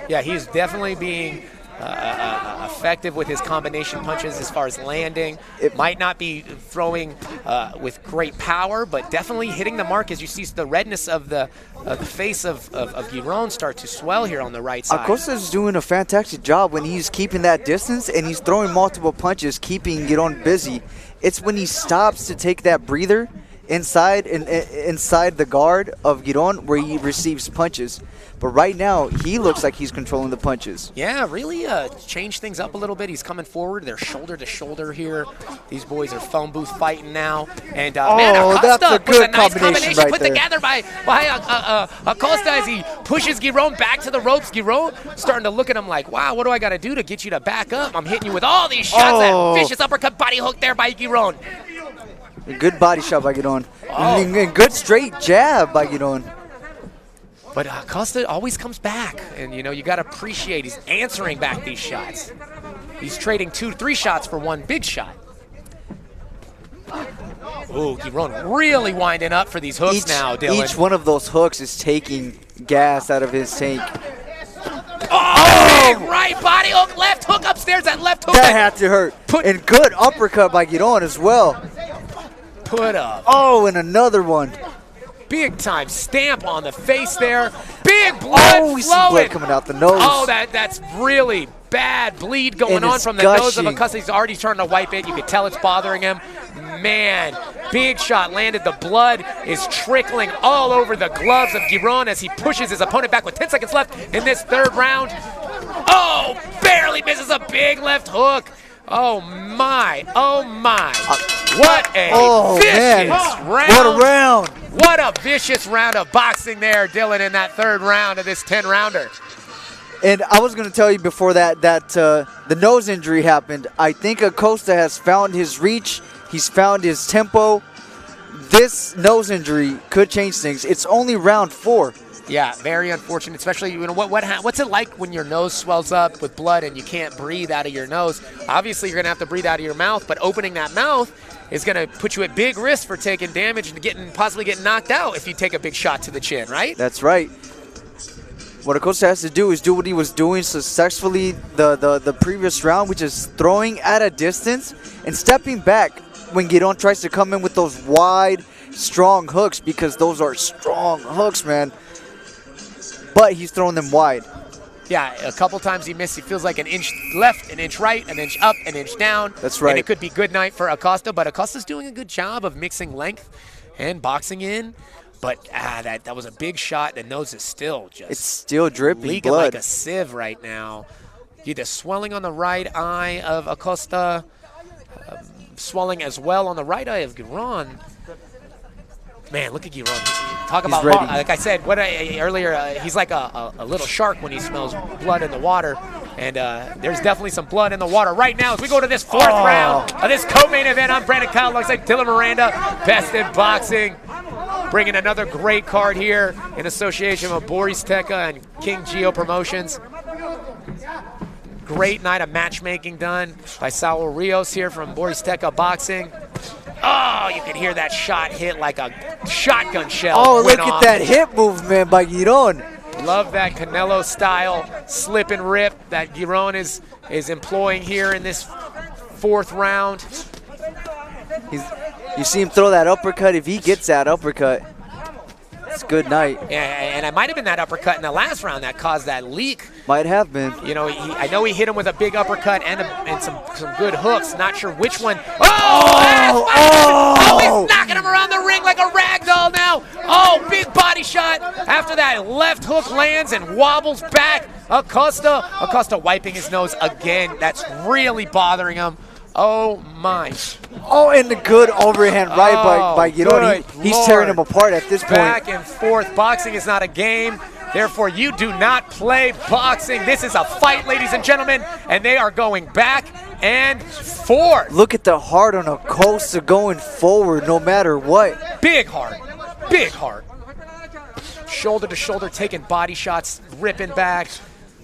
Yeah, he's definitely being effective with his combination punches as far as landing. It might not be throwing with great power, but definitely hitting the mark as you see the redness of the face of Giron start to swell here on the right side. Acosta is doing a fantastic job when he's keeping that distance and he's throwing multiple punches, keeping Giron busy. It's when he stops to take that breather inside the guard of Giron where he receives punches. But right now, he looks like he's controlling the punches. Yeah, really changed things up a little bit. He's coming forward. They're shoulder to shoulder here. These boys are phone booth fighting now. And man, Acosta that's a good nice combination right put there. together by Acosta as he pushes Giron back to the ropes. Giron starting to look at him like, wow, what do I got to do to get you to back up? I'm hitting you with all these shots. That vicious uppercut body hook there by Giron. A good body shot by Giron. Oh. And good straight jab by Giron. But Acosta always comes back, and you got to appreciate he's answering back these shots. He's trading 2-3 shots for one big shot. Ooh, Giron really winding up for these hooks now, Dylan. Each one of those hooks is taking gas out of his tank. Oh! Big right body hook, left hook upstairs, that left hook. That had to hurt. And good uppercut by Giron as well. Put up. Oh, and another one. Big time stamp on the face there. Big blood we see flowing. blood coming out the nose. Oh, that's really bad bleed going And on it's from the nose of gushing. Acosta. He's already trying to wipe it. You can tell it's bothering him. Man, big shot landed. The blood is trickling all over the gloves of Giron as he pushes his opponent back with 10 seconds left in this third round. Oh, barely misses a big left hook. Oh my, what a vicious round. What a round. What a vicious round of boxing there, Dylan, in that third round of this 10-rounder. And I was going to tell you before that the nose injury happened. I think Acosta has found his reach. He's found his tempo. This nose injury could change things. It's only round 4. Yeah, very unfortunate, especially what's it like when your nose swells up with blood and you can't breathe out of your nose? Obviously, you're going to have to breathe out of your mouth, but opening that mouth is going to put you at big risk for taking damage and possibly getting knocked out if you take a big shot to the chin, right? That's right. What Acosta has to do is do what he was doing successfully the previous round, which is throwing at a distance and stepping back when Giron tries to come in with those wide, strong hooks, because those are strong hooks, man. But he's throwing them wide. Yeah, a couple times he missed. He feels like an inch left, an inch right, an inch up, an inch down. That's right. And it could be good night for Acosta, but Acosta's doing a good job of mixing length and boxing in. But that was a big shot. The nose is still just it's still dripping leaking blood. like a sieve right now. The swelling on the right eye of Acosta, swelling as well on the right eye of Giron. Man, look at Giron. Talk about, like I said earlier, he's like a little shark when he smells blood in the water. And there's definitely some blood in the water right now as we go to this fourth round of this co-main event. I'm Brandon Kyle alongside Dylan Miranda, Best in Boxing. Bringing another great card here in association with Boris Teka and King Geo Promotions. Great night of matchmaking done by Saul Rios here from Boris Teka Boxing. Oh, you can hear that shot hit like a shotgun shell. Oh, look at that hip movement by Giron. Love that Canelo style slip and rip that Giron is employing here in this 4th round. You see him throw that uppercut. If he gets that uppercut, it's a good night. And it might have been that uppercut in the last round that caused that leak. Might have been. You know, I know he hit him with a big uppercut and some good hooks. Not sure which one. Oh, he's knocking him around the ring like a rag doll now. Oh, big body shot. After that, left hook lands and wobbles back. Acosta wiping his nose again. That's really bothering him. Oh, my. Oh, and the good overhand right by Giovannie. He's tearing him apart at this point. Back and forth. Boxing is not a game. Therefore, you do not play boxing. This is a fight, ladies and gentlemen, and they are going back and forth. Look at the heart on Acosta going forward no matter what. Big heart. Big heart. Shoulder to shoulder, taking body shots, ripping back.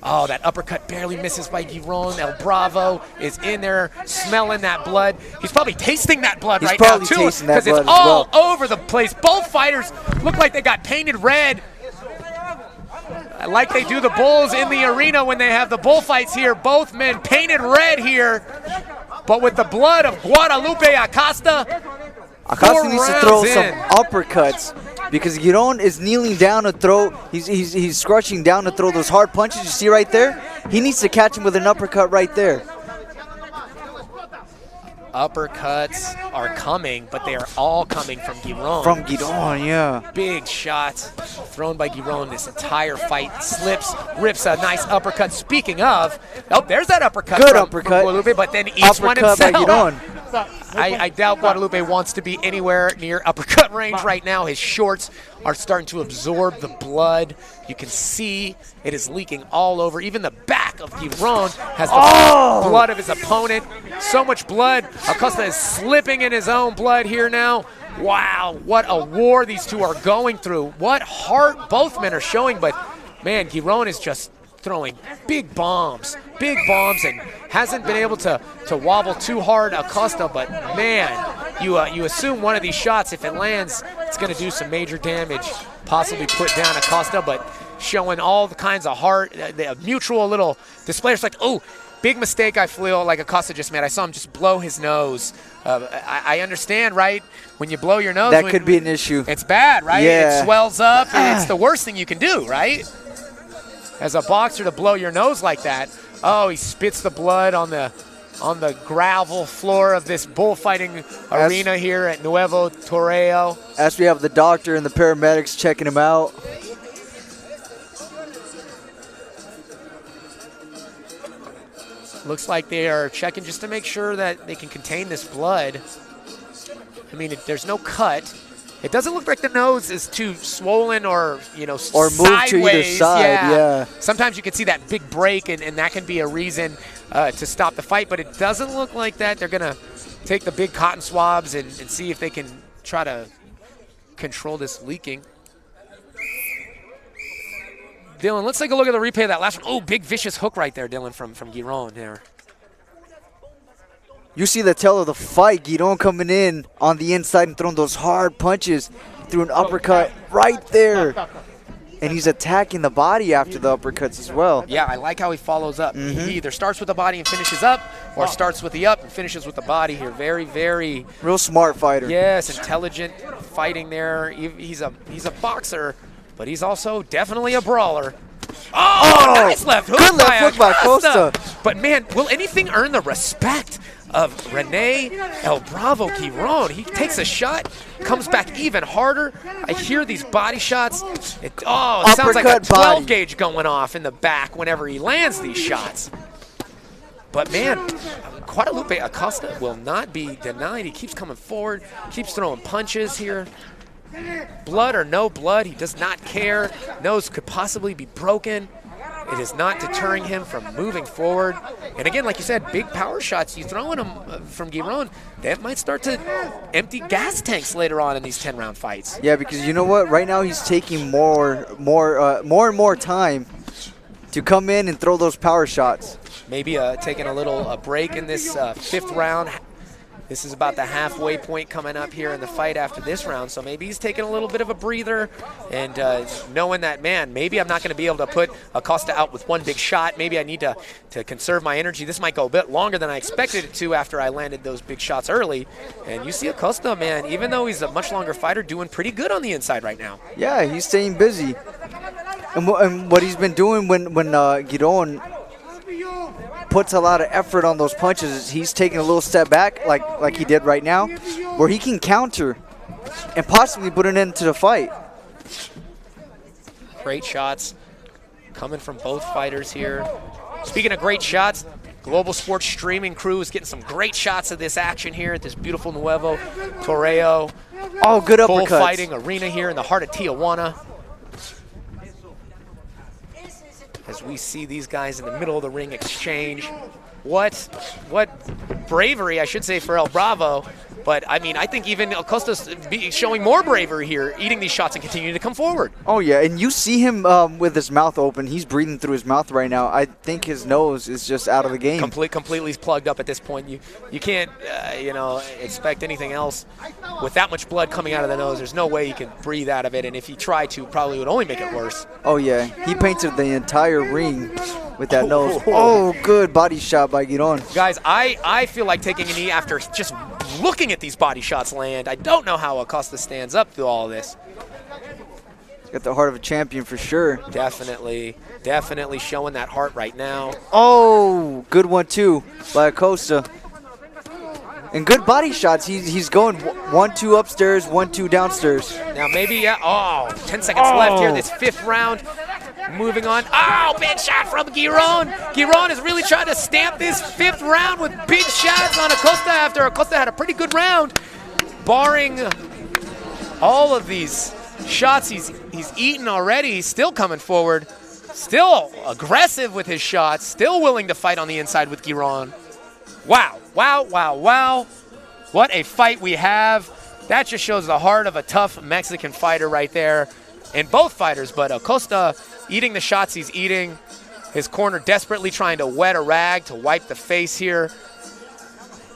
Oh, that uppercut barely misses by Giron. El Bravo is in there smelling that blood. He's probably tasting that blood right now, too, because it's all over the place. Both fighters look like they got painted red, like they do the bulls in the arena when they have the bullfights here. Both men painted red here, but with the blood of Guadalupe Acosta. Acosta needs to throw some uppercuts because Giron is kneeling down to throw. He's scrunching down to throw those hard punches you see right there. He needs to catch him with an uppercut right there. Uppercuts are coming, but they are all coming from Giron. From Giron, yeah. Big shots thrown by Giron this entire fight. Slips, rips a nice uppercut. Speaking of, there's that uppercut. Good from uppercut. Guadalupe, but then each uppercut one himself. By Giron. I doubt Guadalupe wants to be anywhere near uppercut range right now. His shorts are starting to absorb the blood. You can see it is leaking all over. Even the back of Giron has the blood of his opponent. So much blood. Acosta is slipping in his own blood here now. Wow, what a war these two are going through. What heart both men are showing, but man, Giron is just throwing big bombs, and hasn't been able to wobble too hard Acosta, but man, you assume one of these shots, if it lands, it's going to do some major damage, possibly put down Acosta, but showing all the kinds of heart, the mutual little displayers like, oh, big mistake I feel like Acosta just made. I saw him just blow his nose. I understand, right? When you blow your nose. That could be an issue. It's bad, right? Yeah. It swells up, and it's the worst thing you can do, right? As a boxer to blow your nose like that. Oh, he spits the blood on the gravel floor of this bullfighting arena here at Nuevo Toreo. As we have the doctor and the paramedics checking him out. Looks like they are checking just to make sure that they can contain this blood. I mean, there's no cut. It doesn't look like the nose is too swollen or, or moved to either side, yeah. Sometimes you can see that big break, and that can be a reason to stop the fight, but it doesn't look like that. They're going to take the big cotton swabs and see if they can try to control this leaking. Dylan, let's take a look at the replay of that last one. Oh, big vicious hook right there, Dylan, from Giron there. You see the tail of the fight, Giron coming in on the inside and throwing those hard punches. Threw an uppercut right there. And he's attacking the body after the uppercuts as well. Yeah, I like how he follows up. He either starts with the body and finishes up, or starts with the up and finishes with the body here. Very, very... real smart fighter. Yes, intelligent fighting there. He's a boxer, but he's also definitely a brawler. Oh, nice left hook. Good left hook by Acosta. But man, will anything earn the respect of Rene El Bravo Giron? He takes a shot, comes back even harder. I hear these body shots. It sounds like a 12 gauge going off in the back whenever he lands these shots. But man, Guadalupe Acosta will not be denied. He keeps coming forward, keeps throwing punches here. Blood or no blood, he does not care. Nose could possibly be broken. It is not deterring him from moving forward. And again, like you said, big power shots you throwing them from Giron, that might start to empty gas tanks later on in these 10-round fights. Yeah, because you know what? Right now he's taking more and more time to come in and throw those power shots. Maybe taking a little break in this 5th round. This is about the halfway point coming up here in the fight after this round, so maybe he's taking a little bit of a breather and knowing that, man, maybe I'm not going to be able to put Acosta out with one big shot. Maybe I need to conserve my energy. This might go a bit longer than I expected it to after I landed those big shots early. And you see Acosta, man, even though he's a much longer fighter, doing pretty good on the inside right now. Yeah, he's staying busy. And what he's been doing when Giron puts a lot of effort on those punches is he's taking a little step back like he did right now, where he can counter and possibly put an end to the fight. Great shots coming from both fighters here. Speaking of great shots, Global Sports streaming crew is getting some great shots of this action here at this beautiful Nuevo Toreo. Oh, good uppercuts. Bullfighting arena here in the heart of Tijuana. As we see these guys in the middle of the ring exchange. What bravery, I should say, for El Bravo. But, I mean, I think even Acosta's showing more bravery here, eating these shots and continuing to come forward. Oh, yeah, and you see him with his mouth open. He's breathing through his mouth right now. I think his nose is just out of the game. Completely plugged up at this point. You can't, expect anything else. With that much blood coming out of the nose, there's no way he can breathe out of it. And if he tried to, probably would only make it worse. Oh, yeah. He painted the entire ring with that nose. Oh, good body shot by Giron. Guys, I feel like taking a knee after just looking at these body shots land. I don't know how Acosta stands up through all of this. He's got the heart of a champion for sure. Definitely showing that heart right now. Oh, good one too by Acosta. And good body shots. He's going 1-2 upstairs, 1-2 downstairs. Now maybe, 10 seconds left here, this fifth round. Moving on. Oh, big shot from Giron. Giron is really trying to stamp this fifth round with big shots on Acosta after Acosta had a pretty good round. Barring all of these shots he's eaten already, he's still coming forward. Still aggressive with his shots. Still willing to fight on the inside with Giron. Wow. What a fight we have. That just shows the heart of a tough Mexican fighter right there. In both fighters, but Acosta eating the shots he's eating. His corner desperately trying to wet a rag to wipe the face here.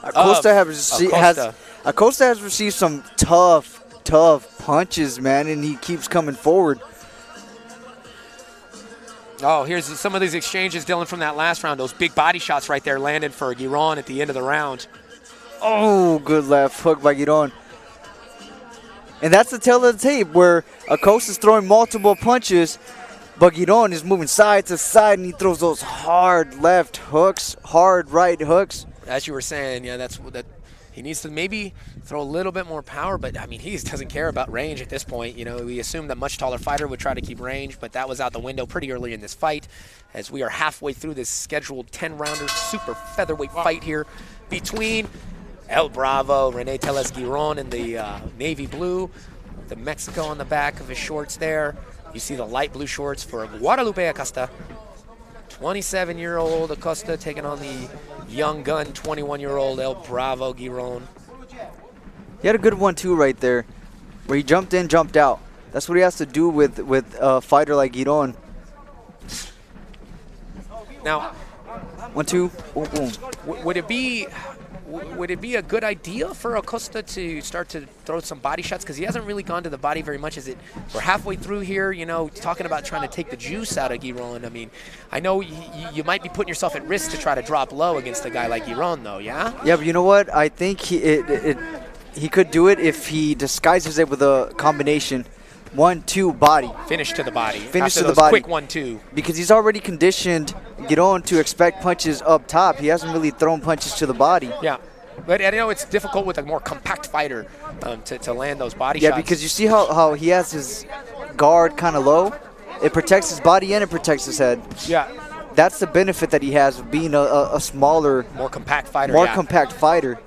Acosta has received some tough punches, man, and he keeps coming forward. Oh, here's some of these exchanges, Dylan, from that last round. Those big body shots right there landed for Giron at the end of the round. Oh, good left hook by Giron. And that's the tale of the tape where Acosta's throwing multiple punches, but Giron is moving side to side, and he throws those hard left hooks, hard right hooks. As you were saying, yeah, that he needs to maybe throw a little bit more power, but, I mean, he doesn't care about range at this point. You know, we assumed that much taller fighter would try to keep range, but that was out the window pretty early in this fight as we are halfway through this scheduled 10-rounder super featherweight fight here between El Bravo, Rene Tellez Giron in the navy blue, the Mexico on the back of his shorts there. You see the light blue shorts for Guadalupe Acosta. 27-year-old Acosta taking on the young gun, 21-year-old El Bravo Giron. He had a good one too right there, where he jumped in, jumped out. That's what he has to do with a fighter like Giron. Now, 1-2, boom, boom. Would it be a good idea for Acosta to start to throw some body shots? Because he hasn't really gone to the body very much. We're halfway through here, you know, talking about trying to take the juice out of Giron. I mean, I know you might be putting yourself at risk to try to drop low against a guy like Giron, though, yeah? Yeah, but you know what? I think he could do it if he disguises it with a combination 1-2 body. Finish to the body. Finish after to the body. Quick 1-2. Because he's already conditioned Giron to expect punches up top. He hasn't really thrown punches to the body. Yeah. But I know it's difficult with a more compact fighter to land those body shots. Yeah, because you see how he has his guard kind of low? It protects his body and it protects his head. Yeah. That's the benefit that he has of being a smaller, more compact fighter. Compact fighter.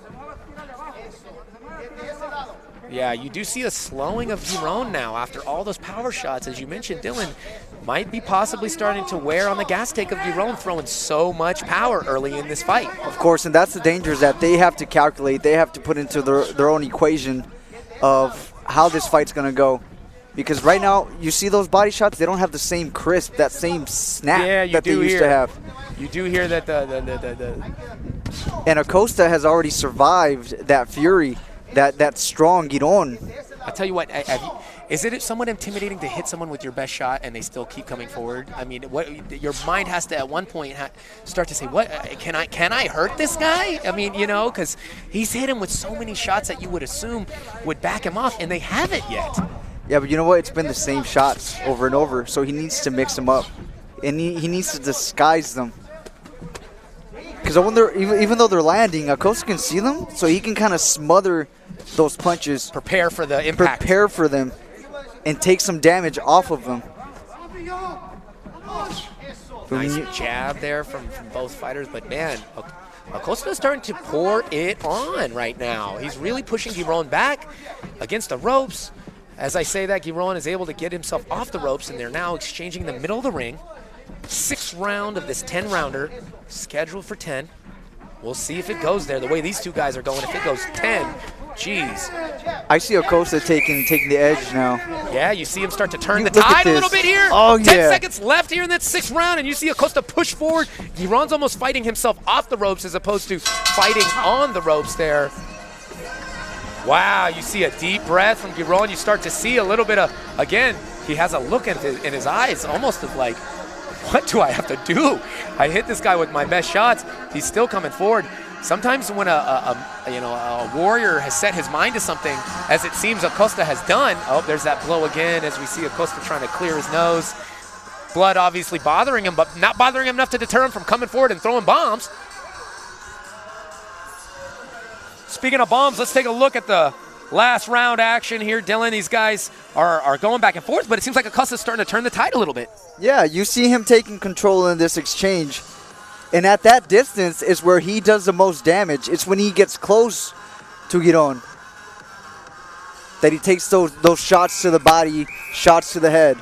Yeah, you do see a slowing of Giron now after all those power shots. As you mentioned, Dylan might be possibly starting to wear on the gas tank of Giron, throwing so much power early in this fight. Of course, and that's the danger, is that they have to calculate, they have to put into their own equation of how this fight's going to go. Because right now, you see those body shots, they don't have the same crisp, that same snap that they used to have. You do hear that And Acosta has already survived that fury, that strong Giron. I'll tell you what, is it somewhat intimidating to hit someone with your best shot and they still keep coming forward? I mean, your mind has to at one point start to say, "What can I hurt this guy?" I mean, you know, because he's hit him with so many shots that you would assume would back him off, and they haven't yet. Yeah, but you know what? It's been the same shots over and over, so he needs to mix them up, and he needs to disguise them. Because even though they're landing, Acosta can see them, so he can kind of smother those punches. Prepare for the impact. Prepare for them, and take some damage off of them. Nice jab there from both fighters, but man, Acosta is starting to pour it on right now. He's really pushing Giron back against the ropes. As I say that, Giron is able to get himself off the ropes, and they're now exchanging in the middle of the ring. 6th round of this 10-rounder, scheduled for 10. We'll see if it goes there. The way these two guys are going, if it goes 10, geez. I see Acosta taking the edge now. Yeah, you see him start to turn the tide a little bit here. Oh, 10 seconds left here in that 6th round, and you see Acosta push forward. Giron's almost fighting himself off the ropes as opposed to fighting on the ropes there. Wow, you see a deep breath from Giron. You start to see a little bit of, again, he has a look in his eyes almost of like, what do I have to do? I hit this guy with my best shots. He's still coming forward. Sometimes when a warrior has set his mind to something, as it seems Acosta has done. Oh, there's that blow again as we see Acosta trying to clear his nose. Blood obviously bothering him, but not bothering him enough to deter him from coming forward and throwing bombs. Speaking of bombs, let's take a look at the last round action here. Dylan, these guys are going back and forth, but it seems like Acosta's starting to turn the tide a little bit. Yeah, you see him taking control in this exchange. And at that distance is where he does the most damage. It's when he gets close to Giron that he takes those shots to the body, shots to the head.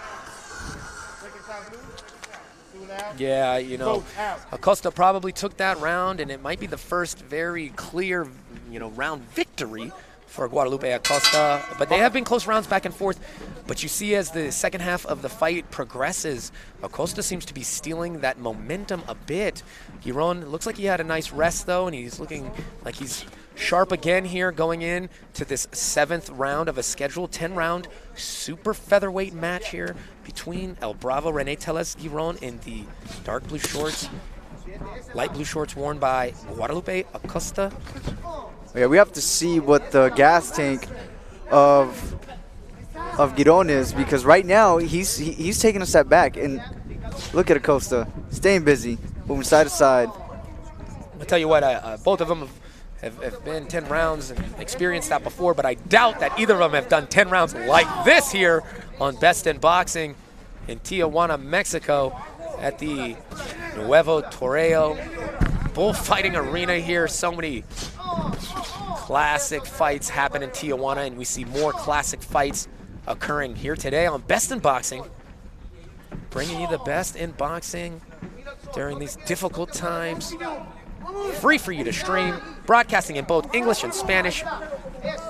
Yeah, you know, Acosta probably took that round, and it might be the first very clear, round victory for Guadalupe Acosta. But they have been close rounds back and forth. But you see as the second half of the fight progresses, Acosta seems to be stealing that momentum a bit. Giron looks like he had a nice rest, though, and he's looking like he's sharp again here going in to this 7th round of a scheduled 10-round super featherweight match here between El Bravo Rene Tellez Giron in the dark blue shorts, light blue shorts worn by Guadalupe Acosta. Yeah, we have to see what the gas tank of Giron is, because right now he's taking a step back, and look at Acosta staying busy, moving side to side. I'll tell you what, both of them have been 10 rounds and experienced that before, but I doubt that either of them have done 10 rounds like this here on Best in Boxing in Tijuana, Mexico at the Nuevo Toreo bullfighting arena here. So many classic fights happen in Tijuana, and we see more classic fights occurring here today on Best in Boxing, bringing you the best in boxing during these difficult times. Free for you to stream, broadcasting in both English and Spanish.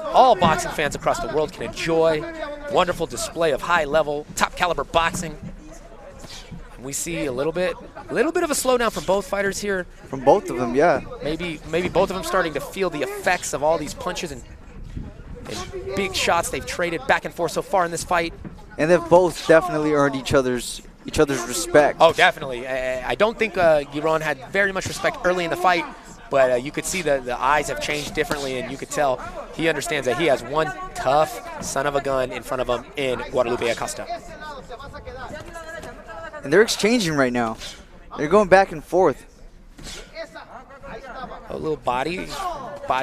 All boxing fans across the world can enjoy wonderful display of high-level, top-caliber boxing. And we see a little bit of a slowdown from both fighters here. From both of them, yeah. Maybe both of them starting to feel the effects of all these punches and big shots they've traded back and forth so far in this fight. And they've both definitely earned each other's respect. Oh, definitely. I don't think Giron had very much respect early in the fight, but you could see the eyes have changed differently, and you could tell he understands that he has one tough son of a gun in front of him in Guadalupe Acosta. And they're exchanging right now. They're going back and forth. A little body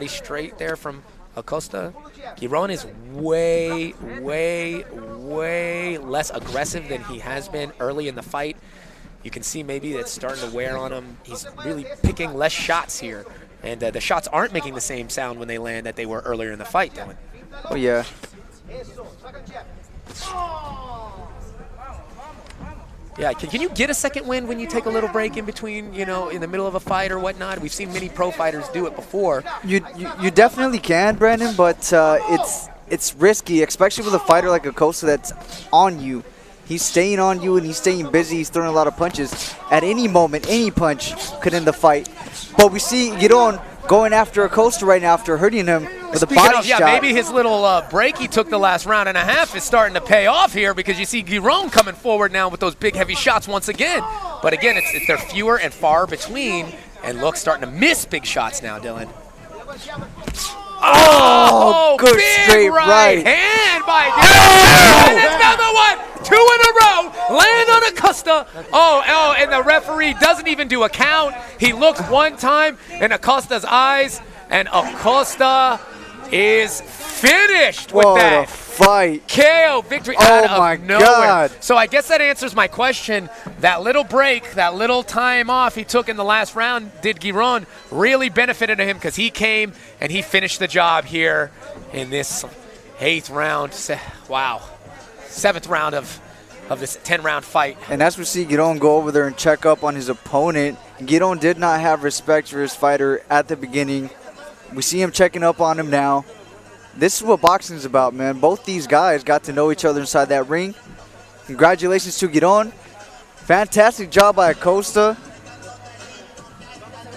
straight there from Acosta. Giron is way, way, way less aggressive than he has been early in the fight. You can see maybe it's starting to wear on him. He's really picking less shots here. And the shots aren't making the same sound when they land that they were earlier in the fight, Dylan. Oh, yeah. Yeah, can you get a second win when you take a little break in between, in the middle of a fight or whatnot? We've seen many pro fighters do it before. You definitely can, Brandon, but it's risky, especially with a fighter like Acosta that's on you. He's staying on you and he's staying busy. He's throwing a lot of punches. At any moment, any punch could end the fight. But we see Giron going after Acosta right now after hurting him with a body shot. Maybe his little break he took the last round and a half is starting to pay off here, because you see Giron coming forward now with those big, heavy shots once again. But again, they're fewer and far between, and look, starting to miss big shots now, Dylan. Oh, good straight right hand by Dylan. And another one. 2 in a row. Land on Acosta. Oh, and the referee doesn't even do a count. He looks one time in Acosta's eyes, and Acosta is finished with that. What a fight. KO victory out of nowhere. God. So I guess that answers my question. That little break, that little time off he took in the last round, did Giron really benefited him, because he came and he finished the job here in this 8th round. Wow. 7th round of this 10-round fight. And as we see Giron go over there and check up on his opponent, Giron did not have respect for his fighter at the beginning. We see him checking up on him now. This is what boxing is about, man. Both these guys got to know each other inside that ring. Congratulations to Giron. Fantastic job by Acosta.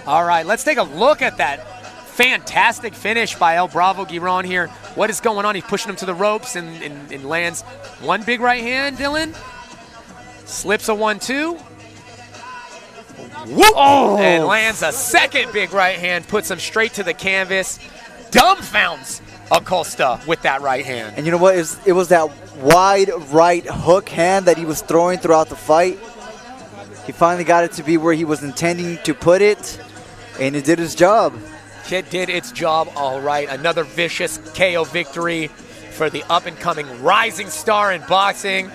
All right, let's take a look at that fantastic finish by El Bravo Giron here. What is going on? He's pushing him to the ropes and lands one big right hand, Dylan. Slips a 1-2. Whoop! Oh. And lands a second big right hand, puts him straight to the canvas. Dumbfounds Acosta with that right hand. And you know what? It was that wide right hook hand that he was throwing throughout the fight. He finally got it to be where he was intending to put it, and it did his job. It did its job all right. Another vicious KO victory for the up-and-coming rising star in boxing.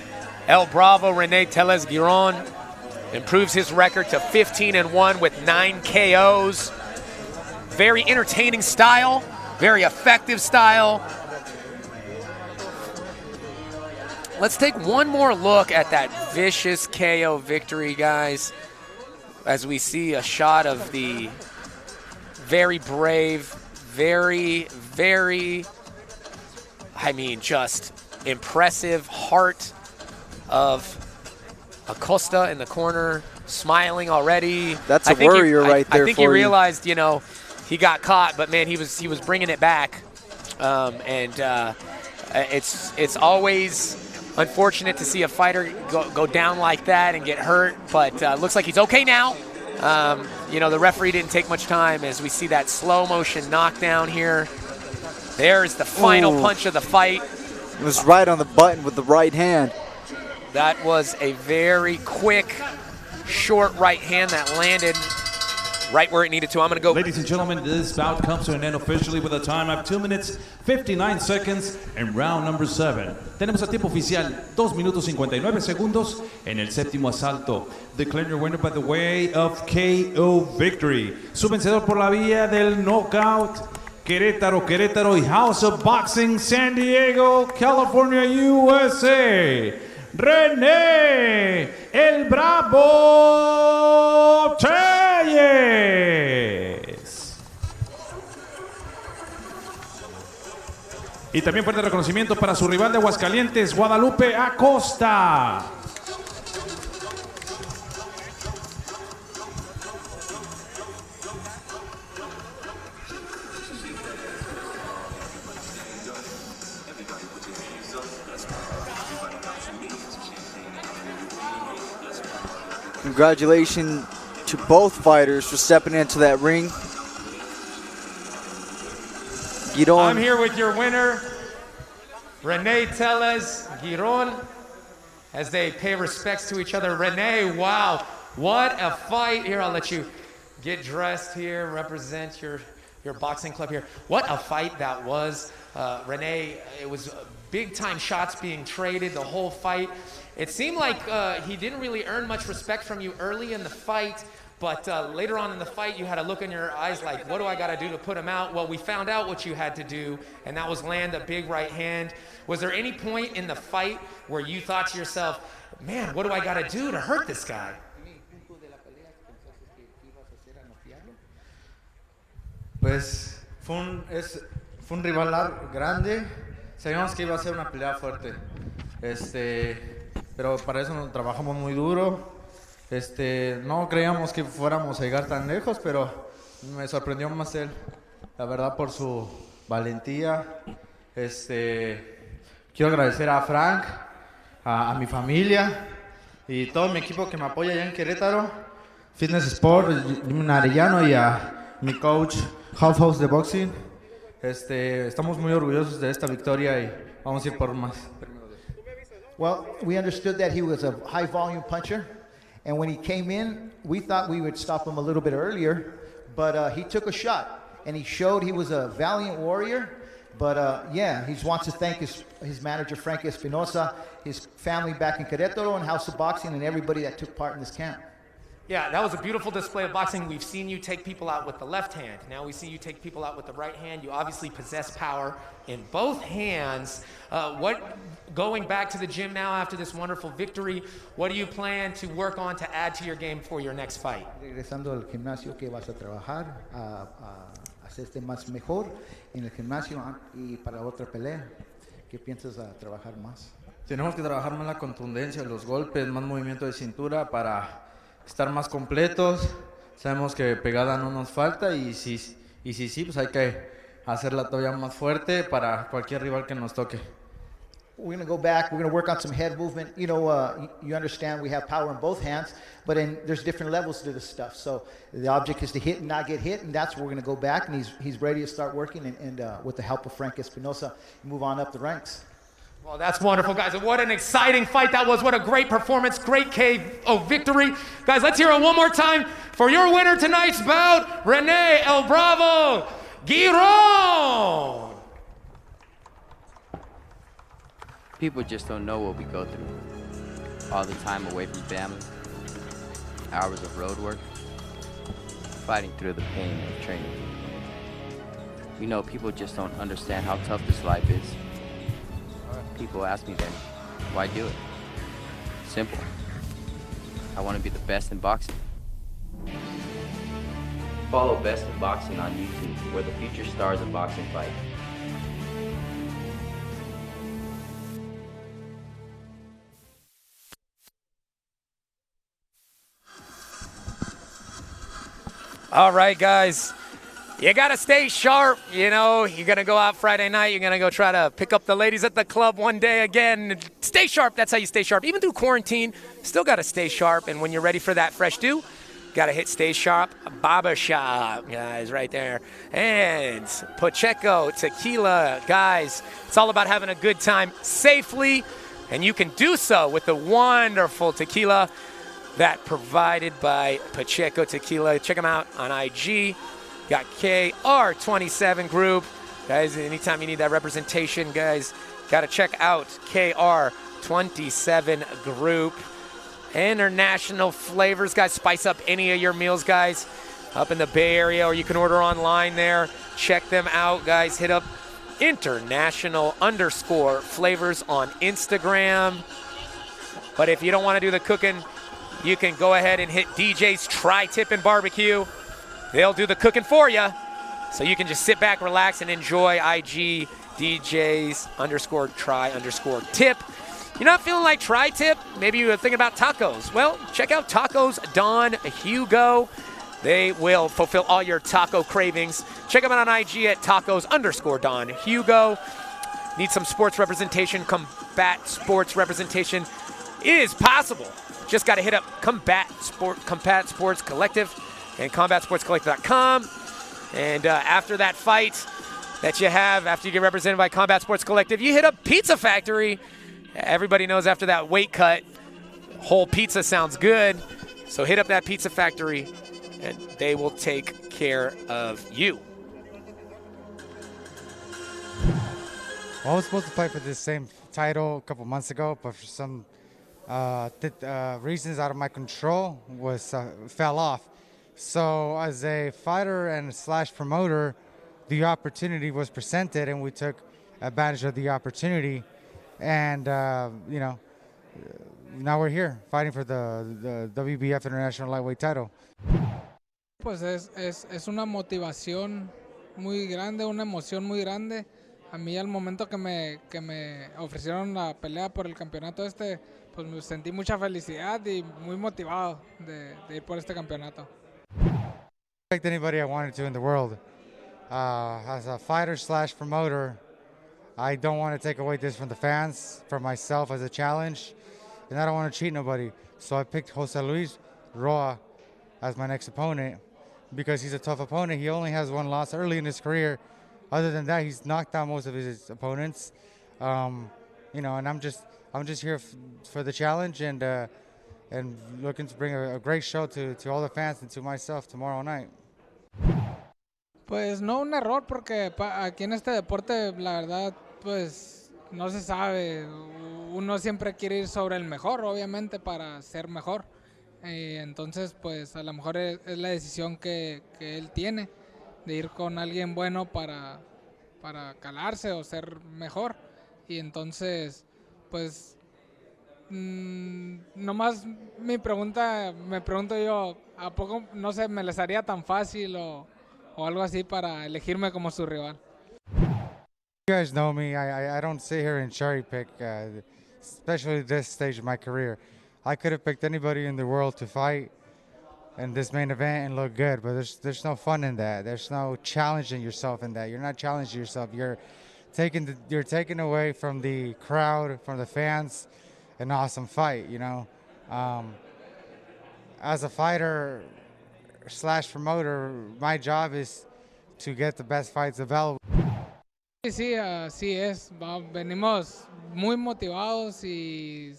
El Bravo Rene Tellez Giron improves his record to 15-1 with 9 KOs. Very entertaining style, very effective style. Let's take one more look at that vicious KO victory, guys, as we see a shot of the very brave, very, just impressive heart of Acosta in the corner, smiling already. That's a warrior right there. I think he realized, he got caught, but man, he was bringing it back. It's always unfortunate to see a fighter go down like that and get hurt, but looks like he's okay now. The referee didn't take much time as we see that slow motion knockdown here. There's the final punch of the fight. It was right on the button with the right hand. That was a very quick, short right hand that landed right where it needed to. I'm going to go. Ladies and gentlemen, this bout comes to an end officially with a time of 2 minutes, 59 seconds in round number 7. Tenemos a tiempo oficial 2 minutos 59 segundos en el séptimo asalto. Declare your winner by the way of KO victory. Su vencedor por la vía del knockout, Querétaro y House of Boxing, San Diego, California, USA. René El Bravo Tellez. Y también fuerte reconocimiento para su rival de Aguascalientes, Guadalupe Acosta. Congratulations to both fighters for stepping into that ring. I'm here with your winner, Rene Tellez Giron, as they pay respects to each other. Rene, wow, what a fight. Here, I'll let you get dressed here, represent your boxing club here. What a fight that was. Rene, it was big-time shots being traded the whole fight. It seemed like he didn't really earn much respect from you early in the fight, but later on in the fight, you had a look in your eyes like, what do I got to do to put him out? Well, we found out what you had to do, and that was land a big right hand. Was there any point in the fight where you thought to yourself, man, what do I got to do to hurt this guy? Pues fue un rival grande. Sabíamos que iba a ser una pelea fuerte. pero para eso nos trabajamos muy duro. No creíamos que fuéramos a llegar tan lejos, pero me sorprendió más él, la verdad, por su valentía. Quiero agradecer a Frank, a mi familia y todo mi equipo que me apoya allá en Querétaro, Fitness Sport, Jimmy Arellano, y a mi coach, Half House de Boxing. Estamos muy orgullosos de esta victoria y vamos a ir por más. Well, we understood that he was a high volume puncher, and when he came in, we thought we would stop him a little bit earlier, but he took a shot, and he showed he was a valiant warrior. But yeah, he wants to thank his manager, Frank Espinosa, his family back in Querétaro and House of Boxing, and everybody that took part in this camp. Yeah, that was a beautiful display of boxing. We've seen you take people out with the left hand. Now we see you take people out with the right hand. You obviously possess power in both hands. Going back to the gym now after this wonderful victory, what do you plan to work on to add to your game for your next fight? Regresando al gimnasio, ¿qué vas a trabajar? Hacerte más mejor en el gimnasio y para otra pelea. ¿Qué piensas trabajar más? Tenemos que trabajar más la contundencia, los golpes, más movimiento de cintura para estar más completos. Sabemos que pegada no nos falta y si sí, pues hay que hacerla todavía más fuerte para cualquier rival que nos toque. We're going to go back. We're going to work on some head movement. You know, you understand we have power in both hands, but there's different levels to this stuff. So the object is to hit and not get hit, and that's where we're going to go back. And he's ready to start working, and with the help of Frank Espinosa, move on up the ranks. Well, that's wonderful, guys. What an exciting fight that was. What a great performance. Great KO victory. Guys, let's hear it one more time for your winner tonight's bout, Rene El Bravo Giron. People just don't know what we go through. All the time away from family, hours of road work, fighting through the pain of training. You know, people just don't understand how tough this life is. People ask me then, why do it? Simple. I want to be the best in boxing. Follow Best in Boxing on YouTube, where the future stars of boxing fight. All right, guys. You got to stay sharp. You know, you're going to go out Friday night. You're going to go try to pick up the ladies at the club one day again. Stay sharp. That's how you stay sharp. Even through quarantine, still got to stay sharp. And when you're ready for that fresh dew, got to hit Stay Sharp Barbershop, guys, right there. And Pacheco Tequila, guys. It's all about having a good time safely. And you can do so with the wonderful tequila that provided by Pacheco Tequila. Check them out on IG. Got KR27 Group. Guys, anytime you need that representation, guys, got to check out KR27 Group. International flavors, guys. Spice up any of your meals, guys, up in the Bay Area, or you can order online there. Check them out, guys. Hit up international_flavors on Instagram. But if you don't want to do the cooking, you can go ahead and hit DJ's Tri-Tip and Barbecue. They'll do the cooking for you. So you can just sit back, relax, and enjoy IG DJ's _Tri_Tip. You're not feeling like Tri-Tip? Maybe you were thinking about tacos. Well, check out Tacos Don Hugo. They will fulfill all your taco cravings. Check them out on IG at tacos_Don Hugo. Need some sports representation, combat sports representation. It is possible. Just got to hit up Combat Sports Collective and combatsportscollective.com. And after that fight that you have, after you get represented by Combat Sports Collective, you hit up Pizza Factory. Everybody knows after that weight cut, whole pizza sounds good. So hit up that Pizza Factory, and they will take care of you. Well, I was supposed to fight for this same title a couple months ago, but for some reasons out of my control fell off. So as a fighter and / promoter, the opportunity was presented, and we took advantage of the opportunity. And, you know, now we're here fighting for the WBF International Lightweight title. Pues es una motivación muy grande, una emoción muy grande a mí al momento que me ofrecieron la pelea por el campeonato pues me sentí mucha felicidad y muy motivado de ir por este campeonato. Like anybody I wanted to in the world. As a fighter / promoter, I don't want to take away this from the fans, from myself as a challenge, and I don't want to cheat nobody. So I picked Jose Luis Roa as my next opponent because he's a tough opponent. He only has one loss early in his career. Other than that, he's knocked out most of his opponents. You know, and I'm just here for the challenge and looking to bring a great show to all the fans and to myself tomorrow night. Pues no un error porque aquí en este deporte la verdad pues no se sabe, uno siempre quiere ir sobre el mejor obviamente para ser mejor, entonces pues a lo mejor es la decisión que él tiene de ir con alguien bueno para calarse o ser mejor y entonces pues nomás me pregunto yo, ¿a poco no sé, me les haría tan fácil o algo así para elegirme como su rival? You guys know me. I don't sit here and cherry pick, especially this stage of my career. I could have picked anybody in the world to fight in this main event and look good, but there's no fun in that. There's no challenging yourself in that. You're not challenging yourself. You're taking away from the crowd, from the fans, an awesome fight. You know, as a fighter / promoter, my job is to get the best fights available. Sí, así es. Venimos muy motivados y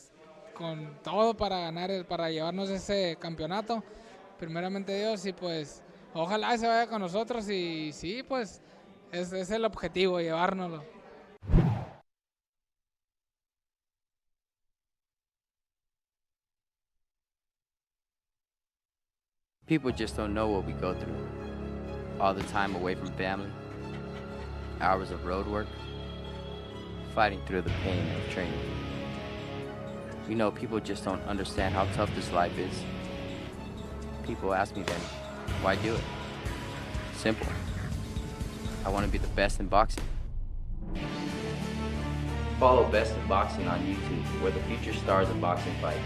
con todo para ganar, para llevarnos ese campeonato. Primeramente Dios y pues ojalá se vaya con nosotros y sí, pues es el objetivo, llevárnoslo. People just don't know what we go through. All the time away from family, hours of road work, fighting through the pain of training. You know, people just don't understand how tough this life is. People ask me then, why do it? Simple. I want to be the best in boxing. Follow Best in Boxing on YouTube, where the future stars of boxing fight.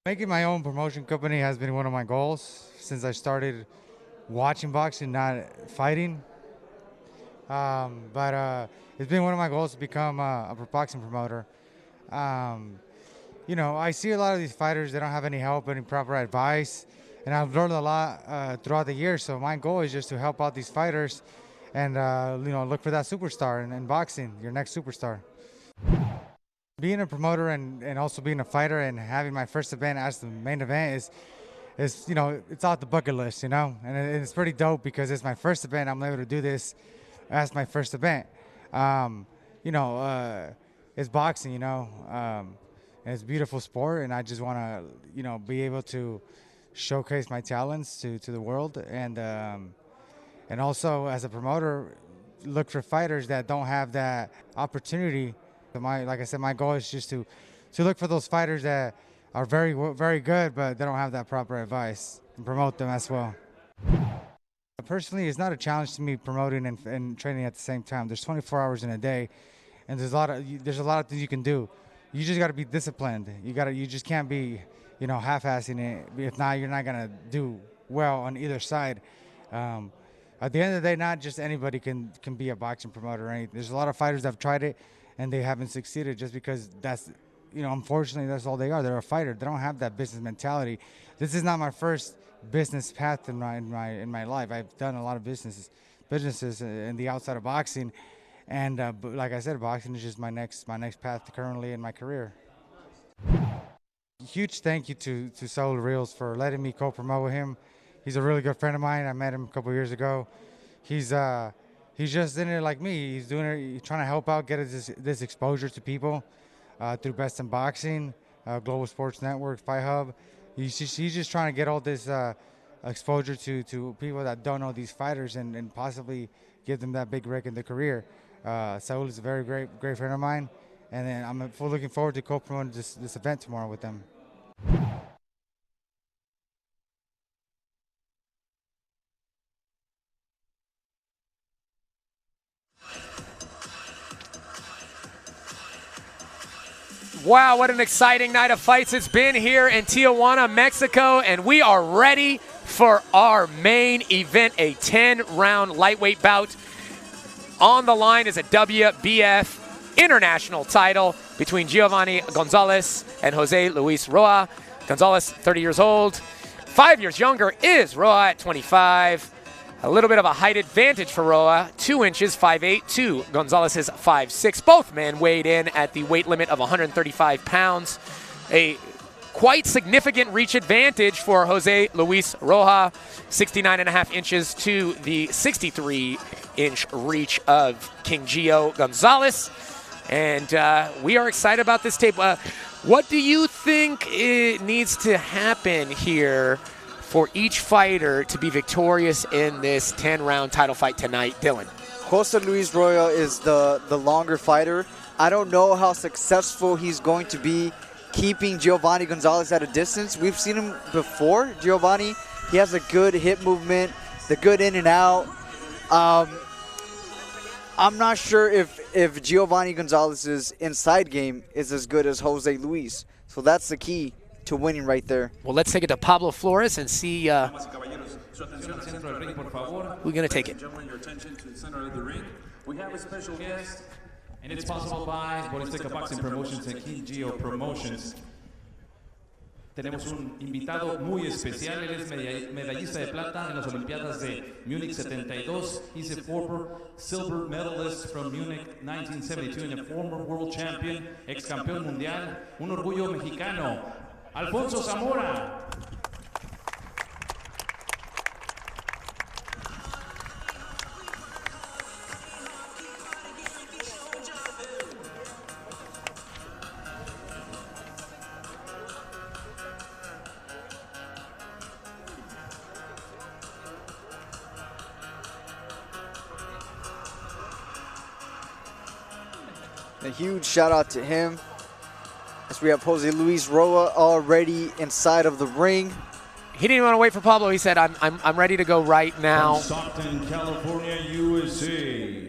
Making my own promotion company has been one of my goals since I started watching boxing, not fighting. But it's been one of my goals to become a boxing promoter. You know, I see a lot of these fighters, they don't have any help, any proper advice, and I've learned a lot throughout the years. So my goal is just to help out these fighters and, you know, look for that superstar in boxing, your next superstar. Being a promoter and also being a fighter and having my first event as the main event is you know, it's off the bucket list, you know, and it's pretty dope because it's my first event. I'm able to do this as my first event. You know, it's boxing, you know, and it's a beautiful sport, and I just want to, you know, be able to showcase my talents to the world, and also as a promoter, look for fighters that don't have that opportunity. Like I said, my goal is just to look for those fighters that are very, very good, but they don't have that proper advice, and promote them as well. Personally, it's not a challenge to me promoting and training at the same time. There's 24 hours in a day, and there's a lot of things you can do. You just got to be disciplined. You just can't be, you know, half-assing it. If not, you're not gonna do well on either side. At the end of the day, not just anybody can be a boxing promoter or anything. There's a lot of fighters that have tried it and they haven't succeeded just because that's, you know, unfortunately that's all they are. They're a fighter. They don't have that business mentality. This is not my first business path in my life. I've done a lot of businesses in the outside of boxing, And but like I said, boxing is just my next path currently in my career. Huge thank you to Saul Reels for letting me co-promote with him. He's a really good friend of mine. I met him a couple years ago. He's just in it like me. He's doing it. He's trying to help out, get this exposure to people through Best in Boxing, Global Sports Network, Fight Hub. He's just trying to get all this exposure to people that don't know these fighters and possibly give them that big break in their career. Saul is a very great friend of mine, and then I'm looking forward to co-promoting this event tomorrow with them. Wow, what an exciting night of fights it's been here in Tijuana, Mexico, and we are ready for our main event, a 10-round lightweight bout. On the line is a WBF international title between Giovannie Gonzalez and Jose Luis Roa. Gonzalez, 30 years old. 5 years younger is Roa at 25. A little bit of a height advantage for Roa, 2 inches, 5'8", to Gonzalez's 5'6". Both men weighed in at the weight limit of 135 pounds. A quite significant reach advantage for Jose Luis Roa, 69.5 inches to the 63-inch reach of King Gio Gonzalez. And we are excited about this tape. What do you think it needs to happen here for each fighter to be victorious in this 10-round title fight tonight, Dylan? Jose Luis Roa is the longer fighter. I don't know how successful he's going to be keeping Giovannie Gonzalez at a distance. We've seen him before. Giovannie, he has a good hip movement, the good in and out. I'm not sure if Giovannie Gonzalez's inside game is as good as Jose Luis. So that's the key to winning right there. Well, let's take it to Pablo Flores and see who's going to take it. Gentlemen, your attention to the center of the ring. We have a special guest, and it's sponsored by Boristeca Boxing Promotions and King Gio Promotions. Tenemos un invitado muy especial. Él es medallista de plata en las Olimpiadas de Múnich 72. He's a former silver medalist from Munich 1972 and a former world champion, ex campeón mundial, un orgullo mexicano. Alfonso Zamora. A huge shout out to him. As we have Jose Luis Roa already inside of the ring. He didn't even want to wait for Pablo. He said, I'm ready to go right now. From Stockton, California, USA,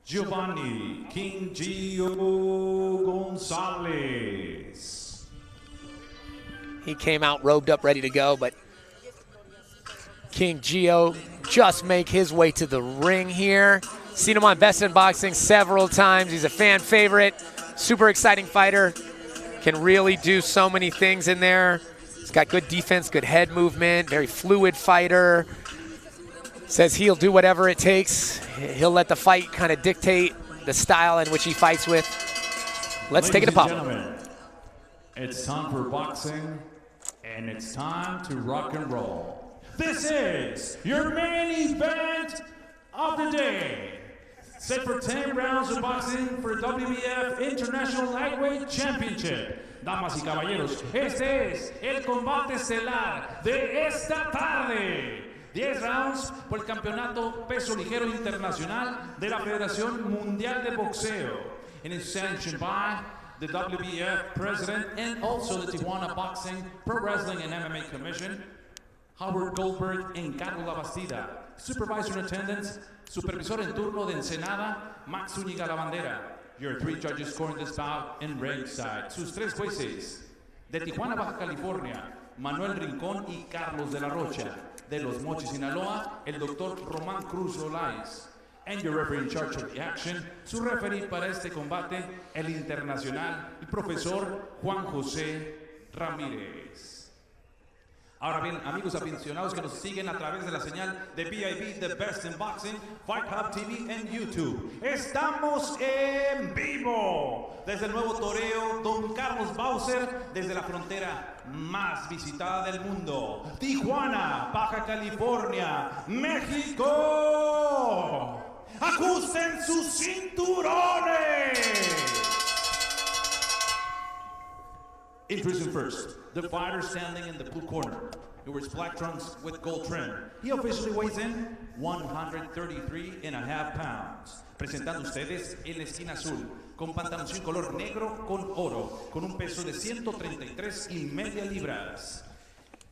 Giovannie King Gio Gonzalez. He came out robed up, ready to go, but King Gio just make his way to the ring here. Seen him on Best in Boxing several times. He's a fan favorite, super exciting fighter. Can really do so many things in there. He's got good defense, good head movement, very fluid fighter. Says he'll do whatever it takes. He'll let the fight kind of dictate the style in which he fights with. Let's take it to Pablo. It's time for boxing, and it's time to rock and roll. This is your main event of the day. Set for 10 rounds of boxing for WBF International Lightweight Championship. Damas y caballeros, este es el combate estelar de esta tarde. 10 rounds por el campeonato peso ligero internacional de la Federación Mundial de Boxeo. And it's sanctioned by the WBF president and also the Tijuana Boxing, Pro Wrestling and MMA Commission. Howard Goldberg and Carlos Labastida. Supervisor in attendance, supervisor en turno de Ensenada, Max Zúñiga La Bandera. Your 3 judges scoring this bout in ringside. Sus 3 jueces de Tijuana, Baja California, Manuel Rincón y Carlos de la Rocha. De Los Mochis, Sinaloa, el doctor Román Cruz Olais. And your referee in charge of the action, su referee para este combate, el internacional, el profesor Juan José Ramírez. Ahora bien, amigos aficionados que nos siguen a través de la señal de BIB, The Best in Boxing, Fight Hub TV en YouTube. Estamos en vivo desde el nuevo toreo Don Carlos Bowser, desde la frontera más visitada del mundo, Tijuana, Baja California, México. ¡Ajusten sus cinturones! Introducing first, the fighter standing in the blue corner, who wears black trunks with gold trim. He officially weighs in 133.5 pounds. Presentando ustedes en la esquina azul, con pantaloncillo color negro con oro, con un peso de 133.5 libras.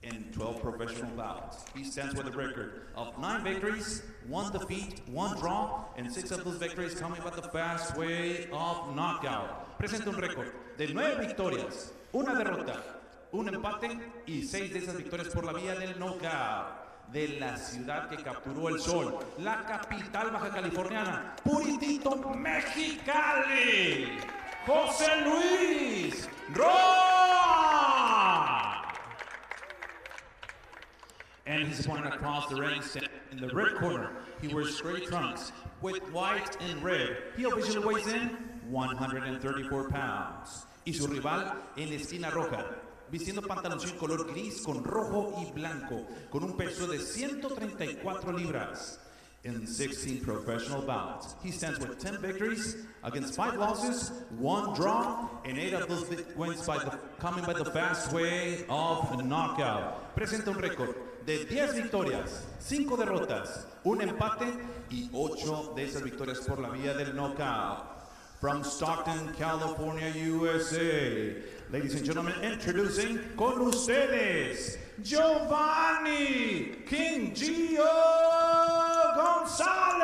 In 12 professional bouts, he stands with a record of 9 victories, 1 defeat, 1 draw, and 6 of those victories coming by the fast way of knockout. Presenta un récord de 9 victorias, 1 derrota, 1 empate y 6 de esas victorias por la vía del knockout. De la ciudad que capturó el sol, la capital baja californiana, Puritito, Mexicali, José Luis Roa. And his opponent across the ring in the red corner. He wears gray trunks with white and red. He officially weighs in 134 pounds. Y su rival en la esquina roja, vistiendo pantaloncillo color gris con rojo y blanco, con un peso de 134 libras. In 16 professional bouts, he stands with 10 victories against 5 losses, 1 draw, and 8 of those wins coming by the fast way of knockout. Presenta un récord de 10 victorias, 5 derrotas, 1 empate y 8 de esas victorias por la vía del knockout. From Stockton, California, USA, ladies and gentlemen, introducing con ustedes, Giovannie King Gio Gonzalez.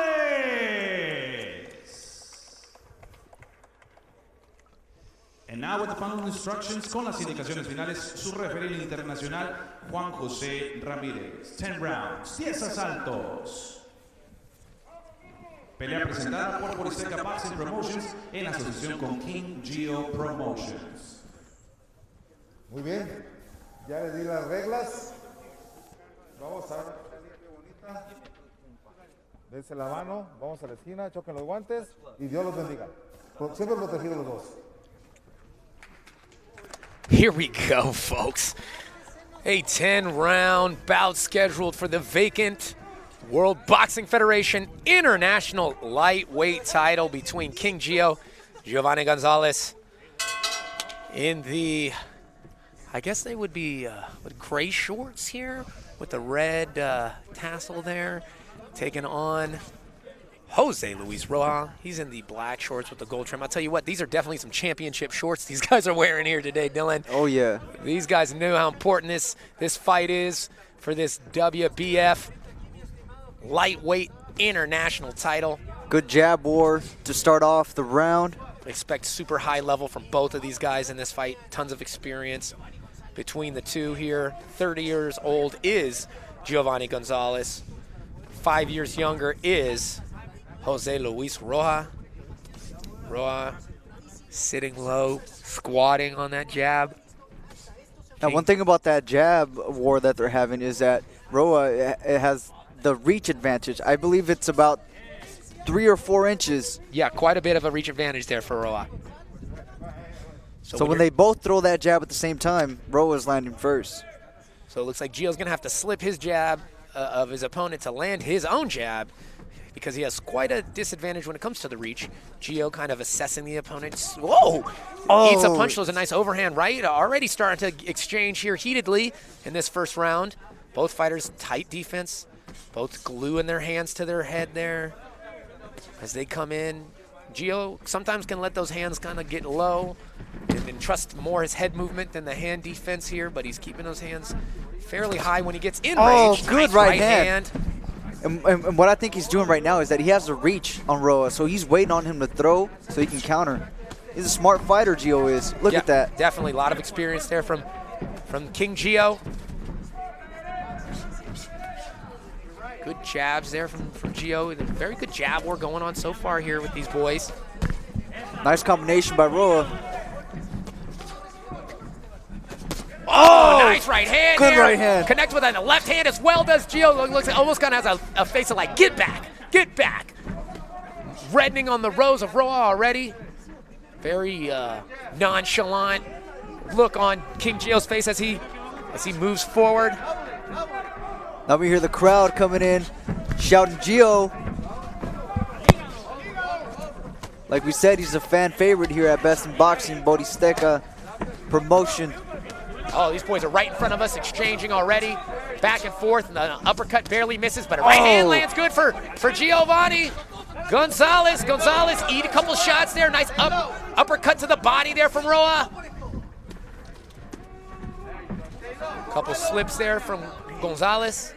And now with the final instructions, con las indicaciones finales, su referee internacional, Juan José Ramírez. 10 rounds, 10 asaltos. Pelea presentada por Boristeca Boxing Promotions en asociación con King Gio Promotions. Muy bien, ya les di las reglas. Vamos a ver bonita. Dense la mano, vamos a la esquina, choquen los guantes y Dios los bendiga. Siempre protegidos los dos. Here we go, folks. A 10-round bout scheduled for the vacant World Boxing Federation International Lightweight title between King Gio, Giovannie Gonzalez, in the, I guess they would be with gray shorts here with the red tassel there, taking on Jose Luis Roa. He's in the black shorts with the gold trim. I'll tell you what, these are definitely some championship shorts these guys are wearing here today, Dylan. Oh, yeah. These guys knew how important this fight is for this WBF lightweight international title. Good jab war to start off the round. Expect super high level from both of these guys in this fight. Tons of experience between the two here. 30 years old is Giovannie Gonzalez. 5 years younger is Jose Luis Roa. Roa sitting low, squatting on that jab. Now, one thing about that jab war that they're having is that Roa has the reach advantage. I believe it's about 3 or 4 inches. Yeah, quite a bit of a reach advantage there for Roa. So when they both throw that jab at the same time, Roa's landing first. So it looks like Gio's going to have to slip his jab of his opponent to land his own jab because he has quite a disadvantage when it comes to the reach. Gio kind of assessing the opponent. Whoa! Oh. Eats a punch. There's a nice overhand right. Already starting to exchange here heatedly in this first round. Both fighters tight defense. Both gluing their hands to their head there as they come in. Gio sometimes can let those hands kind of get low and trust more his head movement than the hand defense here, but he's keeping those hands fairly high when he gets in range. Oh, good nice right hand. And what I think he's doing right now is that he has the reach on Roa, so he's waiting on him to throw so he can counter. He's a smart fighter, Gio is. Look at that. Definitely a lot of experience there from King Gio. Good jabs there from Gio. Very good jab war going on so far here with these boys. Nice combination by Roa. Oh, nice Nice right hand. Good there. right hand. Connect with a left hand as well. Does Gio. Looks almost kind of has a face of like, get back, get back. Reddening on the rose of Roa already. Very nonchalant look on King Gio's face as he moves forward. Now we hear the crowd coming in, shouting Gio. Like we said, he's a fan favorite here at Best in Boxing, Boristeca promotion. Oh, these boys are right in front of us, exchanging already. Back and forth, and the uppercut barely misses, but a right hand lands good for Giovannie. Gonzalez eat a couple shots there. Nice uppercut to the body there from Roa. Couple slips there from Gonzalez.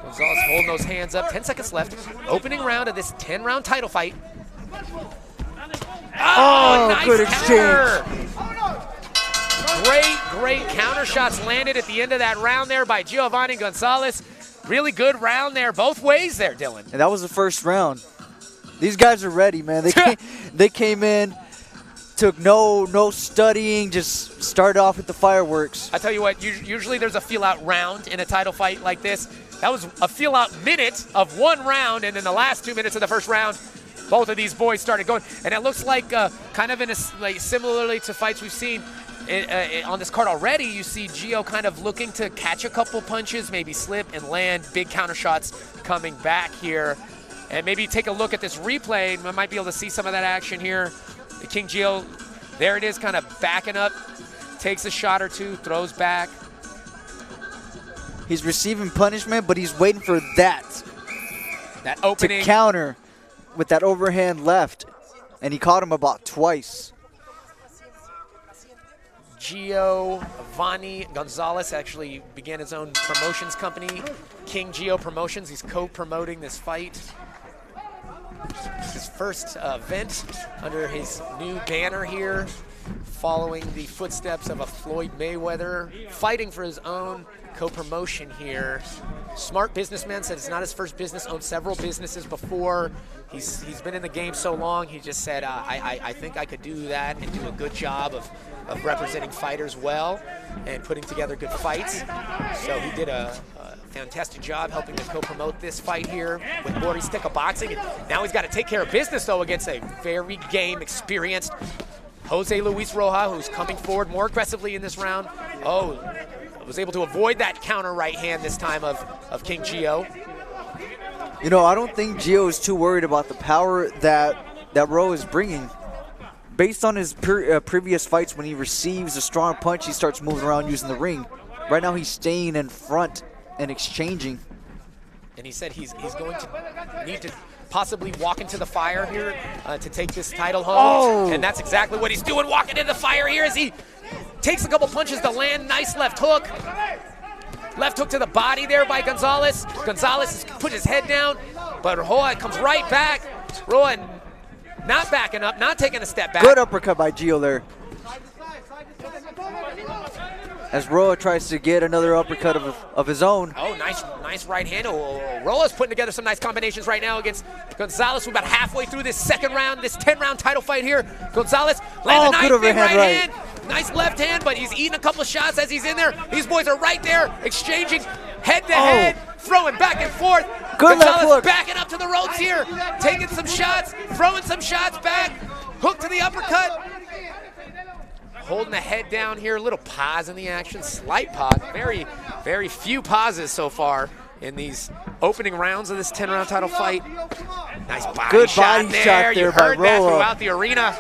Gonzalez holding those hands up. 10 seconds left. Opening round of this 10-round title fight. Oh, nice good counter. exchange. Great counter shots landed at the end of that round there by Giovannie Gonzalez. Really good round there, both ways there, Dylan. And that was the first round. These guys are ready, man. They came in, took no studying, just started off with the fireworks. I tell you what, usually there's a feel-out round in a title fight like this. That was a feel-out minute of one round, and in the last 2 minutes of the first round, both of these boys started going. And it looks like kind of similarly to fights we've seen on this card already, you see Gio kind of looking to catch a couple punches, maybe slip and land big counter shots coming back here. And maybe take a look at this replay, and we might be able to see some of that action here. The King Gio, there it is, kind of backing up, takes a shot or two, throws back. He's receiving punishment, but he's waiting for that opening to counter with that overhand left, and he caught him about twice. Giovannie Gonzalez actually began his own promotions company, King Gio Promotions. He's co-promoting this fight. It's his first event under his new banner here, following the footsteps of a Floyd Mayweather, fighting for his own co-promotion here. Smart businessman, said it's not his first business, owned several businesses before. He's been in the game so long, he just said, I think I could do that and do a good job of representing fighters well and putting together good fights. So he did a fantastic job helping to co-promote this fight here with Boristeca Boxing. And now he's got to take care of business, though, against a very game experienced Jose Luis Roja, who's coming forward more aggressively in this round. Oh, was able to avoid that counter right hand this time of King Gio. You know, I don't think Gio is too worried about the power that Roa is bringing. Based on his previous fights, when he receives a strong punch, he starts moving around using the ring. Right now, he's staying in front and exchanging. And he said he's going to need to possibly walk into the fire here to take this title home. Oh. And that's exactly what he's doing, walking into the fire here as he takes a couple punches to land. Nice left hook. Left hook to the body there by Gonzalez. Gonzalez has put his head down, but Roa comes right back. Roa not backing up, not taking a step back. Good uppercut by Gio there. As Roa tries to get another uppercut of his own. Oh, nice right hand. Oh, Roa's putting together some nice combinations right now against Gonzalez. We're about halfway through this second round, this 10-round title fight here. Gonzalez lands a nice big right hand. Nice left hand, but he's eating a couple of shots as he's in there. These boys are right there, exchanging head-to-head, throwing back and forth. Good left hook. Backing up to the ropes here, taking some shots, throwing some shots back. Hook to the uppercut. Holding the head down here, a little pause in the action, slight pause. Very, very few pauses so far in these opening rounds of this 10-round title fight. Nice body shot there. You heard that throughout the arena.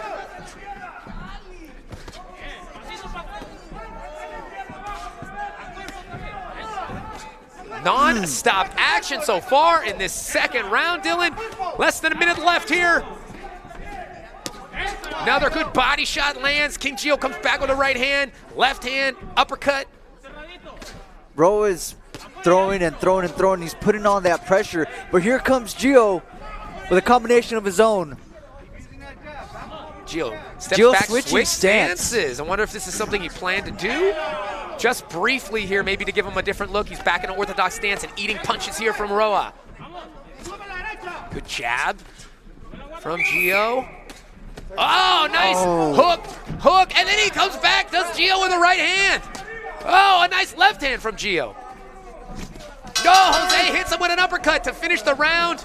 Non-stop action so far in this second round, Dylan. Less than a minute left here. Another good body shot lands. King Gio comes back with a right hand, left hand, uppercut. Roa is throwing and throwing and throwing. He's putting on that pressure. But here comes Gio with a combination of his own. Gio steps back, switch stances. I wonder if this is something he planned to do. Just briefly here, maybe to give him a different look. He's back in an orthodox stance and eating punches here from Roa. Good jab from Gio. Oh, nice hook, and then he comes back, does Gio with a right hand. Oh, a nice left hand from Gio. No, Jose hits him with an uppercut to finish the round.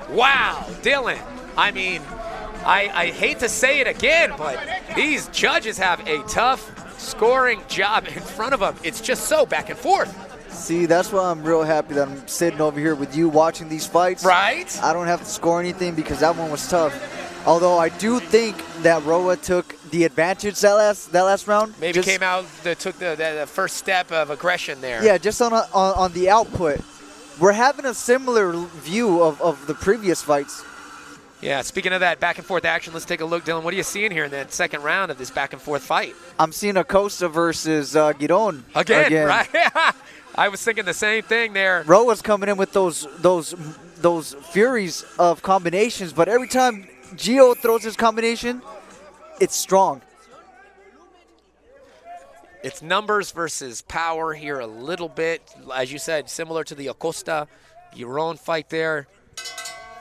Wow, Dylan. I mean, I hate to say it again, but these judges have a tough scoring job in front of them. It's just so back and forth. See, that's why I'm real happy that I'm sitting over here with you watching these fights. Right. I don't have to score anything because that one was tough. Although I do think that Roa took the advantage that last round. Maybe came out, took the first step of aggression there. Yeah, just on the output. We're having a similar view of the previous fights. Yeah, speaking of that back and forth action, let's take a look, Dylan. What are you seeing here in that second round of this back and forth fight? I'm seeing Acosta versus Giron. Again, right? I was thinking the same thing there. Roa's coming in with those furies of combinations, but every time Gio throws his combination, it's strong. It's numbers versus power here a little bit. As you said, similar to the Acosta Giron fight there.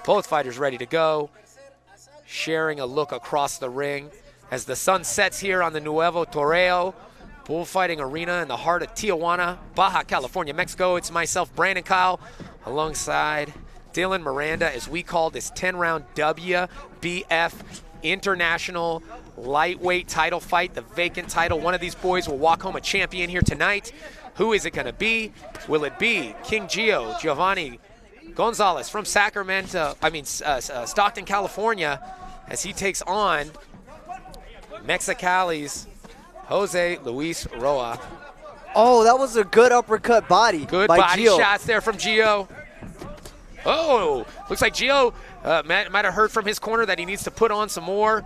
Both fighters ready to go, sharing a look across the ring as the sun sets here on the Nuevo Toreo bullfighting arena in the heart of Tijuana, Baja California, Mexico. It's myself, Brandon Kyle, alongside Dylan Miranda as we call this 10-round WBF International Lightweight title fight, the vacant title. One of these boys will walk home a champion here tonight. Who is it going to be? Will it be King Gio, Giovannie Gonzalez from Stockton, California, as he takes on Mexicali's Jose Luis Roa. Oh, that was a good uppercut body. Good by body Gio. shots there from Gio. Oh, looks like Gio might have heard from his corner that he needs to put on some more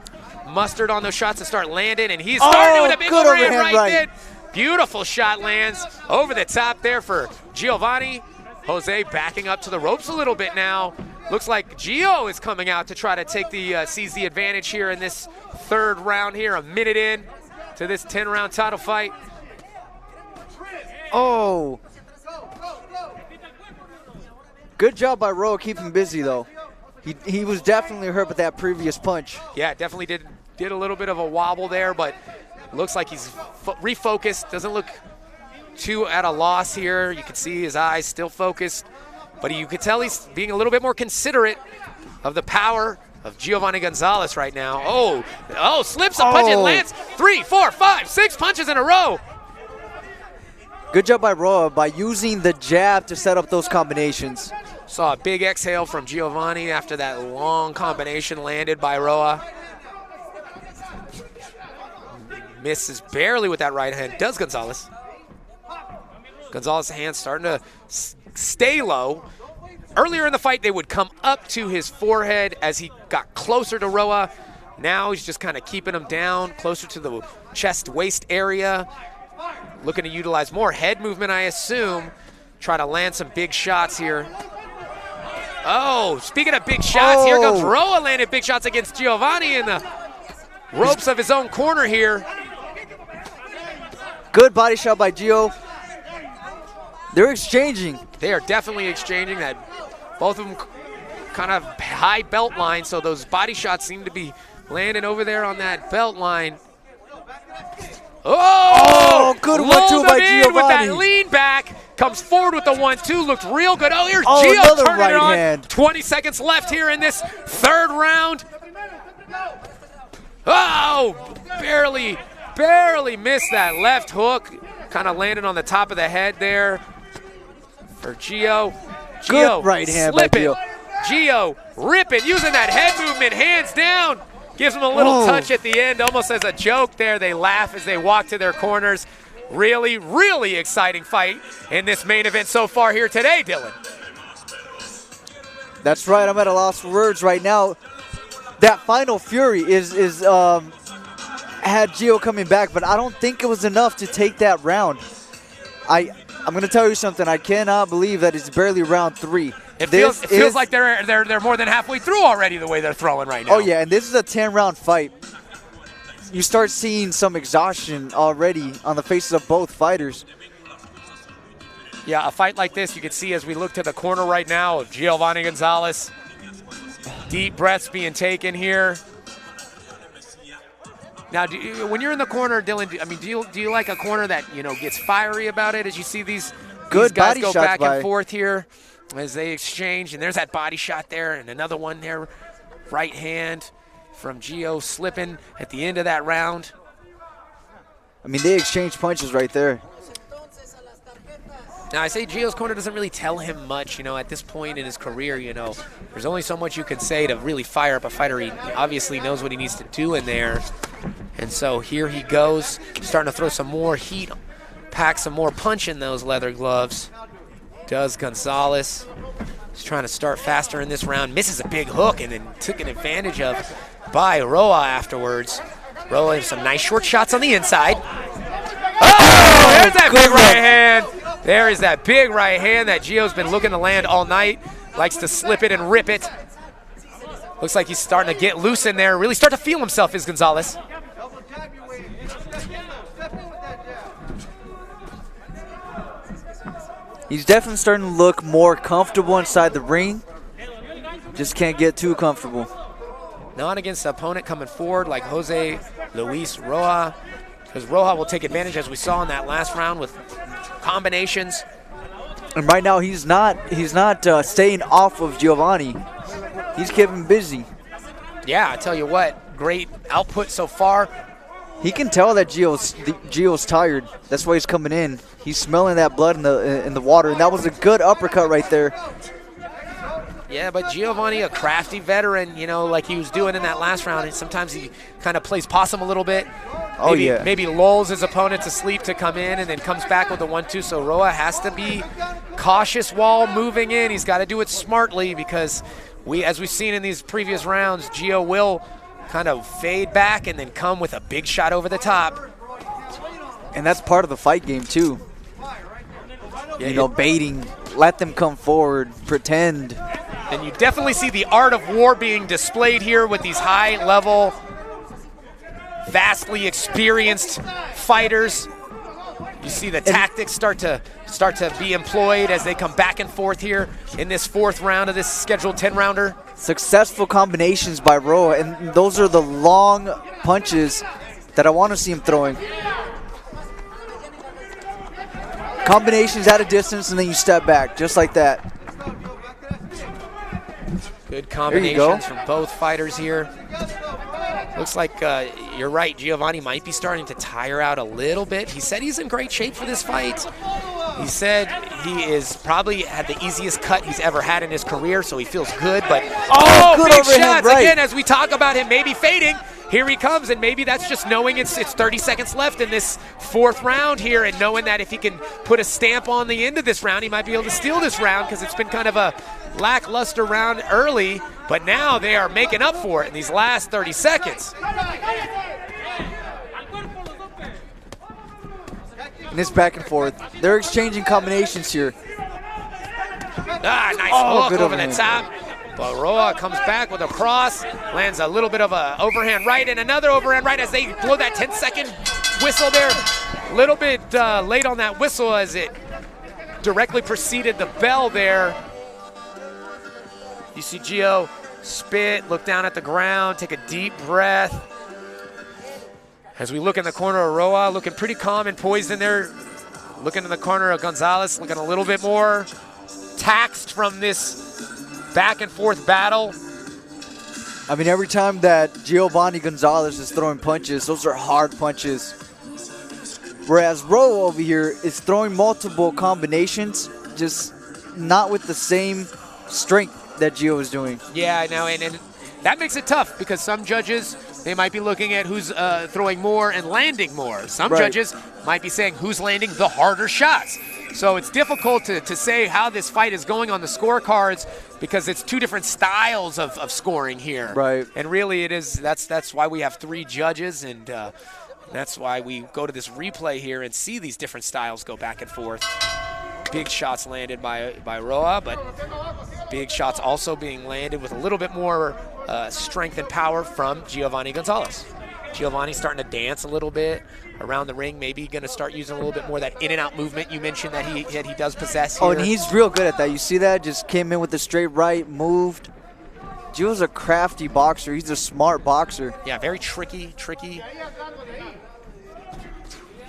mustard on those shots and start landing, and he's starting with a big overhand right there. Beautiful shot lands over the top there for Giovannie. Jose backing up to the ropes a little bit now. Looks like Gio is coming out to try to take seize the advantage here in this third round here, a minute in to this 10-round title fight. Oh. Good job by Roa keeping busy, though. He was definitely hurt with that previous punch. Yeah, definitely did a little bit of a wobble there, but looks like he's refocused. Doesn't look too at a loss here. You can see his eyes still focused, but you could tell he's being a little bit more considerate of the power of Giovannie Gonzalez right now. Oh, slips a punch and lands 3, 4, 5, 6 punches in a row. Good job by Roa by using the jab to set up those combinations. Saw a big exhale from Giovannie after that long combination landed by Roa. Misses barely with that right hand. Does Gonzalez. Gonzalez's hand starting to stay low. Earlier in the fight, they would come up to his forehead as he got closer to Roa. Now he's just kind of keeping him down, closer to the chest-waist area. Looking to utilize more head movement, I assume. Try to land some big shots here. Oh, speaking of big shots, here comes Roa landing big shots against Giovannie in the ropes of his own corner here. Good body shot by Gio. They're exchanging. They are definitely exchanging that. Both of them kind of high belt line, so those body shots seem to be landing over there on that belt line. Oh, good 1-2 by Giovannie. With that lean back, comes forward with the 1-2, looked real good. Oh, here's Gio Gio turning right it on. hand. 20 seconds left here in this third round. Oh, barely missed that left hook. Kind of landed on the top of the head there for Gio. Good right hand by Gio. Gio ripping, using that head movement, hands down. Gives him a little touch at the end, almost as a joke there. They laugh as they walk to their corners. Really, really exciting fight in this main event so far here today, Dylan. That's right, I'm at a loss for words right now. That final fury had Gio coming back, but I don't think it was enough to take that round. I'm going to tell you something. I cannot believe that it's barely round 3. It feels like they're more than halfway through already the way they're throwing right now. Oh yeah, and this is a 10-round fight. You start seeing some exhaustion already on the faces of both fighters. Yeah, a fight like this you can see as we look to the corner right now of Giovannie Gonzalez. Deep breaths being taken here. Now, when you're in the corner, Dylan, do you like a corner that gets fiery about it as you see these Good guys body go shots back by. and forth here as they exchange? And there's that body shot there, and another one there, right hand from Gio slipping at the end of that round. I mean, they exchange punches right there. Now, I say Gio's corner doesn't really tell him much, at this point in his career, There's only so much you can say to really fire up a fighter. He obviously knows what he needs to do in there. And so here he goes, starting to throw some more heat, pack some more punch in those leather gloves. Does Gonzalez. He's trying to start faster in this round. Misses a big hook and then took an advantage of by Roa afterwards. Roa has some nice short shots on the inside. Oh, there's that big right hand. There is that big right hand that Gio's been looking to land all night. Likes to slip it and rip it. Looks like he's starting to get loose in there. Really start to feel himself is Gonzalez. He's definitely starting to look more comfortable inside the ring. Just can't get too comfortable. Not against the opponent coming forward like Jose Luis Roa. Because Roa will take advantage, as we saw in that last round, with combinations. And right now he's not staying off of Giovannie. He's keeping him busy. Yeah, I tell you what, great output so far. He can tell that Gio's tired. That's why he's coming in. He's smelling that blood in the water, and that was a good uppercut right there. Yeah, but Giovannie, a crafty veteran, like he was doing in that last round, and sometimes he kind of plays possum a little bit. Maybe lulls his opponent to sleep to come in and then comes back with the 1-2. So Roa has to be cautious while moving in. He's got to do it smartly because as we've seen in these previous rounds, Gio will kind of fade back and then come with a big shot over the top. And that's part of the fight game too. Yeah, baiting, let them come forward, pretend. And you definitely see the art of war being displayed here with these high-level, vastly experienced fighters. You see the tactics start to be employed as they come back and forth here in this fourth round of this scheduled 10-rounder. Successful combinations by Roa, and those are the long punches that I want to see him throwing. Combinations at a distance, and then you step back, just like that. Good combinations from both fighters here. Looks like you're right, Giovannie might be starting to tire out a little bit. He said he's in great shape for this fight. He said he is probably had the easiest cut he's ever had in his career, so he feels good. But good big overhand shots right. again as we talk about him maybe fading. Here he comes, and maybe that's just knowing it's 30 seconds left in this fourth round here, and knowing that if he can put a stamp on the end of this round, he might be able to steal this round because it's been kind of a lackluster round early, but now they are making up for it in these last 30 seconds. And it's back and forth. They're exchanging combinations here. Nice hook over the top. But Roa comes back with a cross, lands a little bit of a overhand right and another overhand right as they blow that 10-second whistle there. A little bit late on that whistle as it directly preceded the bell there. You see Gio spit, look down at the ground, take a deep breath. As we look in the corner of Roa, looking pretty calm and poised in there. Looking in the corner of Gonzalez, looking a little bit more taxed from this back and forth battle. I mean, every time that Giovannie Gonzalez is throwing punches, those are hard punches. Whereas Roa over here is throwing multiple combinations, just not with the same strength that Gio is doing. Yeah, I know, and that makes it tough because some judges, they might be looking at who's throwing more and landing more. Some judges might be saying who's landing the harder shots. So it's difficult to say how this fight is going on the scorecards because it's two different styles of scoring here. Right. And really it is, that's why we have three judges, and that's why we go to this replay here and see these different styles go back and forth. Big shots landed by Roa, but big shots also being landed with a little bit more strength and power from Giovannie Gonzalez. Giovanni starting to dance a little bit around the ring, maybe going to start using a little bit more of that in and out movement you mentioned that he does possess here. Oh, and he's real good at that. You see that? Just came in with a straight right, moved. Gio's a crafty boxer. He's a smart boxer. Yeah, very tricky.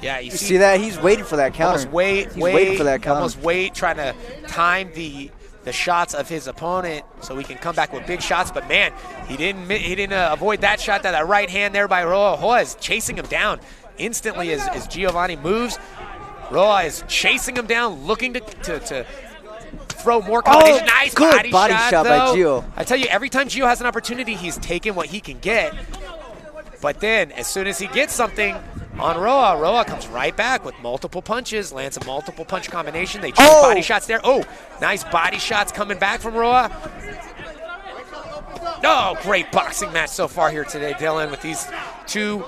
Yeah, you see that? He's waiting for that counter. Almost waiting for that counter. Almost trying to time the shots of his opponent so he can come back with big shots. But man, he didn't avoid that shot. That right hand there by Roa. Roa is chasing him down instantly as Giovannie moves. Roa is chasing him down, looking to throw more combination. Nice good body shot by Gio. I tell you, every time Gio has an opportunity, he's taking what he can get. But then, as soon as he gets something on Roa, Roa comes right back with multiple punches, lands a multiple punch combination. They choose body shots there. Oh, nice body shots coming back from Roa. Oh, great boxing match so far here today, Dylan, with these two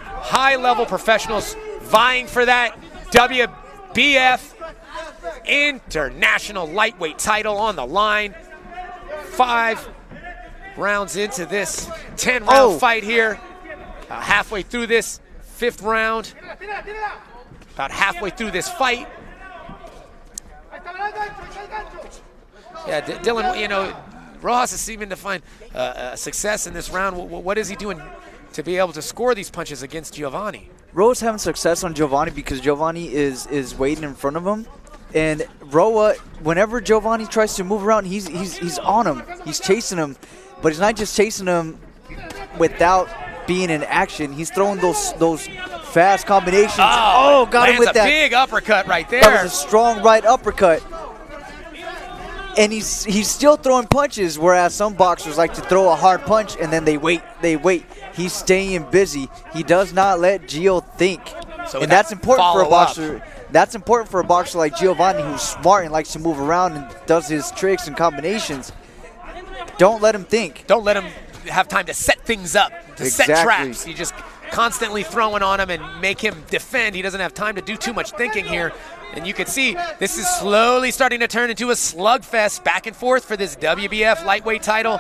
high-level professionals vying for that WBF International Lightweight title on the line. 5 rounds into this 10-round fight here. Halfway through this 5th round. About halfway through this fight. Yeah, Dylan, you know, Rojas is seeming to find success in this round. What is he doing to be able to score these punches against Giovannie? Roa's having success on Giovannie because Giovannie is waiting in front of him. And Roa, whenever Giovannie tries to move around, he's on him. He's chasing him. But he's not just chasing him without being in action. He's throwing those fast combinations. Got him with that. Big uppercut right there. That was a strong right uppercut. And he's still throwing punches, whereas some boxers like to throw a hard punch and then they wait. He's staying busy. He does not let Gio think. And that's important for a boxer. That's important for a boxer like Giovannie, who's smart and likes to move around and does his tricks and combinations. Don't let him think. Don't let him have time to set things up, to set traps. You just constantly throwing on him and make him defend. He doesn't have time to do too much thinking here. And you can see this is slowly starting to turn into a slugfest back and forth for this WBF lightweight title.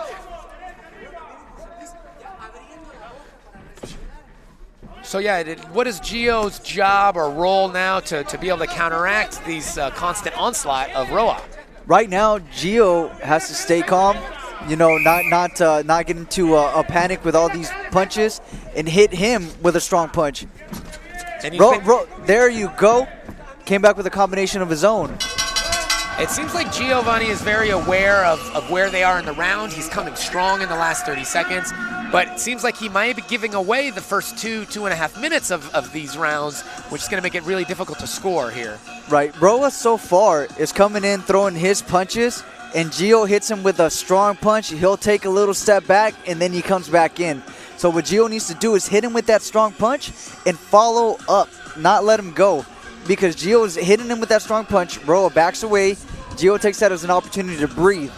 So yeah, what is Gio's job or role now to be able to counteract these constant onslaught of Roa? Right now, Gio has to stay calm. You know, not get into a panic with all these punches and hit him with a strong punch. And there you go. Came back with a combination of his own. It seems like Giovannie is very aware of where they are in the round. He's coming strong in the last 30 seconds. But it seems like he might be giving away the first 2.5 minutes of these rounds, which is going to make it really difficult to score here. Right. Roa so far is coming in throwing his punches, and Gio hits him with a strong punch. He'll take a little step back, and then he comes back in. So what Gio needs to do is hit him with that strong punch and follow up, not let him go. Because Gio's hitting him with that strong punch, Roa backs away. Gio takes that as an opportunity to breathe.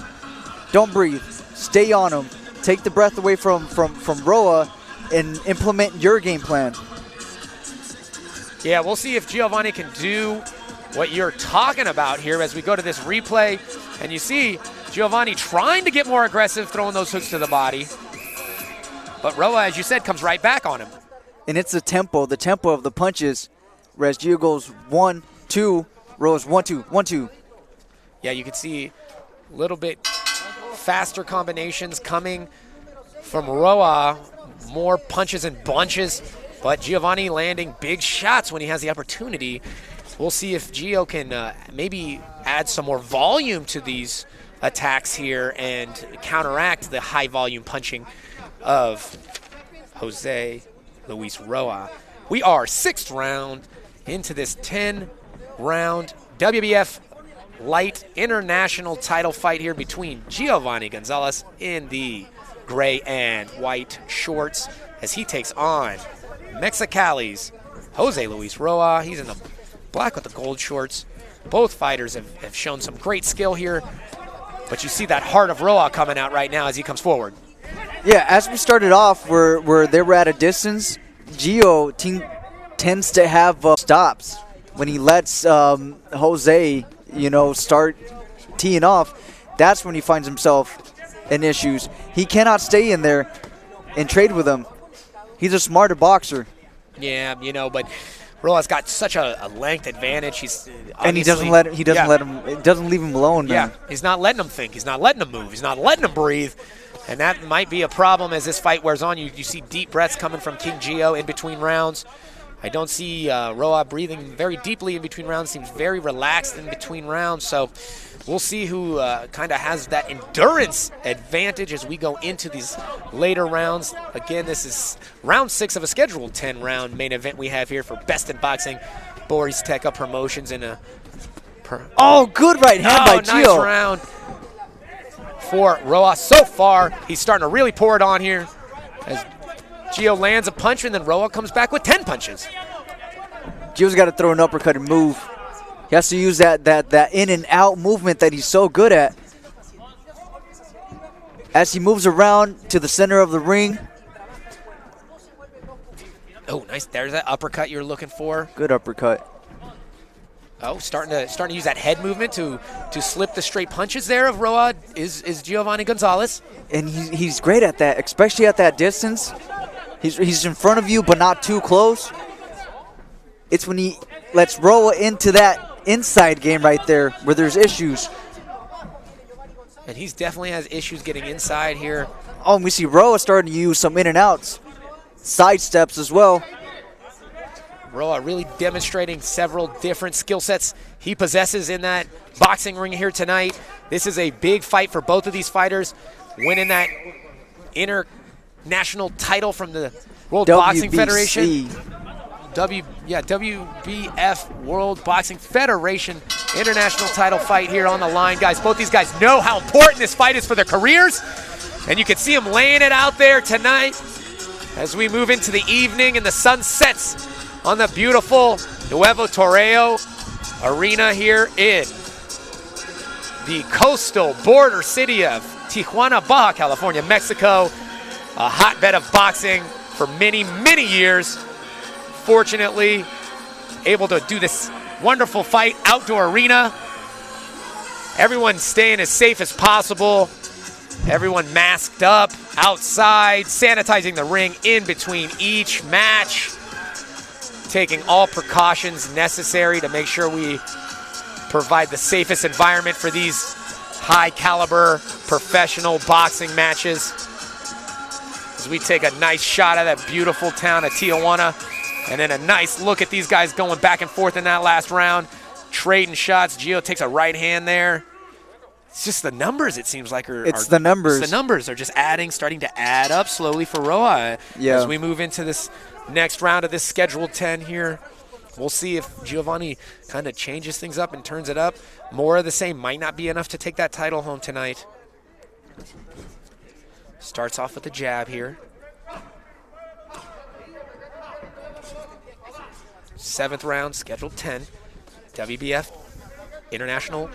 Don't breathe. Stay on him. Take the breath away from Roa and implement your game plan. Yeah, we'll see if Giovannie can do what you're talking about here as we go to this replay. And you see Giovannie trying to get more aggressive, throwing those hooks to the body. But Roa, as you said, comes right back on him. And it's the tempo of the punches. Whereas Gio goes 1, 2, Roa's 1, 2, 1, 2. Yeah, you can see a little bit faster combinations coming from Roa, more punches and bunches, but Giovannie landing big shots when he has the opportunity. We'll see if Gio can maybe add some more volume to these attacks here and counteract the high volume punching of Jose Luis Roa. We are 6th round into this 10-round WBF light international title fight here between Giovannie Gonzalez in the gray and white shorts as he takes on Mexicali's Jose Luis Roa. He's in the black with the gold shorts. Both fighters have shown some great skill here, but you see that heart of Roa coming out right now as he comes forward. Yeah, as we started off where they were at a distance, Gio tends to have stops when he lets Jose start teeing off. That's when he finds himself in issues. He cannot stay in there and trade with him. He's a smarter boxer. Yeah, but Roa's got such a length advantage. And he doesn't let him. It doesn't leave him alone. Man. Yeah, he's not letting him think. He's not letting him move. He's not letting him breathe. And that might be a problem as this fight wears on. You see deep breaths coming from King Gio in between rounds. I don't see Roa breathing very deeply in between rounds. Seems very relaxed in between rounds. So we'll see who kind of has that endurance advantage as we go into these later rounds. Again, this is round 6 of a scheduled 10-round main event we have here for Best in Boxing Borysteka Promotions in a. Good right hand by Gio. Nice round for Roa so far. He's starting to really pour it on here as Gio lands a punch, and then Roa comes back with 10 punches. Gio's got to throw an uppercut and move. He has to use that in and out movement that he's so good at. As he moves around to the center of the ring. Oh, nice. There's that uppercut you're looking for. Good uppercut. Oh, starting to use that head movement to slip the straight punches there of Roa is Giovannie Gonzalez. And he's great at that, especially at that distance. He's in front of you, but not too close. It's when he lets Roa into that inside game right there where there's issues. And he's definitely has issues getting inside here. Oh, and we see Roa starting to use some in and outs. Side steps as well. Roa really demonstrating several different skill sets he possesses in that boxing ring here tonight. This is a big fight for both of these fighters. Winning that international title from the World Boxing Federation. WBF World Boxing Federation international title fight here on the line. Guys, both these guys know how important this fight is for their careers. And you can see them laying it out there tonight as we move into the evening and the sun sets on the beautiful Nuevo Toreo Arena here in the coastal border city of Tijuana, Baja California, Mexico. A hotbed of boxing for many, many years. Fortunately, able to do this wonderful fight outdoor arena. Everyone staying as safe as possible. Everyone masked up outside, sanitizing the ring in between each match. Taking all precautions necessary to make sure we provide the safest environment for these high caliber professional boxing matches. As we take a nice shot at that beautiful town of Tijuana, and then a nice look at these guys going back and forth in that last round, trading shots. Gio takes a right hand there. It's just the numbers, it seems like. The numbers. The numbers are just starting to add up slowly for Roa. As we move into this next round of this scheduled 10 here. We'll see if Giovannie kind of changes things up and turns it up. More of the same might not be enough to take that title home tonight. Starts off with a jab here. 7th round, scheduled 10. WBF International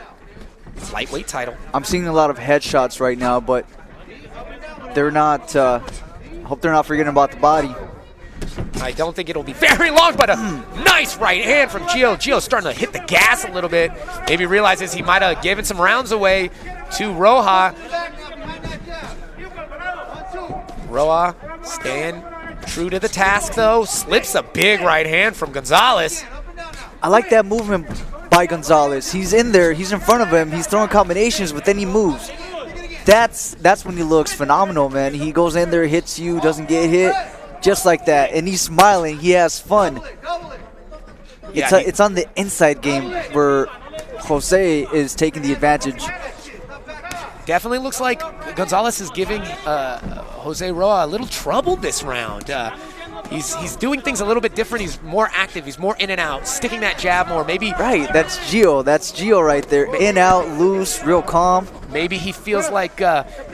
Lightweight title. I'm seeing a lot of headshots right now, but they're not, hope they're not forgetting about the body. I don't think it'll be very long, but a nice right hand from Gio. Gio's starting to hit the gas a little bit. Maybe realizes he might have given some rounds away to Roa. Roa staying true to the task, though. Slips a big right hand from Gonzalez. I like that movement by Gonzalez. He's in there. He's in front of him. He's throwing combinations, but then he moves. That's when he looks phenomenal, man. He goes in there, hits you, doesn't get hit. Just like that, and he's smiling. He has fun. It's on the inside game where Jose is taking the advantage. Definitely looks like Gonzalez is giving Jose Roa a little trouble this round. He's doing things a little bit different. He's more active. He's more in and out, sticking that jab more. Maybe right. That's Gio. That's Gio right there. In, out, loose, real calm. Maybe he feels like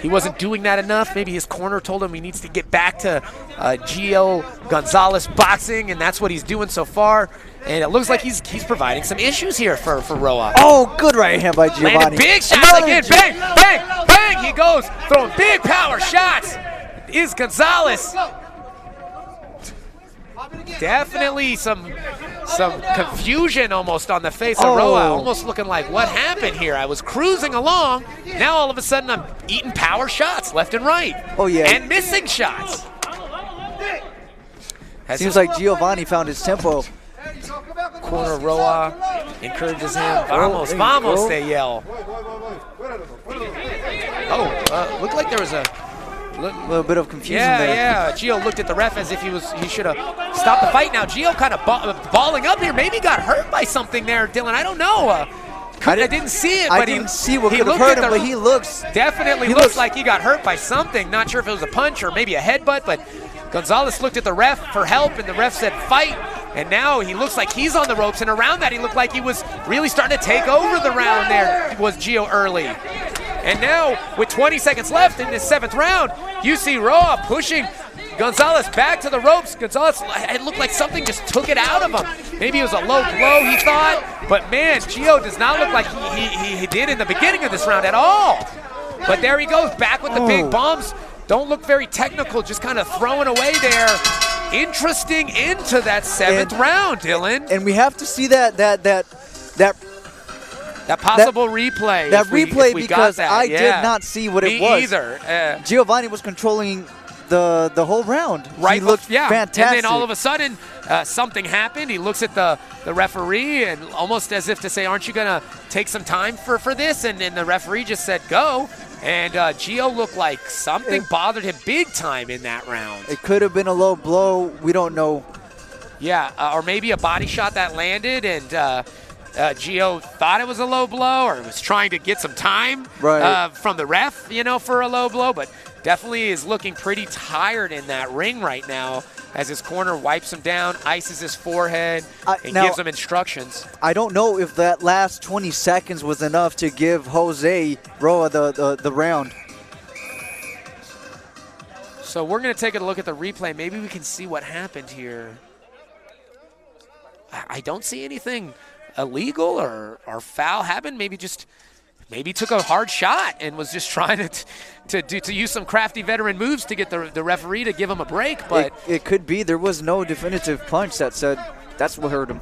he wasn't doing that enough. Maybe his corner told him he needs to get back to Gio Gonzalez boxing, and that's what he's doing so far. And it looks like he's providing some issues here for Roa. Oh, good right hand by Giovannie. Landed big shots again. Bang, bang, bang. He goes throwing big power shots. Is Gonzalez. Definitely some confusion almost on the face of Roa. Almost looking like, what happened here? I was cruising along. Now all of a sudden I'm eating power shots left and right. Oh, yeah. And missing shots. Seems like Giovannie found his tempo. corner, Roa encourages him. Vamos, vamos, they yell. Oh, looked like there was a little bit of confusion there. Yeah, Gio looked at the ref as if he should have stopped the fight. Now Gio kind of balling up here. Maybe got hurt by something there, Dylan. I don't know. I didn't see it, but I didn't see what could have hurt him, but he looks looks like he got hurt by something. Not sure if it was a punch or maybe a headbutt, but Gonzalez looked at the ref for help, and the ref said fight. And now he looks like he's on the ropes, and around that he looked like he was really starting to take over the round there, was Gio early. And now, with 20 seconds left in this 7th round, you see Roa pushing Gonzalez back to the ropes. Gonzalez, it looked like something just took it out of him. Maybe it was a low blow, he thought. But man, Gio does not look like he did in the beginning of this round at all. But there he goes, back with the big bombs. Don't look very technical, just kind of throwing away there. Interesting into that 7th round, Dylan. And we have to see that possible replay. That replay, because I did not see what it was. Me either. Giovannie was controlling the whole round. Right, he looked fantastic. And then all of a sudden, something happened. He looks at the referee and almost as if to say, aren't you going to take some time for this? And then the referee just said, go. And Gio looked like something bothered him big time in that round. It could have been a low blow. We don't know. Yeah, or maybe a body shot that landed and Gio thought it was a low blow or was trying to get some time from the ref, for a low blow. But definitely is looking pretty tired in that ring right now as his corner wipes him down, ices his forehead, and gives him instructions. I don't know if that last 20 seconds was enough to give Jose Roa the round. So we're going to take a look at the replay. Maybe we can see what happened here. I don't see anything illegal or foul happen. Maybe took a hard shot and was just trying to use some crafty veteran moves to get the referee to give him a break. But it could be there was no definitive punch that said that's what hurt him.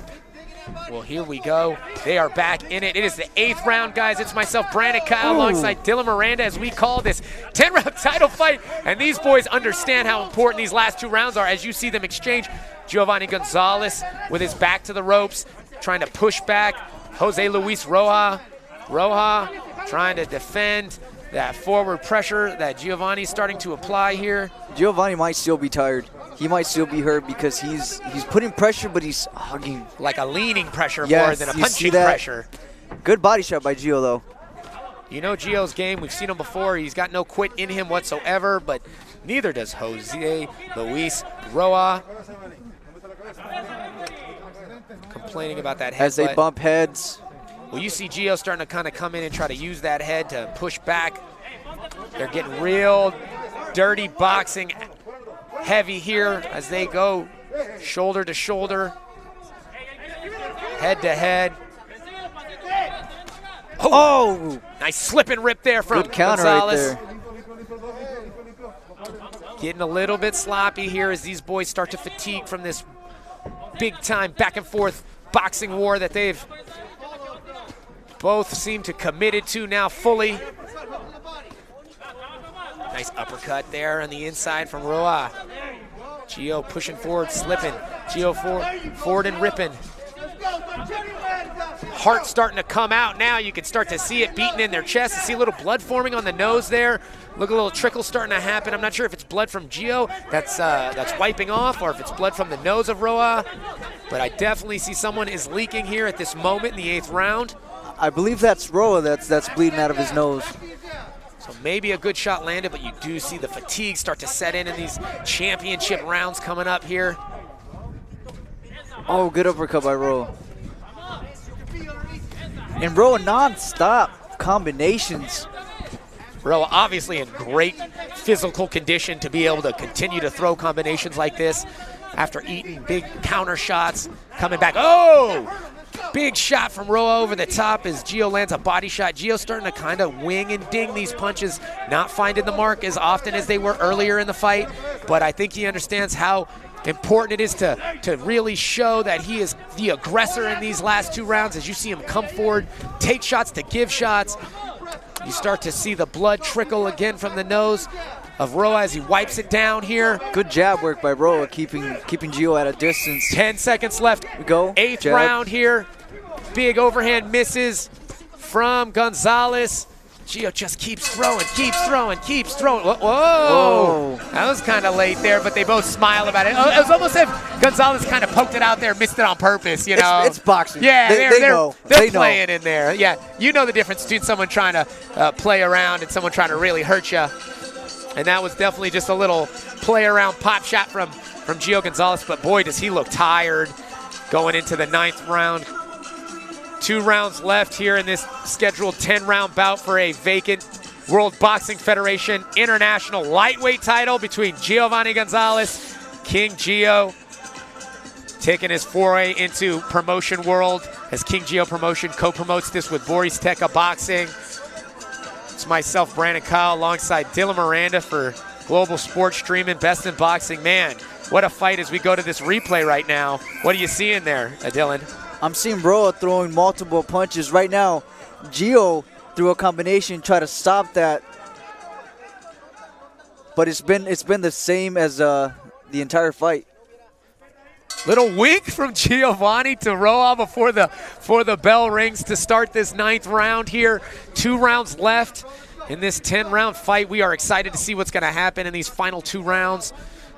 Well, here we go. They are back in it. It is the 8th round, guys. It's myself, Brandon Kyle, alongside Dylan Miranda as we call this 10-round title fight. And these boys understand how important these last 2 rounds are as you see them exchange. Giovannie Gonzalez with his back to the ropes, trying to push back. Jose Luis Roa trying to defend that forward pressure that Giovanni's starting to apply here. Giovannie might still be tired. He might still be hurt because he's putting pressure, but he's hugging. Like a leaning pressure more than a punching pressure. Good body shot by Gio, though. You know Gio's game. We've seen him before. He's got no quit in him whatsoever, but neither does Jose Luis Roa. Complaining about that headbutt. As they bump heads. Well, you see Gio starting to kind of come in and try to use that head to push back. They're getting real dirty boxing heavy here as they go shoulder to shoulder, head to head. Oh! Nice slip and rip there from Good counter Gonzalez. right there. Getting a little bit sloppy here as these boys start to fatigue from this big-time back-and-forth boxing war that they've both seem to committed to now fully. Nice uppercut there on the inside from Roa. Gio pushing forward, slipping. Gio forward and ripping. Heart starting to come out now. You can start to see it beating in their chest. You see a little blood forming on the nose there. Look, a little trickle starting to happen. I'm not sure if it's blood from Gio that's wiping off or if it's blood from the nose of Roa. But I definitely see someone is leaking here at this moment in the 8th round. I believe that's Roa that's bleeding out of his nose. So maybe a good shot landed, but you do see the fatigue start to set in these championship rounds coming up here. Oh, good uppercut by Roa. And Roa non-stop combinations. Roa obviously in great physical condition to be able to continue to throw combinations like this after eating big counter shots, coming back. Oh! Big shot from Roa over the top as Gio lands a body shot. Gio starting to kind of wing and ding these punches, not finding the mark as often as they were earlier in the fight. But I think he understands how important it is to really show that he is the aggressor in these last 2 rounds. As you see him come forward, take shots to give shots. You start to see the blood trickle again from the nose. of Roa as he wipes it down here. Good jab work by Roa, keeping Gio at a distance. 10 seconds left. We go. 8th jab. round here. Big overhand misses from Gonzalez. Gio just keeps throwing, keeps throwing, keeps throwing. Whoa. Whoa. That was kind of late there, but they both smile about it. It was almost as if Gonzalez kind of poked it out there, missed it on purpose, you know. It's boxing. Yeah, they know. They're playing in there. Yeah, you know the difference between someone trying to play around and someone trying to really hurt you. And that was definitely just a little play around pop shot from Gio Gonzalez, but boy, does he look tired going into the 9th round. 2 rounds left here in this scheduled 10-round bout for a vacant World Boxing Federation International Lightweight title between Giovannie Gonzalez, King Gio, taking his foray into promotion world as King Gio Promotion co-promotes this with Boris Teka Boxing. It's myself, Brandon Kyle, alongside Dylan Miranda for Global Sports Streaming, Best in Boxing. Man, what a fight as we go to this replay right now. What are you seeing there, Dylan? I'm seeing Roa throwing multiple punches. Right now, Gio threw a combination, try to stop that. But it's been the same as the entire fight. Little wink from Giovannie to Roa before the bell rings to start this 9th round here. 2 rounds left in this 10-round fight. We are excited to see what's going to happen in these final 2 rounds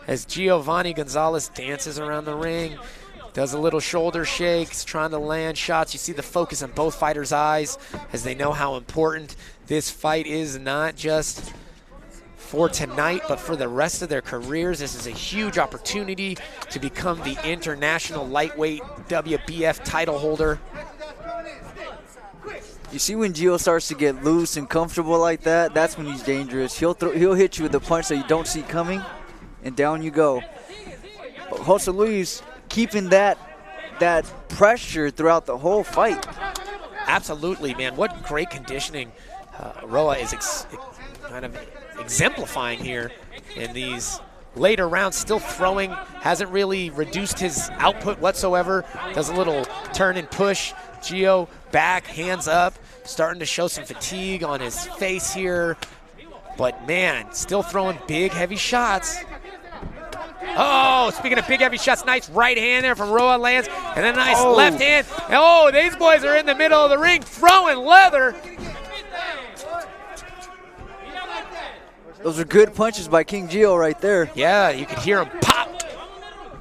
as Giovannie Gonzalez dances around the ring. Does a little shoulder shakes, trying to land shots. You see the focus in both fighters' eyes as they know how important this fight is, not just for tonight, but for the rest of their careers. This is a huge opportunity to become the international lightweight WBF title holder. You see when Gio starts to get loose and comfortable like that, that's when he's dangerous. He'll hit you with a punch that you don't see coming, and down you go. But Jose Luis keeping that pressure throughout the whole fight. Absolutely, man. What great conditioning Roa is kind of exemplifying here in these later rounds. Still throwing, hasn't really reduced his output whatsoever. Does a little turn and push. Gio back, hands up, starting to show some fatigue on his face here. But man, still throwing big, heavy shots. Oh, speaking of big, heavy shots, nice right hand there from Roa lands, and then a nice left hand. Oh, these boys are in the middle of the ring throwing leather. Those are good punches by King Gio right there. Yeah, you can hear him pop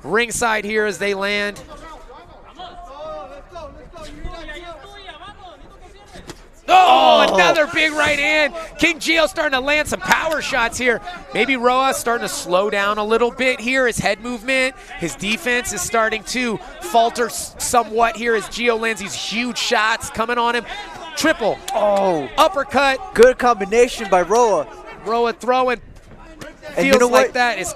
ringside here as they land. Oh, another big right hand. King Gio starting to land some power shots here. Maybe Roa starting to slow down a little bit here. His head movement, his defense is starting to falter somewhat here as Gio lands these huge shots coming on him. Triple. Oh, uppercut. Good combination by Roa. Roa throwing. And Feels you know like what? that is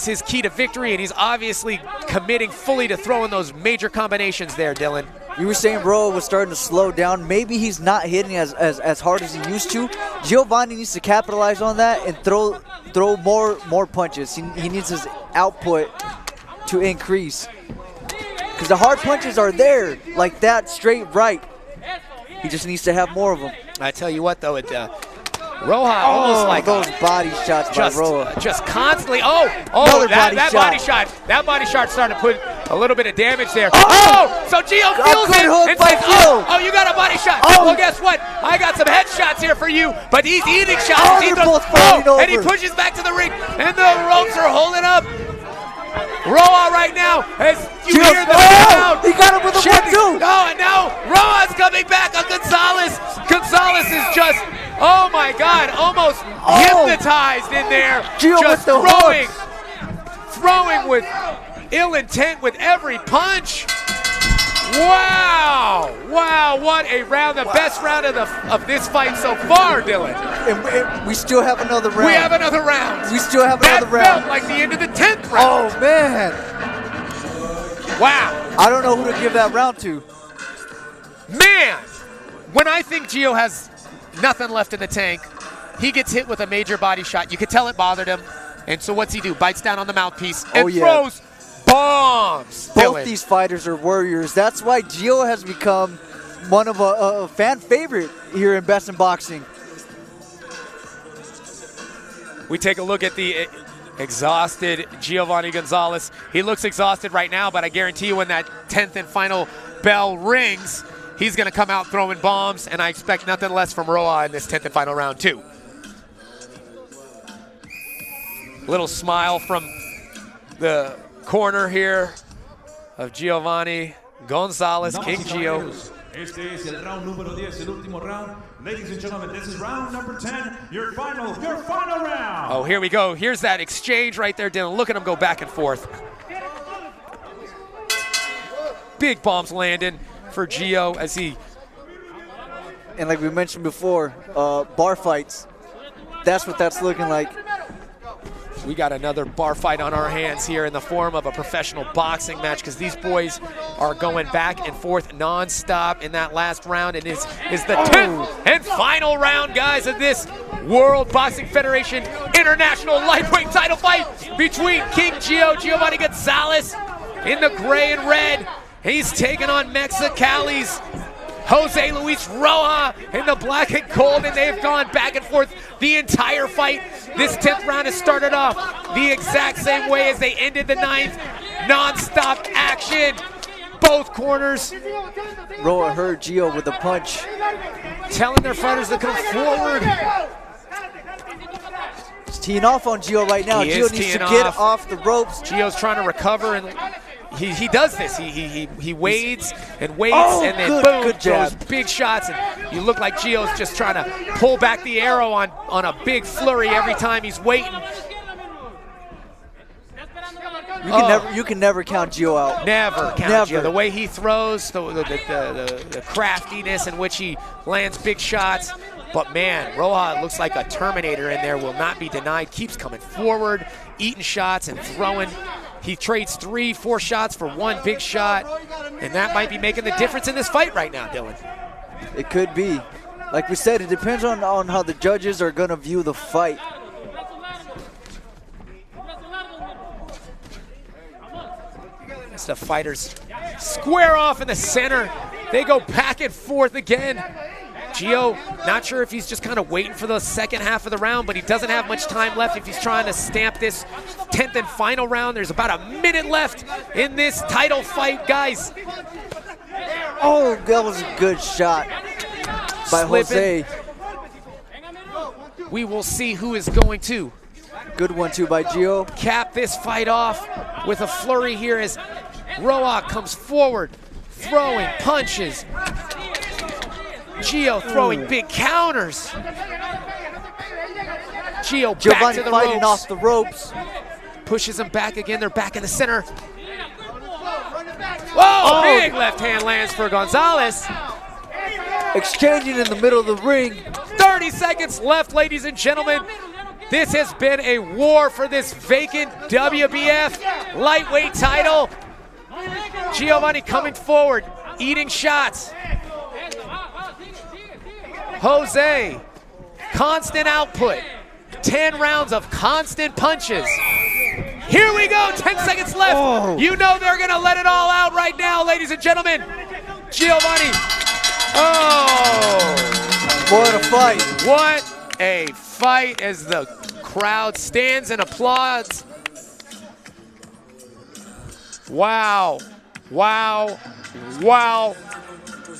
his key to victory, and he's obviously committing fully to throwing those major combinations there, Dylan. You were saying Roa was starting to slow down. Maybe he's not hitting as hard as he used to. Giovannie needs to capitalize on that and throw more punches. He needs his output to increase. Because the hard punches are there, like that straight right. He just needs to have more of them. I tell you what, though, Roja almost like those body shots by Roa. Just constantly. That body shot starting to put a little bit of damage there. So Gio feels it and says, you got a body shot. Well, guess what? I got some headshots here for you, but he's eating shots. And he pushes back to the ring, and the ropes are holding up. Roa right now, as you hear the crowd. He got him with a 1-2. And now Roa's coming back on Gonzalez. Gonzalez is just, oh my God, almost hypnotized in there. Gio just with the throwing with ill intent with every punch. Wow, what a round, the best round of this fight so far, Dylan. And we still have another round. We have another round. We still have another round. That felt like the end of the 10th round. Oh, man. Wow. I don't know who to give that round to. Man, when I think Gio has nothing left in the tank, he gets hit with a major body shot. You could tell it bothered him. And so what's he do? Bites down on the mouthpiece and throws bombs. Both these fighters are warriors. That's why Gio has become one of a fan favorite here in Best in Boxing. We take a look at the exhausted Giovannie Gonzalez. He looks exhausted right now, but I guarantee you when that 10th and final bell rings, he's going to come out throwing bombs, and I expect nothing less from Roa in this 10th and final round, too. Little smile from the corner here of Giovannie Gonzalez, King Gio. Este es el round número 10, el último round. Ladies and gentlemen, this is round number 10, your final round. Oh, here we go. Here's that exchange right there, Dylan. Look at them go back and forth. Big bombs landing for Gio as he... And like we mentioned before, bar fights. That's what that's looking like. We got another bar fight on our hands here in the form of a professional boxing match, because these boys are going back and forth nonstop in that last round. And is the 10th and final round, guys, of this World Boxing Federation International Lightweight title fight between King Gio, Giovannie Gonzalez in the gray and red. He's taking on Mexicali's Jose Luis Roja in the black and gold, and they've gone back and forth the entire fight. This 10th round has started off the exact same way as they ended the 9th. Non-stop action. Both corners. Roa hurt Gio with a punch. Telling their fighters to come forward. He's teeing off on Gio right now. Gio needs to get off the ropes. Gio's trying to recover, and he does this. He wades and waits, and then boom, throws big shots. And you look like Gio's just trying to pull back the arrow on a big flurry every time he's waiting. You can never count Gio out. Never count Gio. The way he throws, the craftiness in which he lands big shots. But man, Roja looks like a Terminator in there, will not be denied, keeps coming forward, eating shots and throwing. He trades 3-4 shots for one big shot, and that might be making the difference in this fight right now, Dylan. It could be. Like we said, it depends on how the judges are going to view the fight. As the fighters square off in the center, they go back and forth again. Gio, not sure if he's just kind of waiting for the second half of the round, but he doesn't have much time left if he's trying to stamp this 10th and final round. There's about a minute left in this title fight, guys. Oh, that was a good shot by Jose. We will see who is going to. Good one, too, by Gio. Cap this fight off with a flurry here as Roa comes forward, throwing punches. Gio throwing big counters. Gio back to the fighting ropes. off the ropes. Pushes him back again. They're back in the center. Whoa! Big left hand lands for Gonzalez. Exchanging in the middle of the ring. 30 seconds left, ladies and gentlemen. This has been a war for this vacant WBF lightweight title. Giovannie coming forward, eating shots. Jose, constant output. 10 rounds of constant punches. Here we go, 10 seconds left. Oh. You know they're gonna let it all out right now, ladies and gentlemen. Giovannie. Oh. What a fight. What a fight as the crowd stands and applauds. Wow, wow, wow.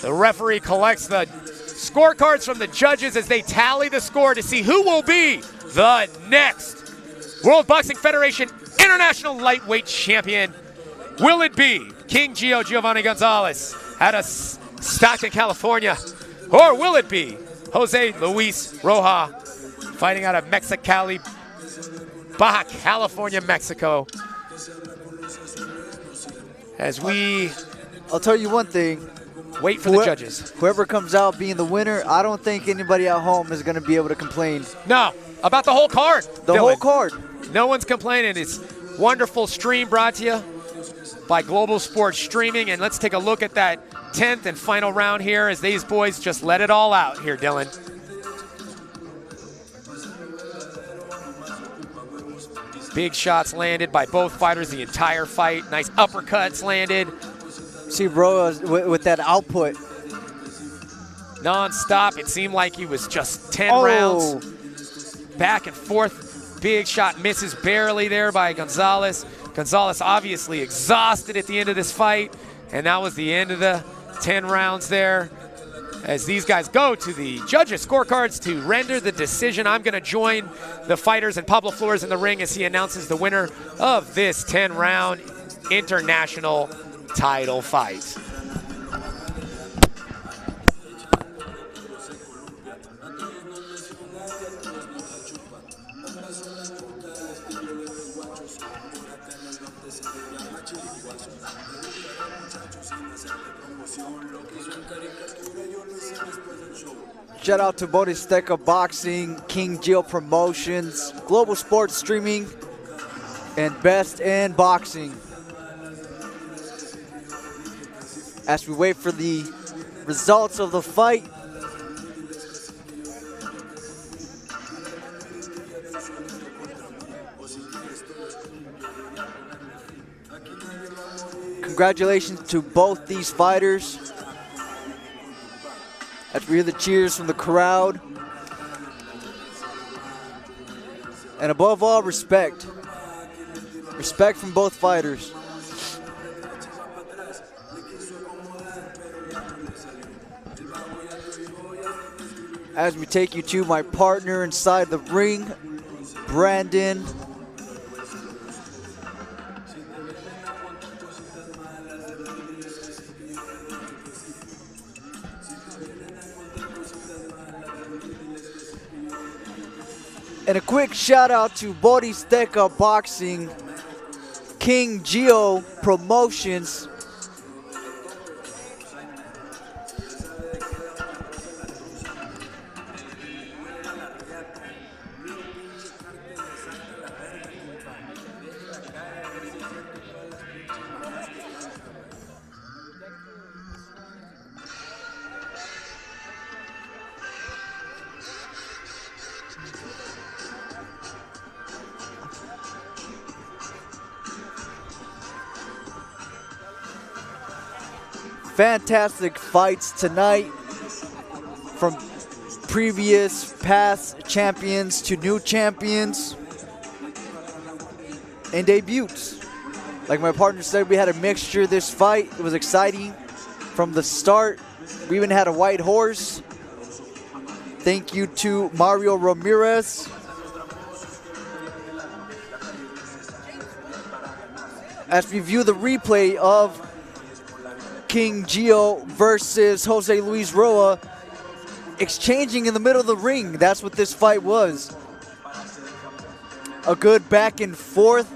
The referee collects the scorecards from the judges as they tally the score to see who will be the next World Boxing Federation International Lightweight Champion. Will it be King Gio Giovannie Gonzalez out of Stockton, California? Or will it be Jose Luis Roja fighting out of Mexicali, Baja California, Mexico? As we... I'll tell you one thing. Wait for the judges. Whoever comes out being the winner, I don't think anybody at home is going to be able to complain. No, about the whole card. The whole card. No one's complaining. It's wonderful stream brought to you by Global Sports Streaming. And let's take a look at that 10th and final round here as these boys just let it all out here, Dylan. Big shots landed by both fighters the entire fight. Nice uppercuts landed. See, bro, with that output. Non-stop. It seemed like he was just 10 rounds. Back and forth. Big shot misses barely there by Gonzalez. Gonzalez obviously exhausted at the end of this fight, and that was the end of the 10 rounds there. As these guys go to the judges' scorecards to render the decision, I'm going to join the fighters and Pablo Flores in the ring as he announces the winner of this 10-round international title fight. Shout out to Boristeca Boxing, King Gio Promotions, Global Sports Streaming, and Best in Boxing. As we wait for the results of the fight, congratulations to both these fighters. As we hear the cheers from the crowd. And above all, respect. Respect from both fighters. As we take you to my partner inside the ring, Brandon. And a quick shout out to Boristeca Boxing, King Gio Promotions. Fantastic fights tonight, from previous past champions to new champions and debuts. Like my partner said, we had a mixture this fight. It was exciting from the start. We even had a white horse. Thank you to Mario Ramirez. As we view the replay of King Gio versus Jose Luis Roa, exchanging in the middle of the ring. That's what this fight was. A good back and forth.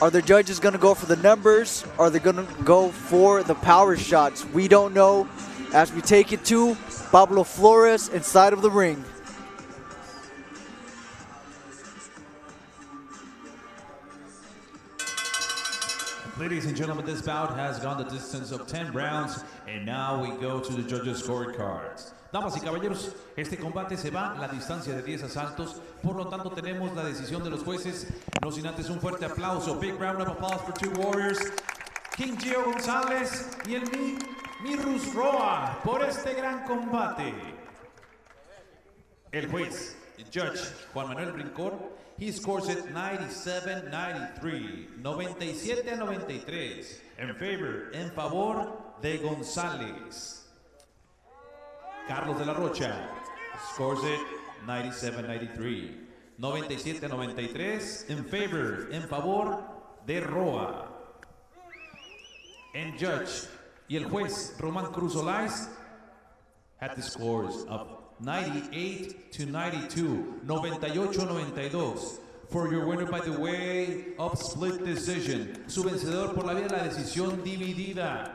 Are the judges going to go for the numbers? Are they going to go for the power shots? We don't know. As we take it to Pablo Flores inside of the ring. Ladies and gentlemen, this bout has gone the distance of 10 rounds, and now we go to the judges' scorecards. Damas y caballeros, este combate se va la distancia de 10 asaltos, por lo tanto tenemos la decisión de los jueces. No sin antes un fuerte aplauso, big round of applause for two warriors, King Gio Gonzalez y el Mirus Roa, por este gran combate. El juez, Judge Juan Manuel Brincón, he scores it 97-93, 97-93, en favor de González. Carlos de la Rocha scores it 97-93, 97-93, en favor de Roa. And judge y el juez Román Cruz Olais had the scores of 98-92, 98-92. For your winner by the way of split decision. Su vencedor por la vía de la decisión dividida.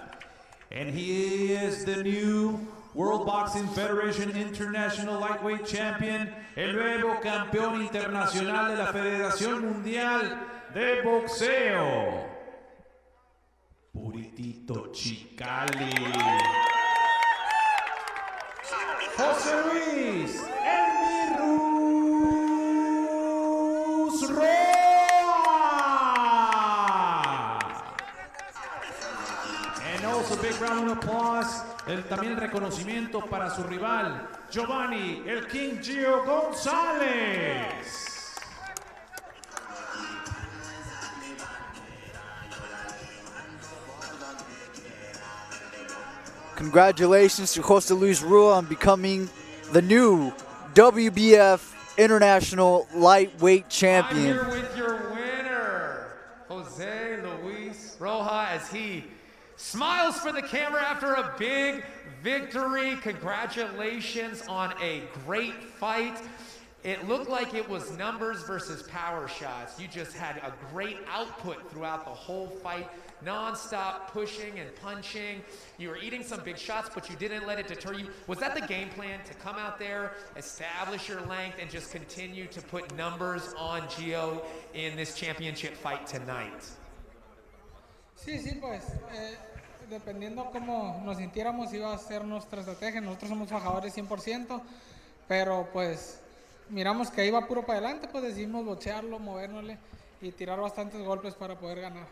And he is the new World Boxing Federation International Lightweight Champion, el nuevo campeón internacional de la Federación Mundial de Boxeo, Puritito Chicali, José Luis Mirus Roa. And also big round of applause, también el reconocimiento para su rival, Giovannie, El King Gio Gonzalez. Congratulations to Jose Luis Rua on becoming the new WBF International Lightweight Champion. I'm here with your winner, Jose Luis Roja, as he smiles for the camera after a big victory. Congratulations on a great fight. It looked like it was numbers versus power shots. You just had a great output throughout the whole fight. Non-stop pushing and punching. You were eating some big shots, but you didn't let it deter you. Was that the game plan, to come out there, establish your length, and just continue to put numbers on Gio in this championship fight tonight? Sí, pues, dependiendo cómo nos sintiéramos, iba a ser nuestra estrategia. Nosotros somos fajadores 100%, pero pues miramos que iba puro para adelante, pues decidimos boxearlo, movernosle y tirar bastantes golpes para poder ganar.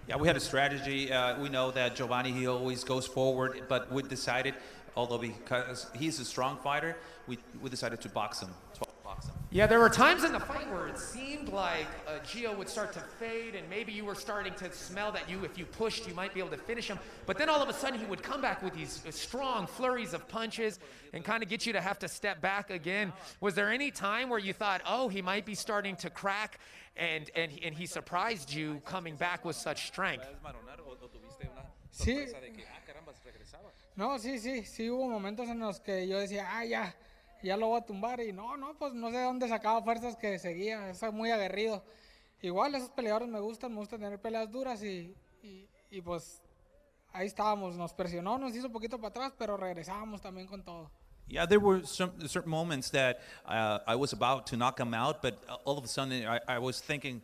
Yeah, we had a strategy. We know that Giovannie, he always goes forward, but we decided, although because he's a strong fighter, we decided to box him. Yeah, there were times in the fight where it seemed like Gio would start to fade, and maybe you were starting to smell that if you pushed, you might be able to finish him. But then all of a sudden, he would come back with these strong flurries of punches and kind of get you to have to step back again. Was there any time where you thought, oh, he might be starting to crack, and he surprised you coming back with such strength? Sí. No, sí hubo momentos en los que yo decía, ya lo voy a tumbar, y no, pues no sé de dónde sacaba fuerzas, que seguía, es muy aguerrido. Igual esos peleadores me gusta tener peleas duras, y pues ahí estábamos, nos presionó, nos hizo un poquito para atrás, pero regresábamos también con todo. Yeah, there were certain moments that I was about to knock him out, but all of a sudden I was thinking,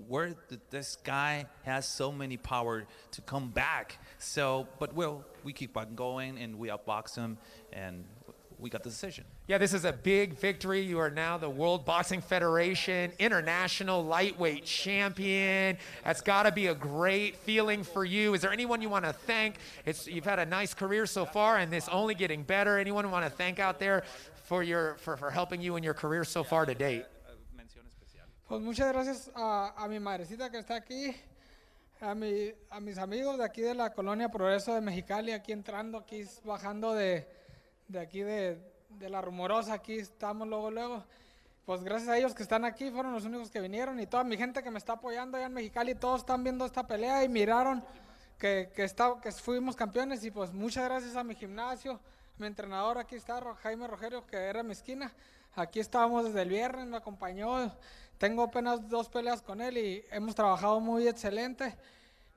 where did this guy has so many power to come back? So, but we keep on going, and we outbox him, and we got the decision. Yeah, this is a big victory. You are now the World Boxing Federation International Lightweight Champion. That's got to be a great feeling for you. Is there anyone you want to thank? You've had a nice career so far, and this only getting better. Anyone you want to thank out there for helping you in your career so far to date? Pues muchas gracias a mi madrecita que está aquí, a mis amigos de aquí de la Colonia Progreso de Mexicali, aquí entrando, aquí bajando de aquí de la Rumorosa, aquí estamos luego. Pues gracias a ellos que están aquí, fueron los únicos que vinieron, y toda mi gente que me está apoyando allá en Mexicali, todos están viendo esta pelea y miraron que fuimos campeones, y pues muchas gracias a mi gimnasio, mi entrenador aquí está, Jaime Rogerio, que era mi esquina. Aquí estábamos desde el viernes, me acompañó, tengo apenas 2 peleas con él y hemos trabajado muy excelente.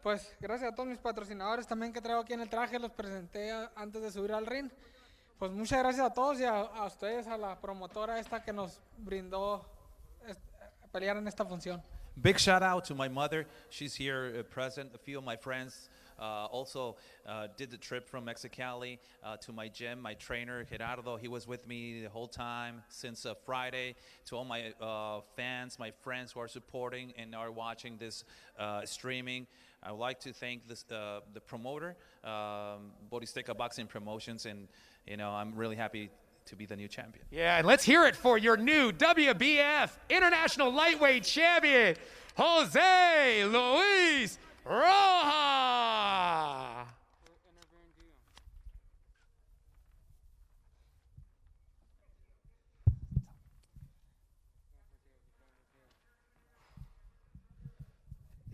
Pues gracias a todos mis patrocinadores también que traigo aquí en el traje, los presenté antes de subir al ring. Pues muchas gracias a todos, y a ustedes, a la promotora esta que nos brindó pelear en esta función. Big shout out to my mother. She's here present. A few of my friends also did the trip from Mexicali to my gym. My trainer, Gerardo, he was with me the whole time since Friday. To all my fans, my friends who are supporting and are watching this streaming, I would like to thank the promoter, Boristeca Boxing Promotions, and I'm really happy to be the new champion. Yeah, and let's hear it for your new WBF International Lightweight Champion, Jose Luis Roja.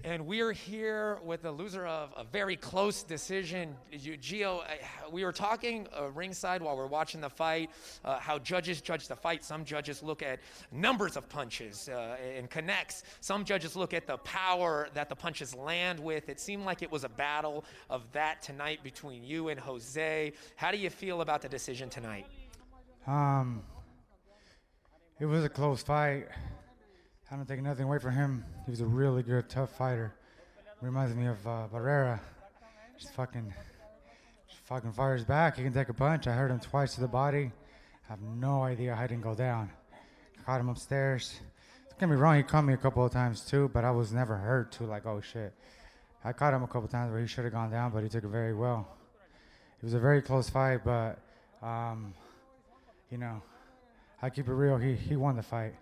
And we are here with the loser of a very close decision. Gio, we were talking ringside while we're watching the fight, how judges judge the fight. Some judges look at numbers of punches and connects. Some judges look at the power that the punches land with. It seemed like it was a battle of that tonight between you and Jose. How do you feel about the decision tonight? It was a close fight. I don't take nothing away from him. He was a really good, tough fighter. Reminds me of Barrera. Just fucking fires back. He can take a punch. I heard him twice to the body. I have no idea how he didn't go down. Caught him upstairs. Don't get me wrong, he caught me a couple of times too, but I was never hurt too, like, oh shit. I caught him a couple of times where he should have gone down, but he took it very well. It was a very close fight, but I keep it real. He won the fight.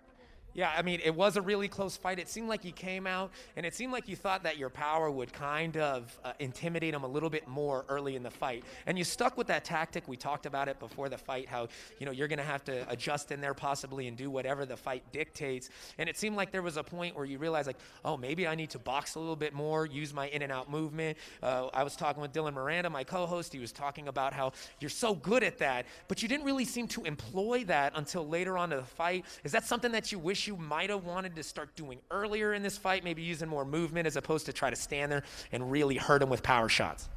Yeah, I mean, it was a really close fight. It seemed like you came out, and it seemed like you thought that your power would kind of intimidate him a little bit more early in the fight. And you stuck with that tactic. We talked about it before the fight, how, you're going to have to adjust in there possibly and do whatever the fight dictates. And it seemed like there was a point where you realized, like, oh, maybe I need to box a little bit more, use my in and out movement. I was talking with Dylan Miranda, my co-host. He was talking about how you're so good at that, but you didn't really seem to employ that until later on in the fight. Is that something that you wish you might have wanted to start doing earlier in this fight, maybe using more movement as opposed to try to stand there and really hurt him with power shots?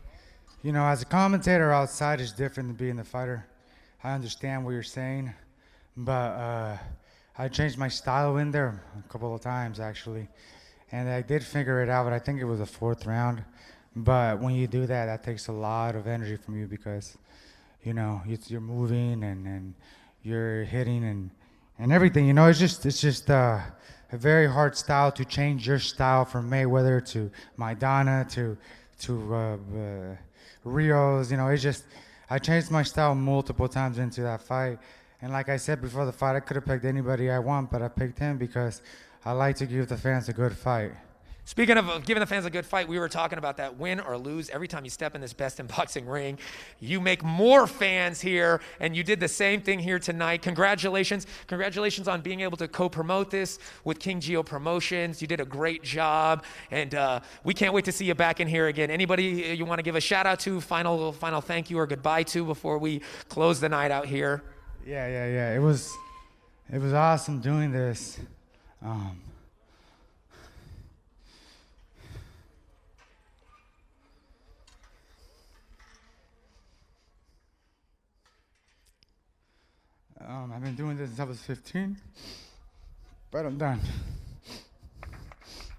As a commentator outside is different than being the fighter. I understand what you're saying, but I changed my style in there a couple of times, actually. And I did figure it out, but I think it was the 4th round. But when you do that, that takes a lot of energy from you because, you're moving and you're hitting and everything. It's just a very hard style to change your style from Mayweather to Maidana to Rios. I changed my style multiple times into that fight. And like I said before the fight, I could have picked anybody I want, but I picked him because I like to give the fans a good fight. Speaking of giving the fans a good fight, we were talking about that. Win or lose, every time you step in this Best in Boxing ring, you make more fans here, and you did the same thing here tonight. Congratulations. Congratulations on being able to co-promote this with King Geo Promotions. You did a great job, and we can't wait to see you back in here again. Anybody you want to give a shout-out to, final thank you or goodbye to before we close the night out here? Yeah. It was awesome doing this. I've been doing this since I was 15, but I'm done.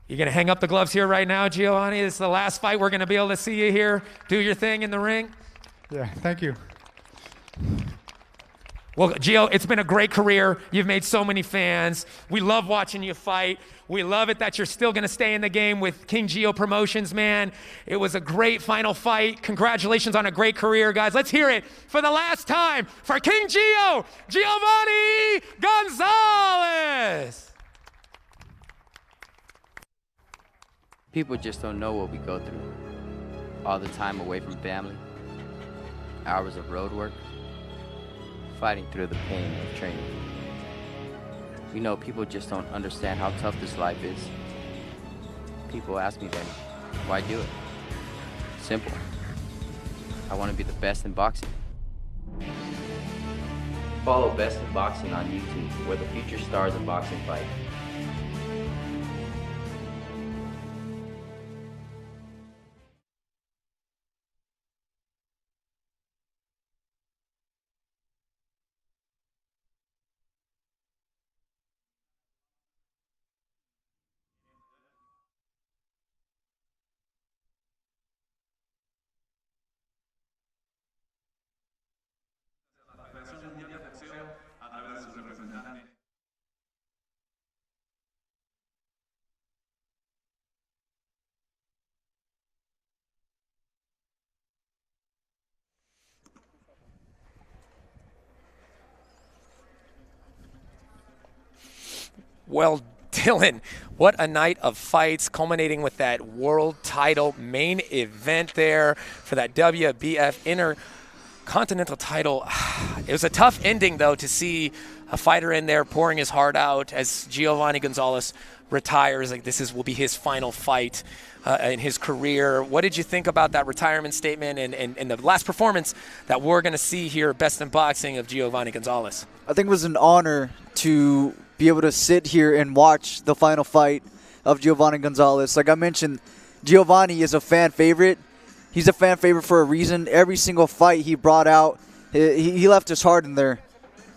You're going to hang up the gloves here right now, Giovannie? This is the last fight we're going to be able to see you here. Do your thing in the ring. Yeah, thank you. Well, Gio, it's been a great career. You've made so many fans. We love watching you fight. We love it that you're still going to stay in the game with King Geo Promotions, man. It was a great final fight. Congratulations on a great career, guys. Let's hear it for the last time for King Geo, Giovannie Gonzalez. People just don't know what we go through. All the time away from family, hours of road work, fighting through the pain of training. People just don't understand how tough this life is. People ask me then, why do it? Simple. I want to be the best in boxing. Follow Best in Boxing on YouTube, where the future stars of boxing fight. Well, Dylan, what a night of fights, culminating with that world title main event there for that WBF Intercontinental title. It was a tough ending, though, to see a fighter in there pouring his heart out as Giovannie Gonzalez retires. Like will be his final fight in his career. What did you think about that retirement statement and the last performance that we're going to see here, Best in Boxing, of Giovannie Gonzalez? I think it was an honor to be able to sit here and watch the final fight of Giovannie Gonzalez. Like I mentioned, Giovannie is a fan favorite. He's a fan favorite for a reason. Every single fight he brought out, he left his heart in there.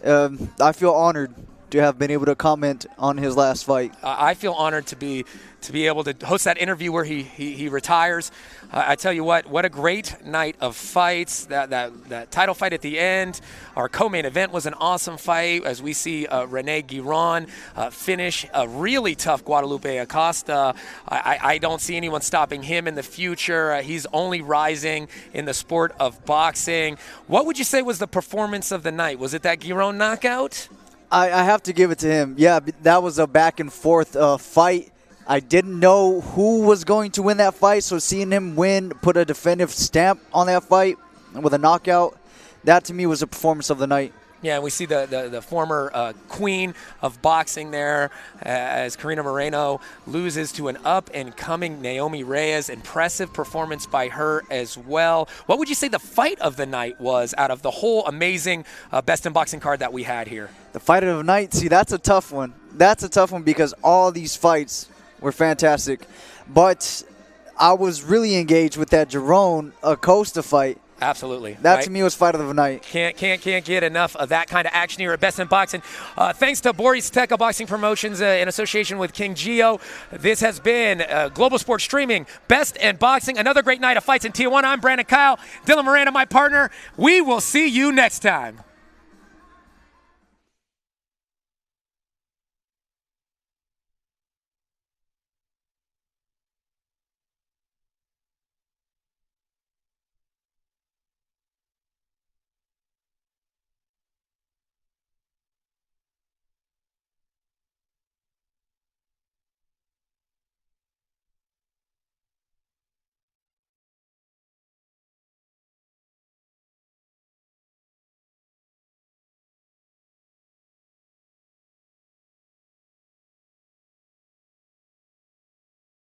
I feel honored to have been able to comment on his last fight. I feel honored to be able to host that interview where he retires. I tell you what a great night of fights. That title fight at the end, our co-main event was an awesome fight as we see Rene Guiron finish a really tough Guadalupe Acosta. I don't see anyone stopping him in the future. He's only rising in the sport of boxing. What would you say was the performance of the night? Was it that Guiron knockout? I have to give it to him. Yeah, that was a back and forth fight. I didn't know who was going to win that fight, so seeing him win, put a definitive stamp on that fight with a knockout, that to me was the performance of the night. Yeah, we see the former queen of boxing there as Karina Moreno loses to an up-and-coming Naomi Reyes. Impressive performance by her as well. What would you say the fight of the night was out of the whole amazing Best in Boxing card that we had here? The fight of the night, see, that's a tough one. That's a tough one because all these fights were fantastic. But I was really engaged with that Jerome Acosta fight. Absolutely. That right? to me was fight of the night. Can't get enough of that kind of action here at Best in Boxing. Thanks to Boris Teka Boxing Promotions in association with King Gio. This has been Global Sports Streaming, Best in Boxing. Another great night of fights in Tijuana. I'm Brandon Kyle. Dylan Miranda, my partner. We will see you next time.